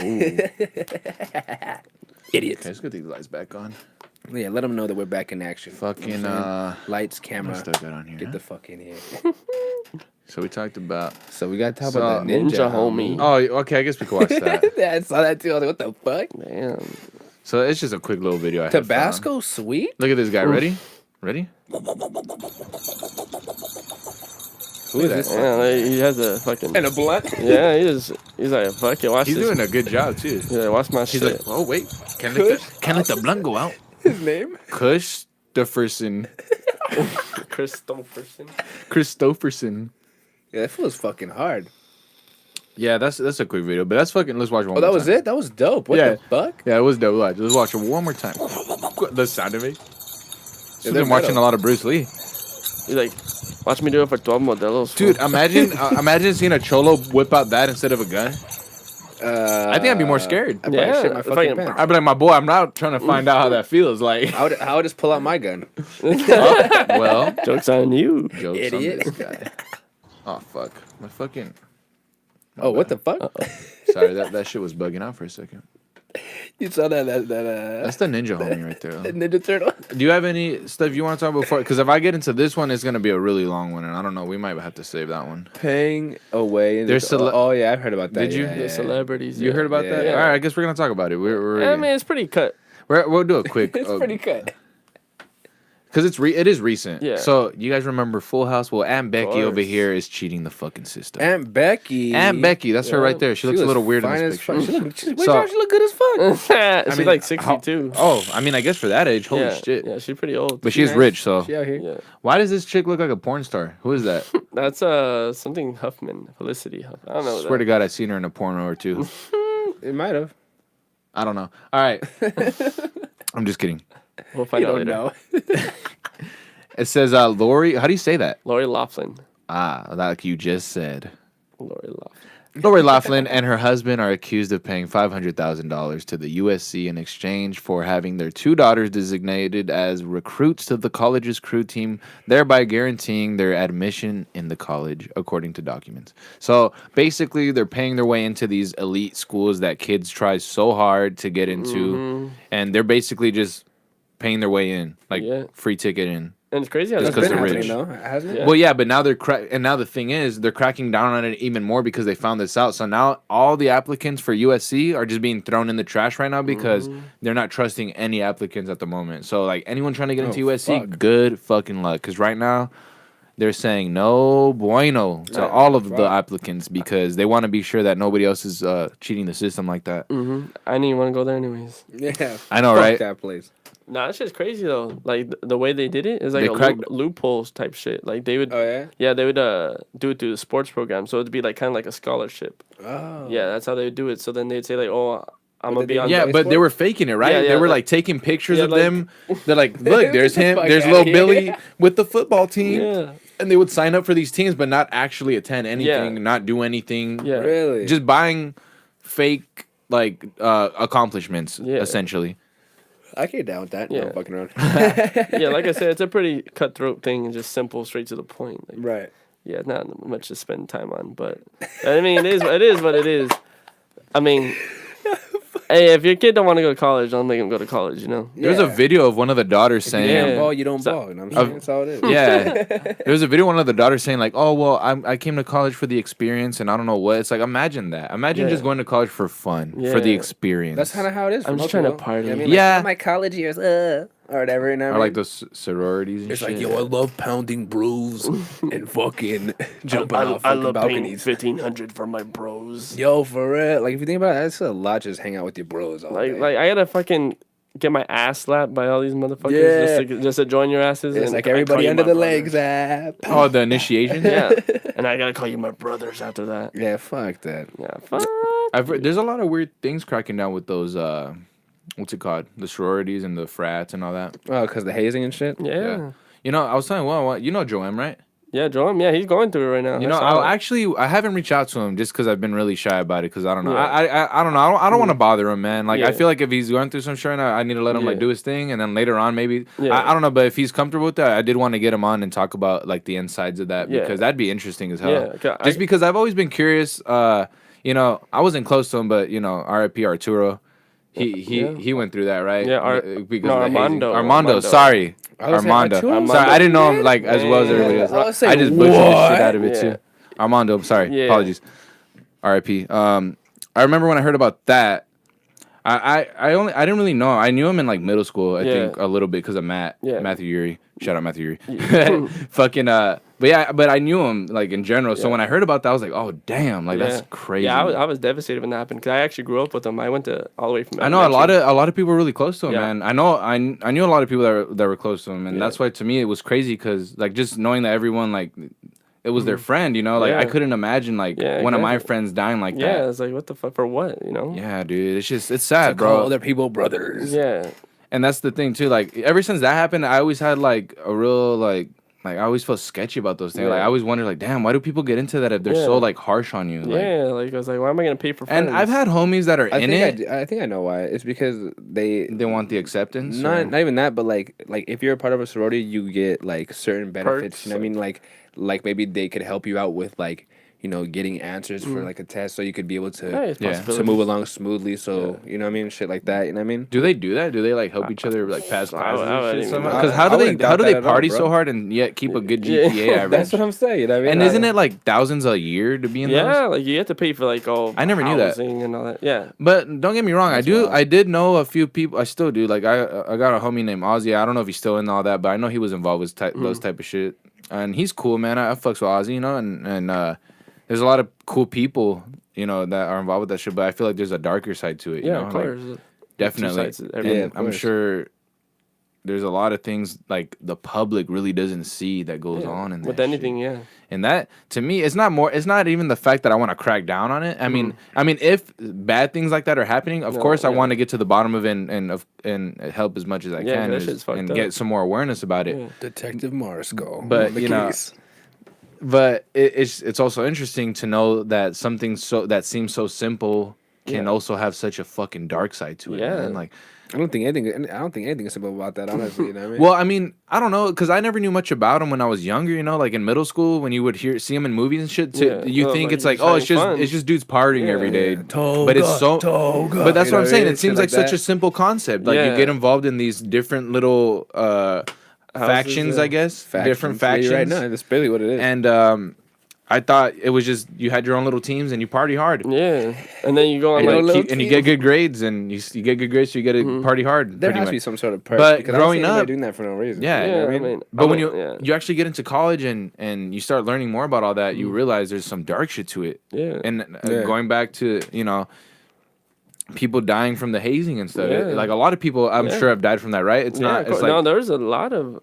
Idiots. Okay, let's get these lights back on. Yeah, let them know that we're back in action. Fucking lights, camera. What stuff got on here? Get the fuck in here. So we talked about. So we got to talk about that Ninja homie. Oh, okay. I guess we can watch that. Yeah, I saw that too. I was like, what the fuck? Damn. So it's just a quick little video. I had Tabasco sweet? found. Look at this guy. Ready? Ready? Who is this? Yeah, like, he has a fucking. And a blunt? Yeah, he's like, fuck it, watch He's this. doing a good job too. Yeah, watch my He's shit. like, oh wait, can't let the blunt go out. His name? Christopherson. Christopherson. Yeah, that feels fucking hard. Yeah, that's a quick video, but that's fucking. Let's watch one. Oh, that was it? That was dope. What the fuck? Yeah, it was dope. Let's watch it one more time. The sound of it. I've been watching a lot of Bruce Lee. He's like, watch me do it for 12 modelos. Dude, imagine seeing a cholo whip out that instead of a gun. I think I'd be more scared. I'd probably shit my fucking pants. I'd be like, my boy, I'm not trying to find out how that feels. Like, I would just pull out my gun. well, joke's on you, jokes idiot. on this guy. Oh fuck, my fucking. Oh, what the fuck? Sorry, that shit was bugging out for a second. You saw that That's the ninja homie right there. the Ninja Turtle. Do you have any stuff you want to talk about before? Because if I get into this one, it's gonna be a really long one, and I don't know. We might have to save that one. Paying away. There's oh yeah, I've heard about that. Did you? The celebrities. You heard about that? Yeah. All right, I guess we're gonna talk about it. I mean, it's pretty cut. We'll do a quick. It's pretty cut. Because it is recent. Yeah. So you guys remember Full House? Well, Aunt Becky course. over here is cheating the fucking system. Aunt Becky. Aunt Becky, that's her right there. She looks a little weird in this picture. She look good as fuck. She's like 62. I mean, I guess for that age, holy yeah. shit. Yeah, she's pretty old. But she's rich, so. She out here. Yeah. Why does this chick look like a porn star? Who is that? That's something Huffman, Felicity Huffman. I don't know. Swear to God, I've seen her in a porno or two. It might have. I don't know. All right. I'm just kidding. We'll find out later. Know. It says Lori. How do you say that? Lori Loughlin. Like you just said. Lori Loughlin. Lori Loughlin and her husband are accused of paying $500,000 to the USC in exchange for having their two daughters designated as recruits to the college's crew team, thereby guaranteeing their admission in the college, according to documents. So basically, they're paying their way into these elite schools that kids try so hard to get into, and they're basically just paying their way in, like free ticket in. And it's crazy how Just that's because been they're rich. happening, though, hasn't it? Yeah. Well, yeah, but now and now the thing is, they're cracking down on it even more because they found this out. So now all the applicants for USC are just being thrown in the trash right now because they're not trusting any applicants at the moment. So like anyone trying to get into USC, good fucking luck. Because right now they're saying no bueno to all of the applicants because they want to be sure that nobody else is cheating the system like that. I didn't even want to go there anyways. Yeah. I know, Fuck right? that place. Nah, that shit's crazy though. Like the way they did it is like They a cracked- loopholes type shit. Like they would. Oh yeah. Yeah, they would do it through the sports program, so it'd be like kind of like a scholarship. Oh. Yeah, that's how they would do it. So then they'd say like, "Oh, I'm gonna be on." Yeah, the but they were faking it, right? Yeah, yeah, they were like- like taking pictures yeah, of like- them. They're like, look, there's him, Fuck there's outta little here. Billy with the football team. Yeah. And they would sign up for these teams, but not actually attend anything, Yeah. not do anything. Yeah. Really? Just buying fake like accomplishments, Yeah. essentially. I get down with that. Yeah. No fucking around. Yeah, like I said, it's a pretty cutthroat thing and just simple, straight to the point. Like, Right. yeah, not much to spend time on, but I mean, it is what it is. I mean, hey, if your kid don't want to go to college, don't make him go to college. You know. There's a video of one of the daughters saying, Yeah. You don't ball, you don't ball. You know what I'm saying? That's all it is. Yeah, there's a video of one of the daughters saying like, "Oh well, I came to college for the experience, and I don't know what." It's like, imagine that. Imagine Yeah. just going to college for fun, for the Yeah. experience. That's kind of how it is. For I'm just most trying to people. party. You know what I mean? Yeah. Like, my college years, or whatever. You know what or I like mean? those sororities and It's shit. like, yo, I love pounding bros and fucking jumping off fucking balconies. 1,500 for my bros. Yo, for real. Like, if you think about it, that's a lot just hang out with your bros all day. Like I gotta fucking get my ass slapped by all these motherfuckers just to join your asses. It's and like I call everybody you under my the brothers. legs app. Oh, the initiation. Yeah, and I gotta call you my brothers after that. Yeah, fuck that. Yeah, fuck. There's a lot of weird things cracking down with those. What's it called? The sororities and the frats and all that. Oh, because the hazing and shit? Yeah. You know, I was telling you know Joem, right? Yeah, Joem. Yeah, he's going through it right now. You know, I haven't reached out to him just because I've been really shy about it. Because I don't know, I don't know, I don't want to bother him, man. Like I feel like if he's going through some shit, right now, I need to let him like do his thing, and then later on maybe I don't know. But if he's comfortable with that, I did want to get him on and talk about like the insides of that because that'd be interesting as hell. Yeah, just because I've always been curious. You know, I wasn't close to him, but you know, R.I.P. Arturo. He went through that, right? Yeah, because no, of the hazing. Armando. Armando, sorry. I was saying Armando. Arturo? Sorry, I didn't know him like as well as everybody else. I was saying, I just butchered the what? shit out of it Yeah. too. Armando, I'm sorry. Yeah. Apologies. R.I.P. I remember when I heard about that. I didn't really know. I knew him in like middle school. I think a little bit because of Matthew Yuri. Shout out Matthew Yuri. Fucking but I knew him like in general. So when I heard about that, I was like, oh damn, like that's crazy. Yeah, I was devastated when that happened because I actually grew up with him. I went to all the way from. I know a lot of people were really close to him, Yeah. man. I knew a lot of people that were close to him, and that's why to me it was crazy because like just knowing that everyone like it was their friend, you know, like I couldn't imagine like one of my friends dying like that. Yeah, it's like what the fuck for what, you know? Yeah, dude, it's sad, bro. Call other people brothers. Yeah. And that's the thing too. Like ever since that happened, I always had like a real like like I always felt sketchy about those things. Yeah. Like I always wondered, like, damn, why do people get into that if they're so like harsh on you? Like, yeah, like I was like, why am I gonna pay for friends? and I've had homies that are in it. I think I know why. It's because they want the acceptance. Not even that, but like if you're a part of a sorority, you get like certain benefits. Perks, You know what I mean? Like maybe they could help you out with like, you know, getting answers for like a test, so you could be able to to move along smoothly. So you know what I mean, shit like that. You know what I mean? Do they do that? Do they like help each other like pass classes and shit? Because Because how do they party so hard and yet keep a good GPA average? That's what I'm saying. You know what I mean? And isn't it like thousands a year to be in those? Yeah, like you have to pay for like all. I never knew that. housing and all that. Yeah, But don't get me wrong, I did know a few people. I still do. Like I got a homie named Ozzy. I don't know if he's still in all that, but I know he was involved with those type of shit. And he's cool, man. I fucks with Ozzy, you know, and there's a lot of cool people, you know, that are involved with that shit. But I feel like there's a darker side to it. You know? of course. Like, definitely. And I'm sure there's a lot of things like the public really doesn't see that goes on in that with anything, And that to me, it's not even the fact that I want to crack down on it. I mean, if bad things like that are happening, of course I want to get to the bottom of it and help as much as I can and get some more awareness about it. Detective Marco. But you know, but it's also interesting to know that something that seems so simple can also have such a fucking dark side to it. Yeah. Man. Like I don't think anything is simple about that, honestly. You know what I mean? Well, I mean, I don't know, because I never knew much about him when I was younger. You know, like in middle school, when you would see him in movies and shit. You think it's like, oh, it's just dudes partying every day. But it's so. But that's what I'm saying. It seems like such a simple concept. Like you get involved in these different little factions, I guess. Different factions. Right now, that's basically what it is. And I thought it was just you had your own little teams and you party hard. Yeah, and then you go on and you get good grades and you get good grades, so you get to party hard. There has to be some sort of perk. But because growing up, doing that for no reason. Yeah, yeah, you know what I mean. But when you actually get into college and you start learning more about all that, you realize there's some dark shit to it. Yeah, and going back to people dying from the hazing and stuff. Like a lot of people, I'm sure, have died from that, right? It's not. It's like, no, there's a lot of.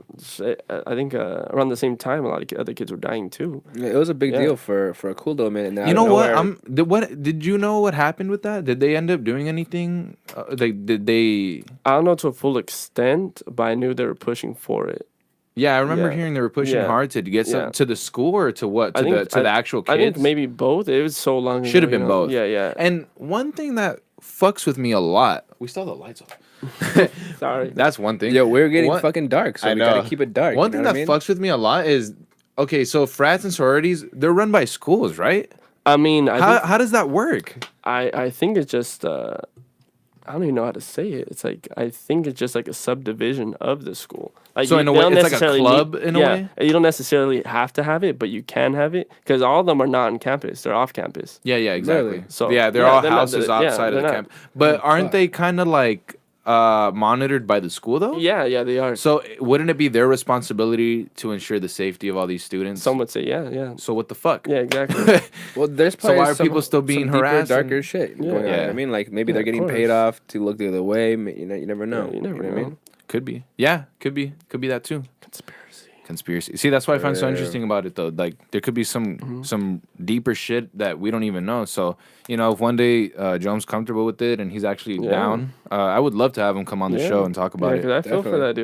I think around the same time, a lot of other kids were dying too. Yeah, it was a big deal for a cool little minute. You know what? What did you know what happened with that? Did they end up doing anything? Did they? I don't know to a full extent, but I knew they were pushing for it. Yeah, I remember hearing they were pushing hard to get some to the school or to what to the actual kids. I think maybe both. It was so long. Should have been both. Yeah. And one thing that fucks with me a lot. We still have the lights off. Sorry. That's one thing. Yeah, we're getting fucking dark, so we gotta keep it dark. One thing that fucks with me a lot is so frats and sororities, they're run by schools, right? I mean, how does that work? I think it's just I don't even know how to say it. It's like I think it's just like a subdivision of the school. Like so in a way, it's like a club in a way. You don't necessarily have to have it, but you can have it because all of them are not on campus; they're off campus. Yeah, exactly. Really? So they're all houses outside of the camp. But aren't they kind of like monitored by the school though? Yeah, they are. So wouldn't it be their responsibility to ensure the safety of all these students? Some would say, yeah. So what the fuck? Yeah, exactly. Well, there's so why are people still being harassed? Darker shit going on. I mean, like maybe they're getting paid off to look the other way. You never know. You never know. What I mean? Could be. Yeah, could be that too. Conspiracy. See, that's what I find so interesting about it, though. Like, there could be some deeper shit that we don't even know. So, if one day Jones comfortable with it and he's actually down, I would love to have him come on the show and talk about it. I feel for that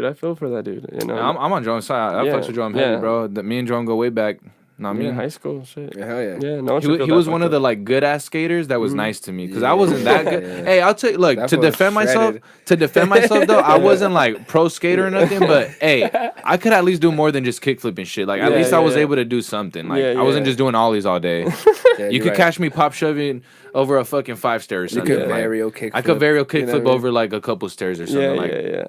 dude. You know, I'm on Jones' side. I fucks with Joe heavy, bro. Me and Joe go way back. Not me. High school shit. Yeah, hell yeah. Yeah, no. He was one of the like good ass skaters that was nice to me because I wasn't that good. Hey, I'll tell you. Look, to defend myself though, I wasn't like pro skater or nothing. But hey, I could at least do more than just kickflip and shit. Like at least I was able to do something. Like I wasn't just doing ollies all day. You could catch me pop shoving over a fucking 5-stair or something. You could varial kickflip. I could varial kickflip over like a couple stairs or something.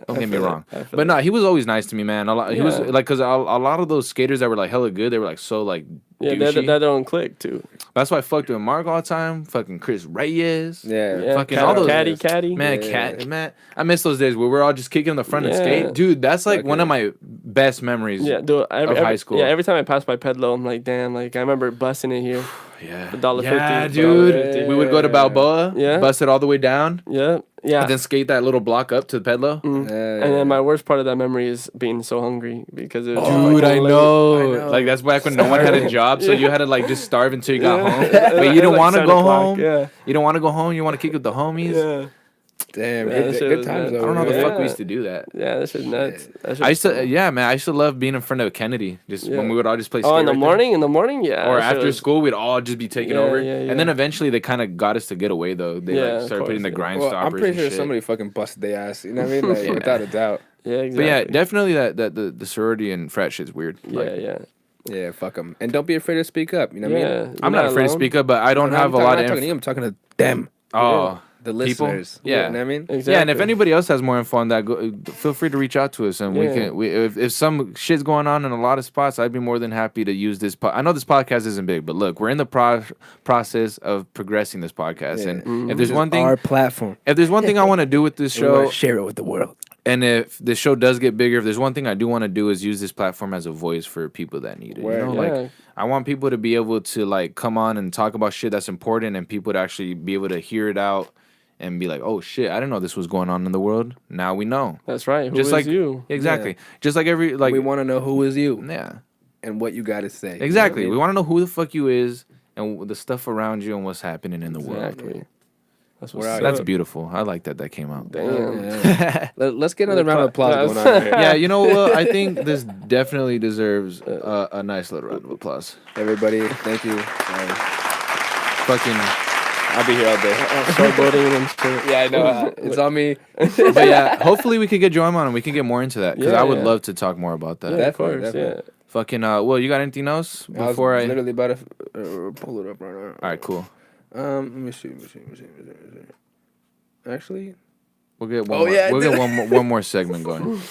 Don't get me wrong. But no, he was always nice to me, man. He was like, because a lot of those skaters that were like hella good, they were like so like. Yeah, they're their own clique too. That's why I fucked with Marc all the time. Fucking Chris Reyes. Yeah. Fucking all those. Caddy. Man, I miss those days where we're all just kicking in the front and skate. Dude, that's like one of my best memories of high school. Yeah, every time I pass by Pedlo, I'm like, damn, like I remember busting it here. Yeah. $1.50. Yeah, dude. We would go to Balboa, bust it all the way down. Yeah. And then skate that little block up to the Pedlo. And then my worst part of that memory is being so hungry because it was dude, I know. Like that's back when no one had a job, so you had to like just starve until you got home. But you don't want to go home. Yeah. You don't want to go home. You want to kick with the homies. Yeah. Damn, Yeah, that shit good was times. nuts. I don't know how the fuck we Yeah. used to do that. Yeah, that shit's nuts. That shit I was used to, cool. yeah, man. I used to love being in front of Kennedy. Just when we would all just play. Oh, in the right morning? In the morning? Yeah. or that shit after was- school, we'd all just be taking Yeah, over. yeah, And then yeah. eventually, they kind of got us to get away though. They Yeah, like of started putting the course, grind Well, stoppers. I'm pretty and sure shit. somebody fucking busted their ass. You know what I mean? Like Yeah. without a doubt. Yeah, exactly. But yeah, definitely that the sorority and frat shit's weird. Like, Yeah. Yeah, fuck them. And don't be afraid to speak up. You know what I Yeah. mean? I'm not afraid to speak up, but I don't have a lot of. I'm talking to you. I'm talking to them. Oh, The people? listeners. Yeah. You know what I mean? Exactly. Yeah, and if anybody else has more info on that, feel free to reach out to us, and we Yeah. can. If some shit's going on in a lot of spots, I'd be more than happy to use this. I know this podcast isn't big, but look, we're in the process of progressing this podcast, and if there's one thing, our platform. if there's one thing I want to do with this We wanna show, share it with the world. and if the show does get bigger, if there's one thing I do want to do is use this platform as a voice for people that need it. Word. You know, Yeah. like I want people to be able to like come on and talk about shit that's important, and people to actually be able to hear it out and be like, oh shit, I didn't know this was going on in the world. Now we know. That's right. Who Just is like you? exactly, just like every like we want to know who is you yeah, and what you got to say. exactly. You know We what want to know who the fuck you is and the stuff around you and what's happening in the world. Exactly. That's We're what's out up. That's beautiful. I like that came out. Damn. I mean? Yeah. Let's get another round of applause going on here. Yeah, you know what? I think this definitely deserves a nice little round of applause. Everybody, thank you. Fucking. I'll be here all day. Showboating and shit. Yeah, I know. It's on me. But yeah, hopefully we could get Joem on and we can get more into that because Yeah, I would yeah. love to talk more about that. Yeah, of course. Definitely. Fucking. Well, you got anything else before I? literally about to pull it up right now. All right, cool. Let me see. Actually, We'll get one. Oh, more, yeah, we'll get one more segment going.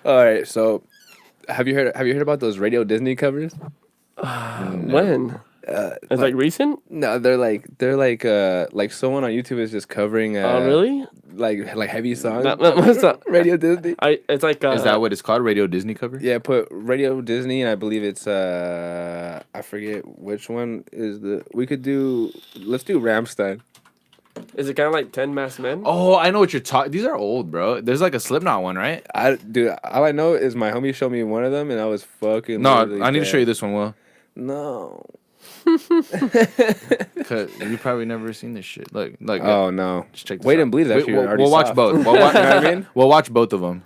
all right. So, have you heard about those Radio Disney covers? When? It's like recent? No, they're like someone on YouTube is just covering. Oh, really? Like heavy songs. What's up? Radio Disney. It's like. Is that what it's called? Radio Disney cover? Yeah, put Radio Disney, and I believe it's I forget which one is the. Let's do Rammstein. Is it kind of like 10 Masked Men? Oh, I know what you're talking. These are old, bro. There's like a Slipknot one, right? Dude, all I know is my homie showed me one of them, and I was fucking. No, literally I need to dead. show you this one, Will. No. Cause you probably never seen this shit. Like. Oh no. Just check this Wait out. and Bleed is actually already we'll watch soft. both. We'll watch, you know what I mean? We'll watch both of them.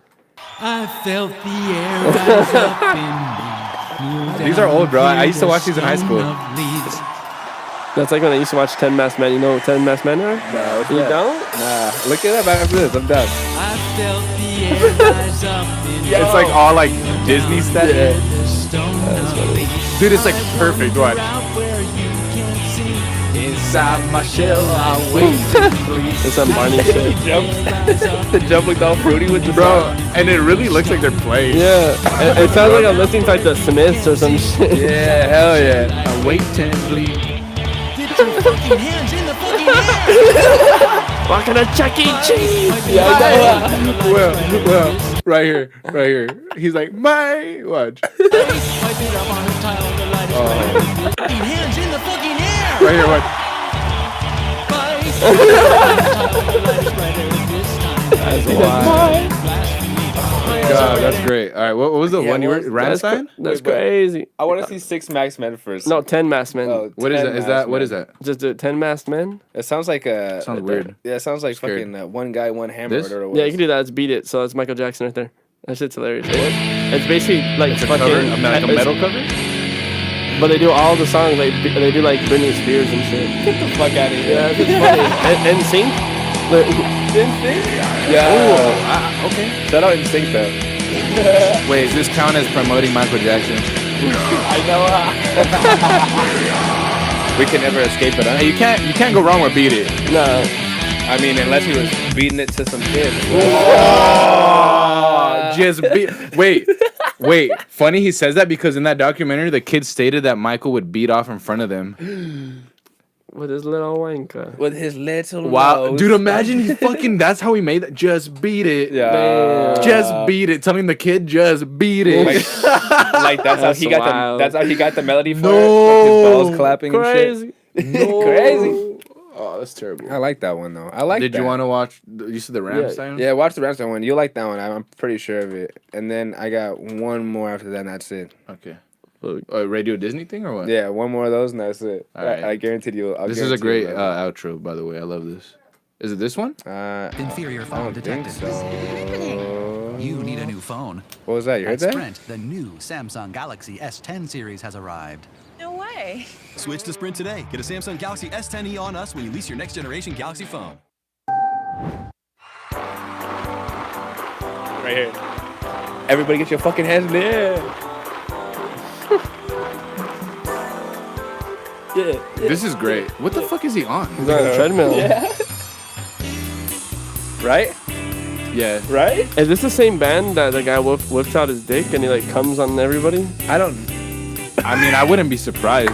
I felt the air rise up in me. These are old, bro. I used to watch these in high school. That's like when I used to watch 10 Masked Men. You know what 10 Masked Men are? No, You don't? Nah. Look it up after this. I'm done. I felt the air rise up in me. It's like all like Disney stuff. Dude, it's like perfect. Watch. Inside my shell, I wait. It's some Barney shit. The jump looked all fruity with the Bro, and it really looks like they're playing. Yeah. It sounds like I'm listening to like the Smiths or some shit. Yeah, hell yeah. I wait and bleed. Get your fucking hands in the fucking air. Walking to Chuck E. Cheese. Yeah, I know. Well, right here. He's like, my watch. Wipe it up on the tile, the light is brighter. Fucking hands in the fucking air. Right here, watch. That's wild. God, that's great. All right, what was the one you were? Rammstein? That's crazy. I want to see 6 Masked Men first. No, 10 Masked Men. Oh, What is 10 that? Is Masked that what Men. is that? Just do 10 Masked Men? It sounds like a. Sounds weird. Yeah, it sounds like Scared. fucking one guy, one hammer. This? Or whatever it Yeah, you was. can do that. It's Beat It. So it's Michael Jackson right there. That shit's hilarious. It's basically like It's a fucking. cover? I mean, like a it's- metal cover? But they do all the songs. Like they do like Britney Spears and shit. Get the fuck out of here. Yeah, it's funny. And Sync. Yeah. Okay. Shout out NSYNC though. Wait, does this count as promoting Michael Jackson? I know. We can never escape it, huh? Hey, you can't go wrong with Beat It. No. I mean, unless he was beating it to some kid. Just wait. Funny he says that because in that documentary, the kid stated that Michael would beat off in front of them. With his little wanker. With his little Wow, nose. dude, imagine he fucking. That's how he made that. Just beat it. Yeah. Just beat it. Telling the kid, just beat it. Like that's how That's he got wild. the. That's how he got the melody for No. it. With his balls clapping Crazy. and shit. Crazy. Oh, that's terrible. I like that one though. I like. Did that. you want to watch? You said the Rammstein? Yeah, watch the Rammstein one. You like that one? I'm pretty sure of it. And then I got one more after that, and that's it. Okay. Radio Disney thing or what? Yeah, one more of those, and that's it. All right. I guaranteed you. This is a great outro, by the way. I love this. Is it this one? Inferior phone detected. You need a new phone. What was that? You heard At that? Sprint, the new Samsung Galaxy S10 series has arrived. No way. Switch to Sprint today. Get a Samsung Galaxy S10e on us when you lease your next generation Galaxy phone. Right here. Everybody get your fucking hands in the air. Yeah. This is great. What the fuck is he on? He's on a treadmill. Yeah. Right? Yeah. Right? Is this the same band that the guy whips out his dick and he like comes on everybody? I mean, I wouldn't be surprised.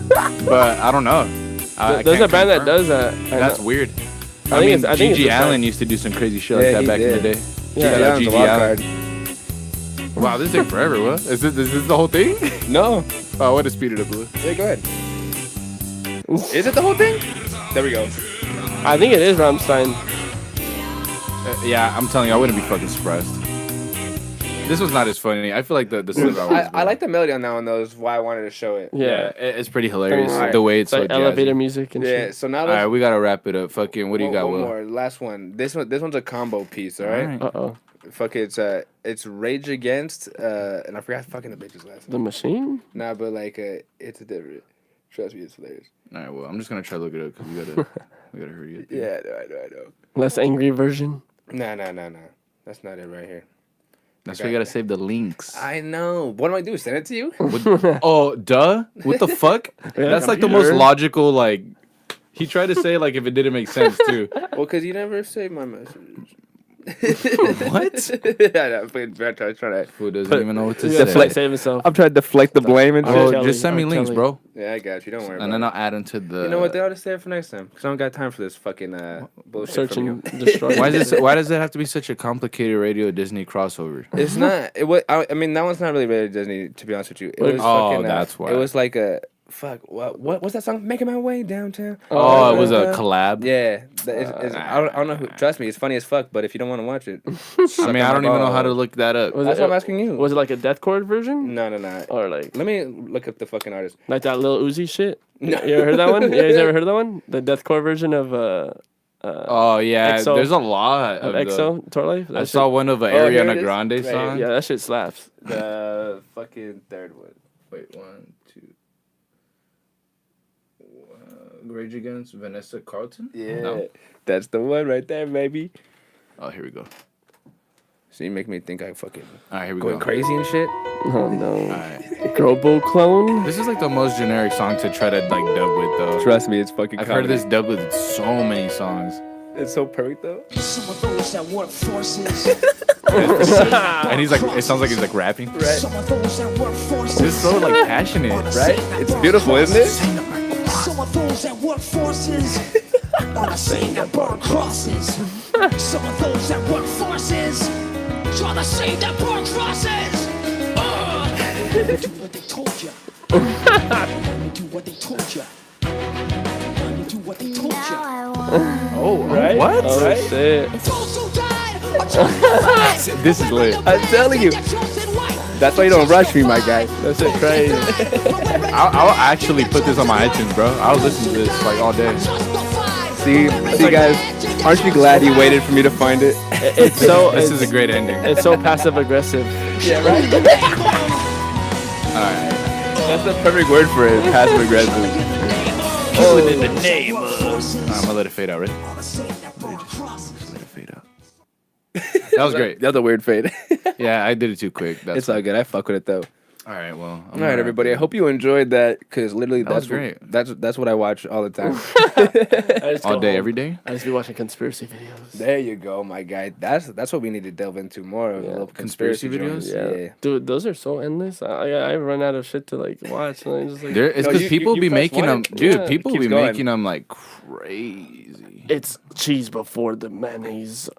But I don't know. There's a band that does that. That's weird. I think Gigi Allen used to do some crazy shit like that back in the day. Yeah, Gigi Allen. Wow, this took forever. What? Is this the whole thing? No. Oh, what to speed it up a little. Yeah, go ahead. Is it the whole thing? There we go. I think it is Rammstein. Yeah, I'm telling you, I wouldn't be fucking surprised. This was not as funny. I feel like the I like the melody on that one though. Is why I wanted to show it. Yeah, it's pretty hilarious. Right. The way it's like so elevator jazzy. music and Yeah. shit. So now All right, we gotta wrap it up. Fucking, what do you got? One Will? more, last one. This one's a combo piece. All right. Uh-oh. Fuck it, it's Rage Against, and I forgot fucking the bitch's last name. The Machine? Nah, but like, it's a different. Trust me, it's hilarious. All right, well, I'm just gonna try to look it up because we gotta hurry up. Yeah, I know. Less angry version? Nah. That's not it right here. That's why you gotta save the links. I know. What do I do? Send it to you? Oh, duh. What the fuck? That's like the most logical. Like, he tried to say like if it didn't make sense too. Well, cause you never saved my message. What? I'm trying to. Who doesn't even know what to Yeah, say? save himself. I'm trying to deflect the blame and shit. Oh, just send me links, bro. Yeah, I got you. Don't worry. And then I'll add them to the. You know what? They ought to save it for next time. Cause I don't got time for this fucking bullshit. Search from and you. destroy. Why does it have to be such a complicated Radio Disney crossover? It's not. It was. I mean, that one's not really Radio Disney. To be honest with you, it was. Fucking, that's why. It was like a. Fuck. What's that song? Making My Way Downtown. Oh, it was a collab. Yeah. I don't know who. Trust me, it's funny as fuck. But if you don't want to watch it, I mean, I don't even know how to look that up. That's what I'm asking you. Was it like a deathcore version? No. Or like. Let me look up the fucking artist. Like that Lil Uzi shit? No. You ever heard that one? You guys ever heard of that one? The deathcore version of Oh yeah, EXO, there's a lot of of EXO Tour Life. I saw one of Ariana Grande song. Yeah, that shit slaps. The fucking third one. Wait, 1, 2. Rage Against Vanessa Carlton? Yeah, No. That's the one right there, baby. Oh, here we go. So you make me think I fucking All right, here we going go. crazy and shit. Oh no. All right. Girl clone? This is like the most generic song to try to like dub with though. Trust me, it's fucking. I've comedy. heard this dub with so many songs. It's so perfect though. Some of those that work forces. And he's like, it sounds like he's like rapping. Right. Some of those that work forces. It's so like passionate, Right? It's beautiful, isn't it? Some of those that work forces. On a scene that burn crosses. Some of those that work forces. Try to say that burn crosses. Do what they told you. Do what they told you. Do what they told you. Oh, Right? what? Oh Right? shit. Those who died. This is lit. I'm telling you. That's why you don't rush me, my guy. That shit crazy. I'll actually put this on my iTunes, bro. I'll listen to this like all day. See, guys. Aren't you glad you waited for me to find it? It's so. This is a great ending. It's so passive aggressive. Yeah, right. All right. That's the perfect word for it. Passive aggressive. In the name of. I'm gonna let it fade out, ready? Let it fade out. That was great. That's a weird fade. Yeah, I did it too quick. That's It's all good. I fuck with it though. all right. Well, All right, everybody. I hope you enjoyed that because literally That was that's great. that's what I watch all the time. all day, every day. I just be watching conspiracy videos. There you go, my guy. That's what we need to delve into more of. Yeah. Little Conspiracy joints. videos? Yeah. Dude, those are so endless. I run out of shit to like watch. And I just like. It's No, because you- people you be press making one them, and- dude. yeah, People keeps be going. making them like crazy. It's cheese before the mayonnaise.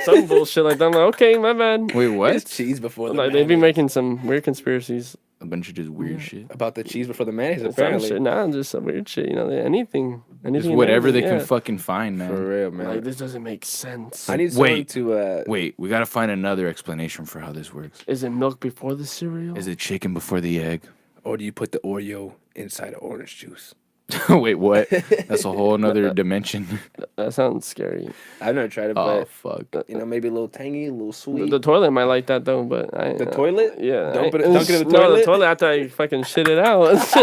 Some bullshit like that. I'm like, okay, my bad. Wait, what? It's cheese before the Like they be mayonnaise. making some weird conspiracies. A bunch of just weird shit. About the cheese before the mayonnaise, Some apparently. shit. Nah, just some weird shit. You know, anything. Just and whatever they everything, can fucking find, man. For real, man. Like this doesn't make sense. I need someone Wait. to. Wait, we gotta find another explanation for how this works. Is it milk before the cereal? Is it chicken before the egg? Or do you put the Oreo inside of orange juice? Wait, what? That's a whole nother dimension. That sounds scary. I've never tried it, Oh, but fuck. you know, maybe a little tangy, a little sweet. The toilet might like that though, but The toilet? Yeah. Dunk it in the No, toilet? the toilet after I fucking shit it out. It's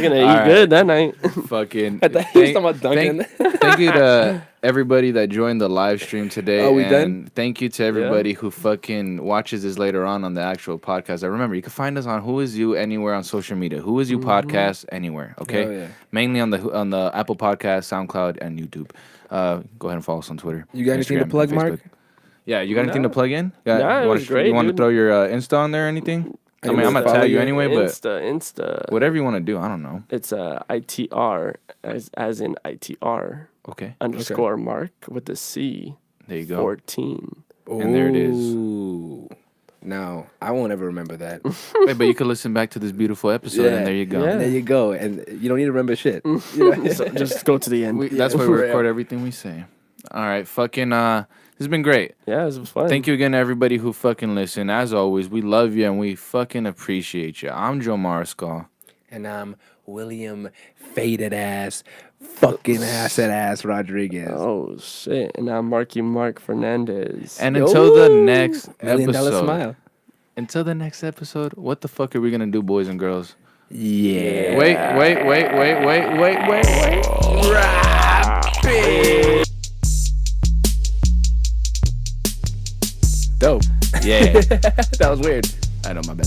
gonna eat All good that night. Fucking. I thought he was talking about dunking. Thank you to everybody that joined the live stream today. Oh, we and done? Thank you to everybody who fucking watches this later on the actual podcast. I remember you can find us on Who Is You anywhere on social media. Who Is You podcast anywhere. Okay. Oh, yeah. Mainly on the Apple Podcast, SoundCloud, and YouTube. Go ahead and follow us on Twitter. You got anything to Instagram, plug, and Facebook. Mark? Yeah, you got anything to plug in? Nah, it was great, You want to dude. throw your Insta on there or anything? I mean, I'm gonna follow tag you you. anyway, but Insta. whatever you want to do, I don't know. It's ITR as in ITR Okay. _ Mark with the C. There you go. 14. And there it is. Ooh. No, I won't ever remember that. Wait, but you can listen back to this beautiful episode, and there you go. Yeah. There you go. And you don't need to remember shit. So just go to the end. That's why we record everything we say. All right, fucking. This has been great. Yeah, it was fun. Thank you again to everybody who fucking listened. As always, we love you and we fucking appreciate you. I'm Joe Mariscal. And I'm William fucking ass Rodriguez. Oh shit! And I'm Mark Fernandez. And until the next $1 million episode. smile. Until the next episode, what the fuck are we gonna do, boys and girls? Yeah. Wait. Rapid. Dope. Yeah. That was weird. I know, my bad.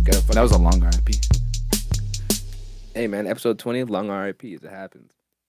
That was a long RIP. Hey, man, episode 20, long RIP as it happens.